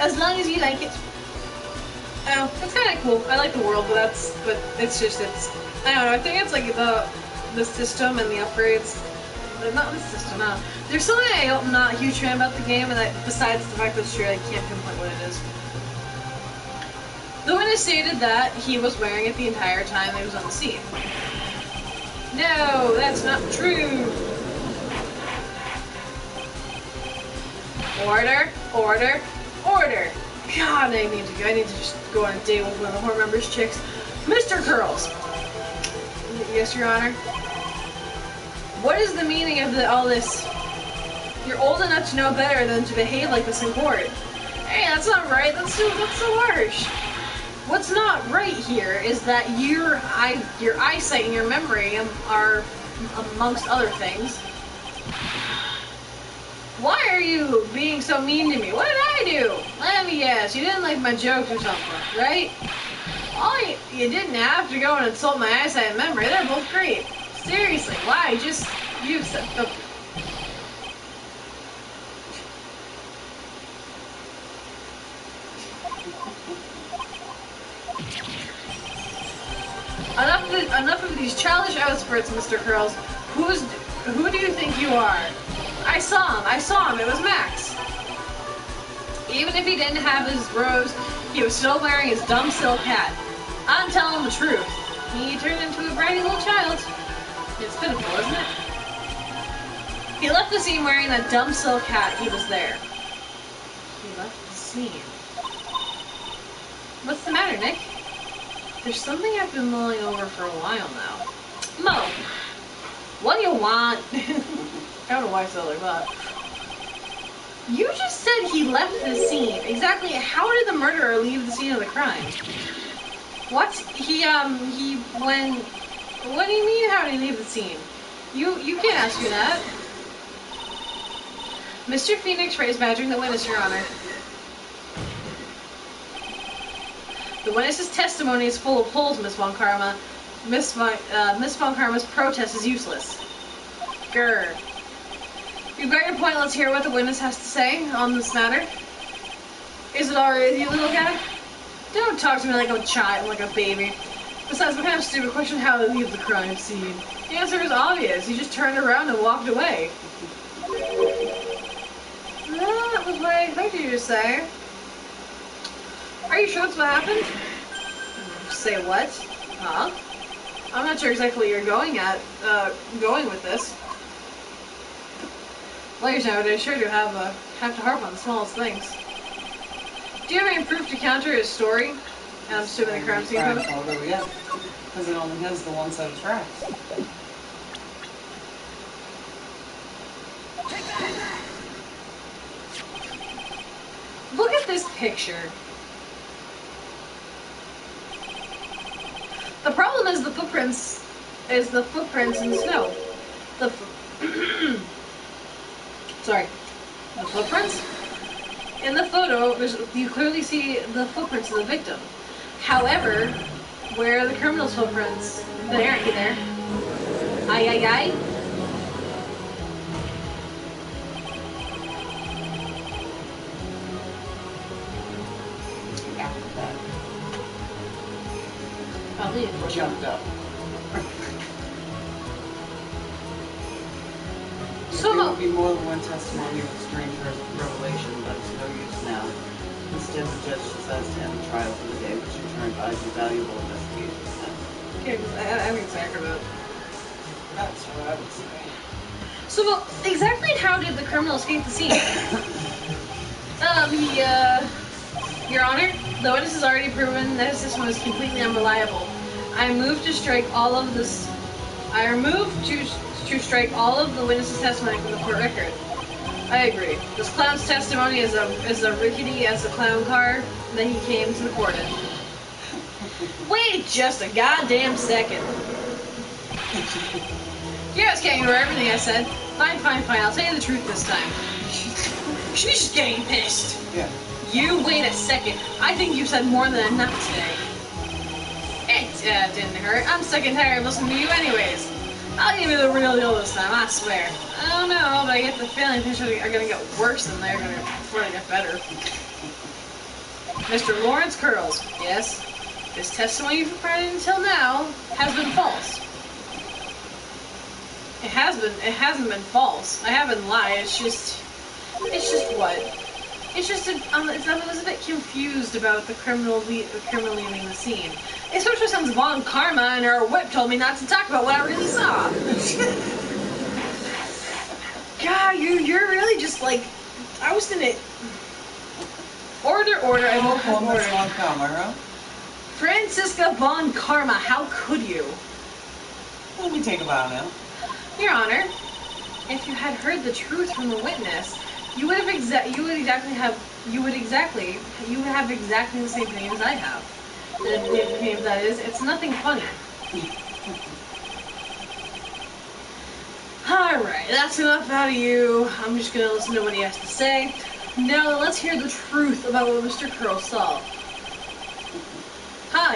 As long as you like it. Oh, it's kind of cool. I like the world, but it's just, I don't know, I think it's like the system and the upgrades. Not the system, no. There's something I'm not a huge fan about the game, and besides the fact that it's true, I can't pinpoint what it is. The witness stated that he was wearing it the entire time that he was on the scene. No, that's not true. Order, order, order. God, I need to just go on a date with one of the Horror Members chicks. Mr. Curls. Yes, Your Honor. What is the meaning of all this? You're old enough to know better than to behave like this in court. Hey, that's not right. That's so harsh. What's not right here is that your eyesight and your memory are, amongst other things. Why are you being so mean to me? What did I do? Let me guess. You didn't like my jokes or something, right? You didn't have to go and insult my eyesight and memory. They're both great. Seriously, why? Just you said the... Enough of these childish outspurts, Mr. Curls. Who do you think you are? I saw him, it was Max. Even if he didn't have his rose, he was still wearing his dumb silk hat. I'm telling the truth. He turned into a bratty little child. It's pitiful, isn't it? He left the scene wearing that dumb silk hat. He was there. He left the scene. What's the matter, Nick? There's something I've been mulling over for a while now. Mo, what do you want? I don't know why I said it like that. You just said he left the scene. Exactly how did the murderer leave the scene of the crime? What? He when... What do you mean how did he leave the scene? You can't ask me that. Mr. Phoenix Wright is badgering the witness, Your Honor. The witness's testimony is full of holes, Miss Von Karma. Miss Von Karma's protest is useless. Grr. You've got your point. Let's hear what the witness has to say on this matter. Is it alright, you little guy? Don't talk to me like a child, like a baby. Besides, what kind of stupid question how to leave the crime scene? The answer is obvious. He just turned around and walked away. That was what I expected you to say. Are you sure that's what happened? Say what? Huh? I'm not sure exactly where you're going with this. Lawyers nowadays sure do have to harp on the smallest things. Do you have any proof to counter his story? I'm assuming the crime scene photo, yeah. Because it only has the one set of tracks. Look at this picture. The problem is the footprints in the snow. Sorry. The footprints? In the photo, you clearly see the footprints of the victim. However, where are the criminal's footprints? There, you there. Aye, aye, aye. After that, I'll leave. jumped up. So There will be more than one testimony of strange revelation, but it's no use now. Instead, the judge decides to end the trial for the day, which in turn buys you valuable investigation time. okay, I think it's accurate. That's what I would say. So, well, exactly how did the criminal escape the scene? Your Honor, the witness has already proven that his system is completely unreliable. I move to strike all of this. I remove to strike all of the witness's testimony from the court record. I agree. This clown's testimony is as rickety as the clown car that he came to the court in. Wait just a goddamn second. You guys can't ignore everything I said. Fine, fine, fine. I'll tell you the truth this time. She's just getting pissed. Yeah. You wait a second. I think you said more than enough today. It didn't hurt. I'm sick and tired of listening to you anyways. I'll give you the real deal this time, I swear. I don't know, but I get the feeling things are gonna get worse than they're gonna before they get better. Mr. Lawrence Curls, yes? This testimony you've provided until now has been false. It hasn't been false. I haven't lied, it's just what? It's just, I was a bit confused about the criminal leaving the scene. Especially since Von Karma and her whip told me not to talk about what I really saw. God, you're really just like, I was in it. Order, I won't have order. Von Karma, huh? Franziska Von Karma, how could you? Let me take a bow now. Your Honor, if you had heard the truth from the witness, you would have exactly the same opinions I have. The opinion that is, it's nothing funny. Alright, that's enough out of you. I'm just gonna listen to what he has to say. Now let's hear the truth about what Mr. Curl saw.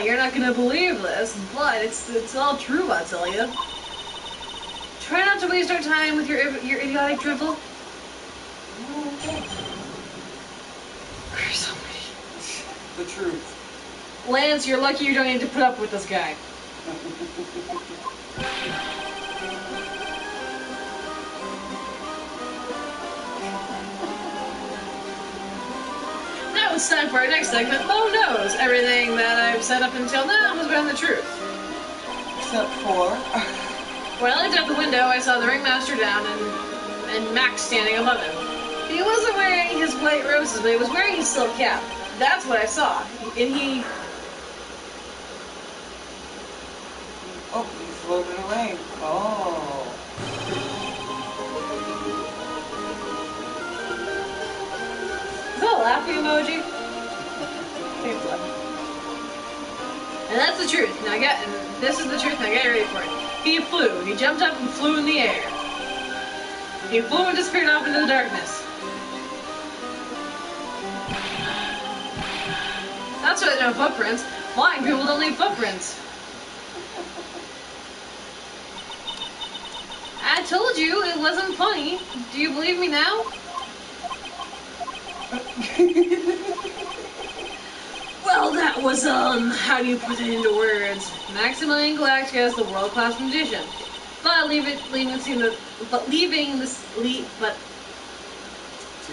You're not gonna believe this, but it's all true, I tell you. Try not to waste our time with your idiotic drivel. The truth. Lance, you're lucky you don't need to put up with this guy. Now it's time for our next segment, Low Nose. Everything that I've said up until now has been the truth. Except for... When I looked out the window, I saw the ringmaster down and Max standing above him. He wasn't wearing his white roses, but he was wearing his silk cap. That's what I saw. And he... Oh, he floated away. Oh. laughing emoji? And that's the truth. Now this is the truth. Now get ready for it. He flew. He jumped up and flew in the air. He flew and disappeared off into the darkness. That's why no footprints. Flying people don't leave footprints. I told you it wasn't funny. Do you believe me now? Well, that was, how do you put it into words? Maximilian Galactica is the world-class magician. But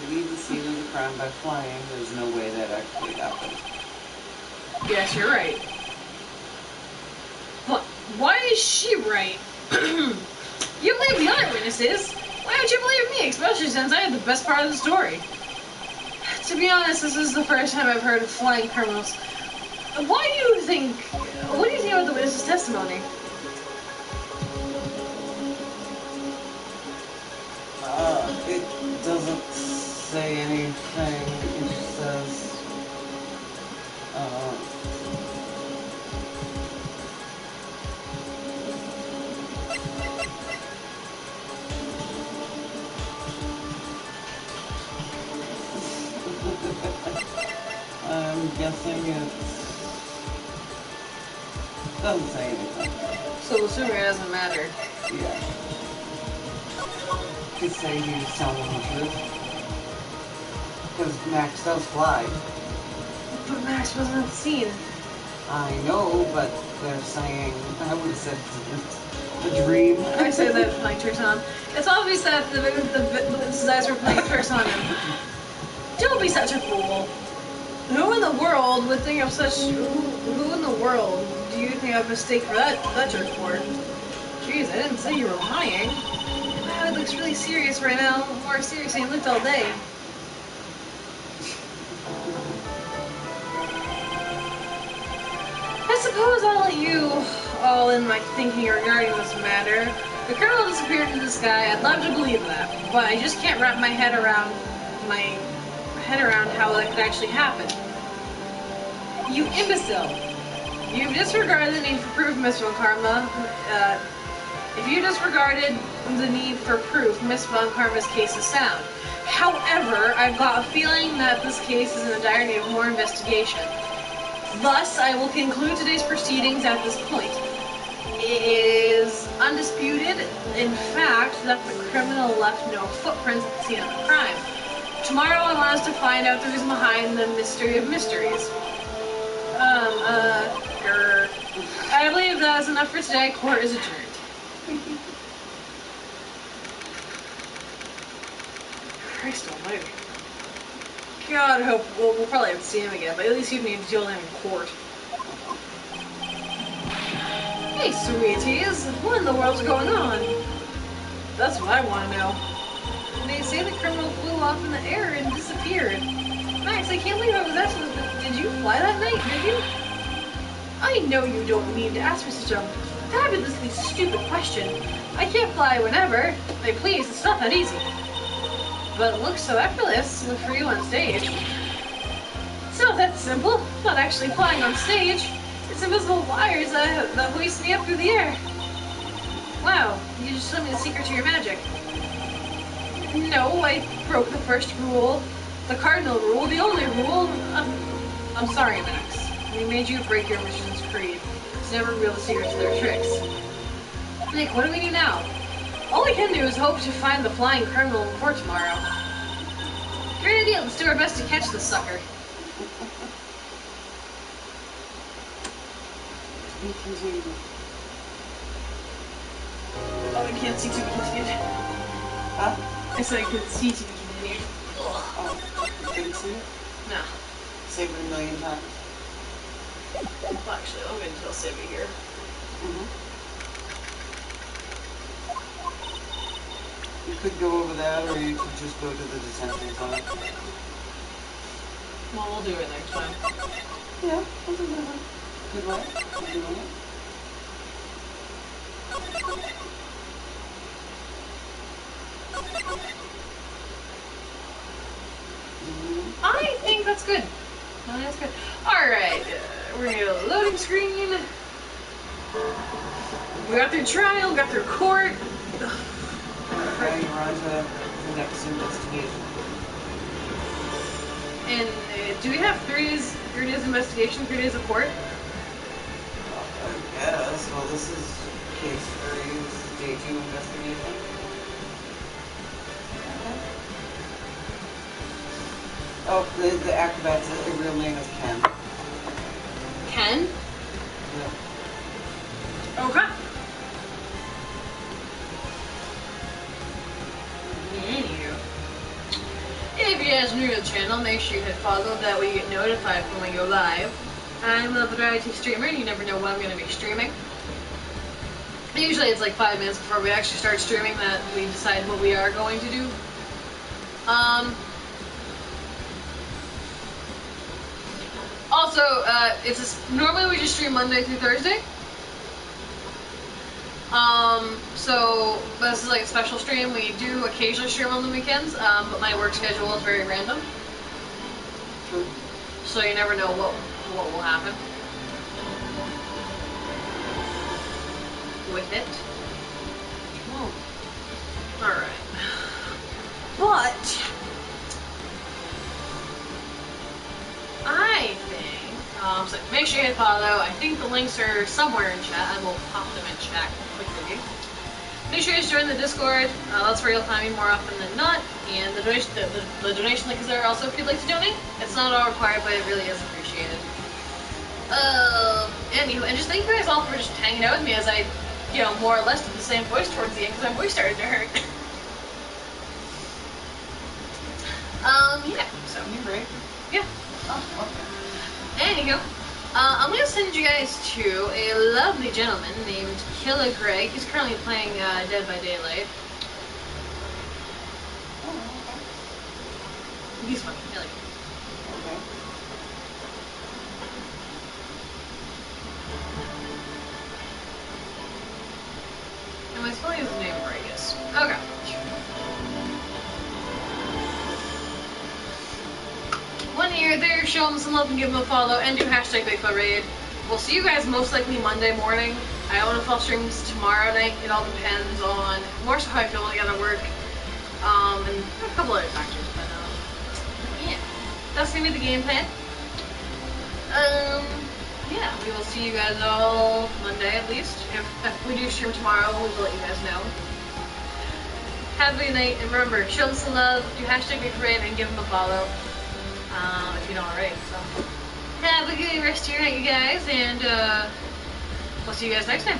To leave the scene of the crime by flying, there's no way that actually happened. Yes, you're right. But why is she right? You believe the other witnesses. Why don't you believe me? Especially since I had the best part of the story. To be honest, this is the first time I've heard of flying criminals. What do you think about the witness's testimony? It doesn't say anything. It just says, I'm guessing it doesn't say anything. So assuming it doesn't matter. Yeah. Could say he was telling the truth. Because Max does fly. But Max wasn't at the scene. I know, but they're saying, I would have said it's a dream. I say that playing tricks on him. It's obvious that the witness's eyes were playing tricks on him. Don't be such a fool. Who in the world would think of such... Who in the world do you think I've mistaken for that jerk for? Jeez, I didn't say you were lying. Wow, he looks really serious right now. More serious than he looked all day. I suppose I'll let you all in my thinking regarding this matter. The criminal disappeared into the sky. I'd love to believe that, but I just can't wrap my head around how that could actually happen. You imbecile! You've disregarded the need for proof, Miss Von Karma. If you disregarded the need for proof, Miss Von Karma's case is sound. However, I've got a feeling that this case is in the dire need of more investigation. Thus, I will conclude today's proceedings at this point. It is undisputed, in fact, that the criminal left no footprints at the scene of the crime. Tomorrow I want us to find out the reason behind the mystery of mysteries. I believe that is enough for today. Court is adjourned. Christ almighty. God, I hope we'll probably have to see him again, but at least you need to deal with him in court. Hey, sweeties, what in the world's going on? That's what I want to know. They say the criminal flew off in the air and disappeared. Max, I can't believe I was asking this, but did you fly that night, did you? I know you don't mean to ask me such a fabulously stupid question. I can't fly whenever. Like, please, it's not that easy. But it looks so effortless for you on stage. It's not that simple. I'm not actually flying on stage. It's invisible wires that hoist me up through the air. Wow, you just told me the secret to your magic. No, I broke the first rule. The cardinal rule, the only rule. I'm sorry, Max. We made you break your magician's creed. It's never revealed the secret to their tricks. Nick, what do we do now? All we can do is hope to find the flying criminal in court tomorrow. Great idea. Let's do our best to catch this sucker. Oh, I can't see to be continued. Huh? I said I couldn't see to be continued. Oh, you couldn't see it? No. Save it a million times. Well, actually, I'm going to save it here. You could go over that, or you could just go to the detention zone. Well, we'll do it next time. Yeah, we'll do that. Good luck. We're doing it. I Alright, we're gonna go loading screen. We got through trial, got through court. Now you're on to the next investigation. And do we have 3 days investigation, 3 days of court? I guess. Well, this is case 3. This is day 2 investigation. Oh, the acrobat's real name is Ken. Ken? Yeah. Okay. Anywho, if you guys are new to the channel, make sure you hit follow, that way you get notified when we go live. I'm a variety streamer, and you never know what I'm going to be streaming. Usually it's like 5 minutes before we actually start streaming that we decide what we are going to do. Also, normally we just stream Monday through Thursday. So this is like a special stream. We do occasionally stream on the weekends, but my work schedule is very random. So you never know what will happen with it. Alright. But I think so make sure you hit follow. I think the links are somewhere in chat. I will pop them in chat quickly. Make sure you guys join the Discord. That's where you'll find me more often than not. And the donation link is there also if you'd like to donate. It's not all required, but it really is appreciated. Anywho, and just thank you guys all for just hanging out with me as I, more or less did the same voice towards the end because my voice started to hurt. Yeah. So. You break? Yeah. Oh, okay. Anywho, I'm going to send you guys to a lovely gentleman named Killer Greg. He's currently playing Dead by Daylight. Oh, okay. He's funny. I like him. Okay. Am I spelling his name right? Yes. Okay. When you're there, show him some love and give him a follow, and do hashtag BigfootRaid. We'll see you guys most likely Monday morning. I don't know if I'll stream tomorrow night. It all depends on more so how I feel when I gotta work, and a couple other factors. But yeah, that's gonna be the game plan. Yeah, we will see you guys all Monday at least. If we do stream tomorrow, we will let you guys know. Have a good night, and remember, show them some love, do hashtag BigfootRaid, and give them a follow. If you don't already, so. Have a good rest of your night, you guys, and we'll see you guys next time.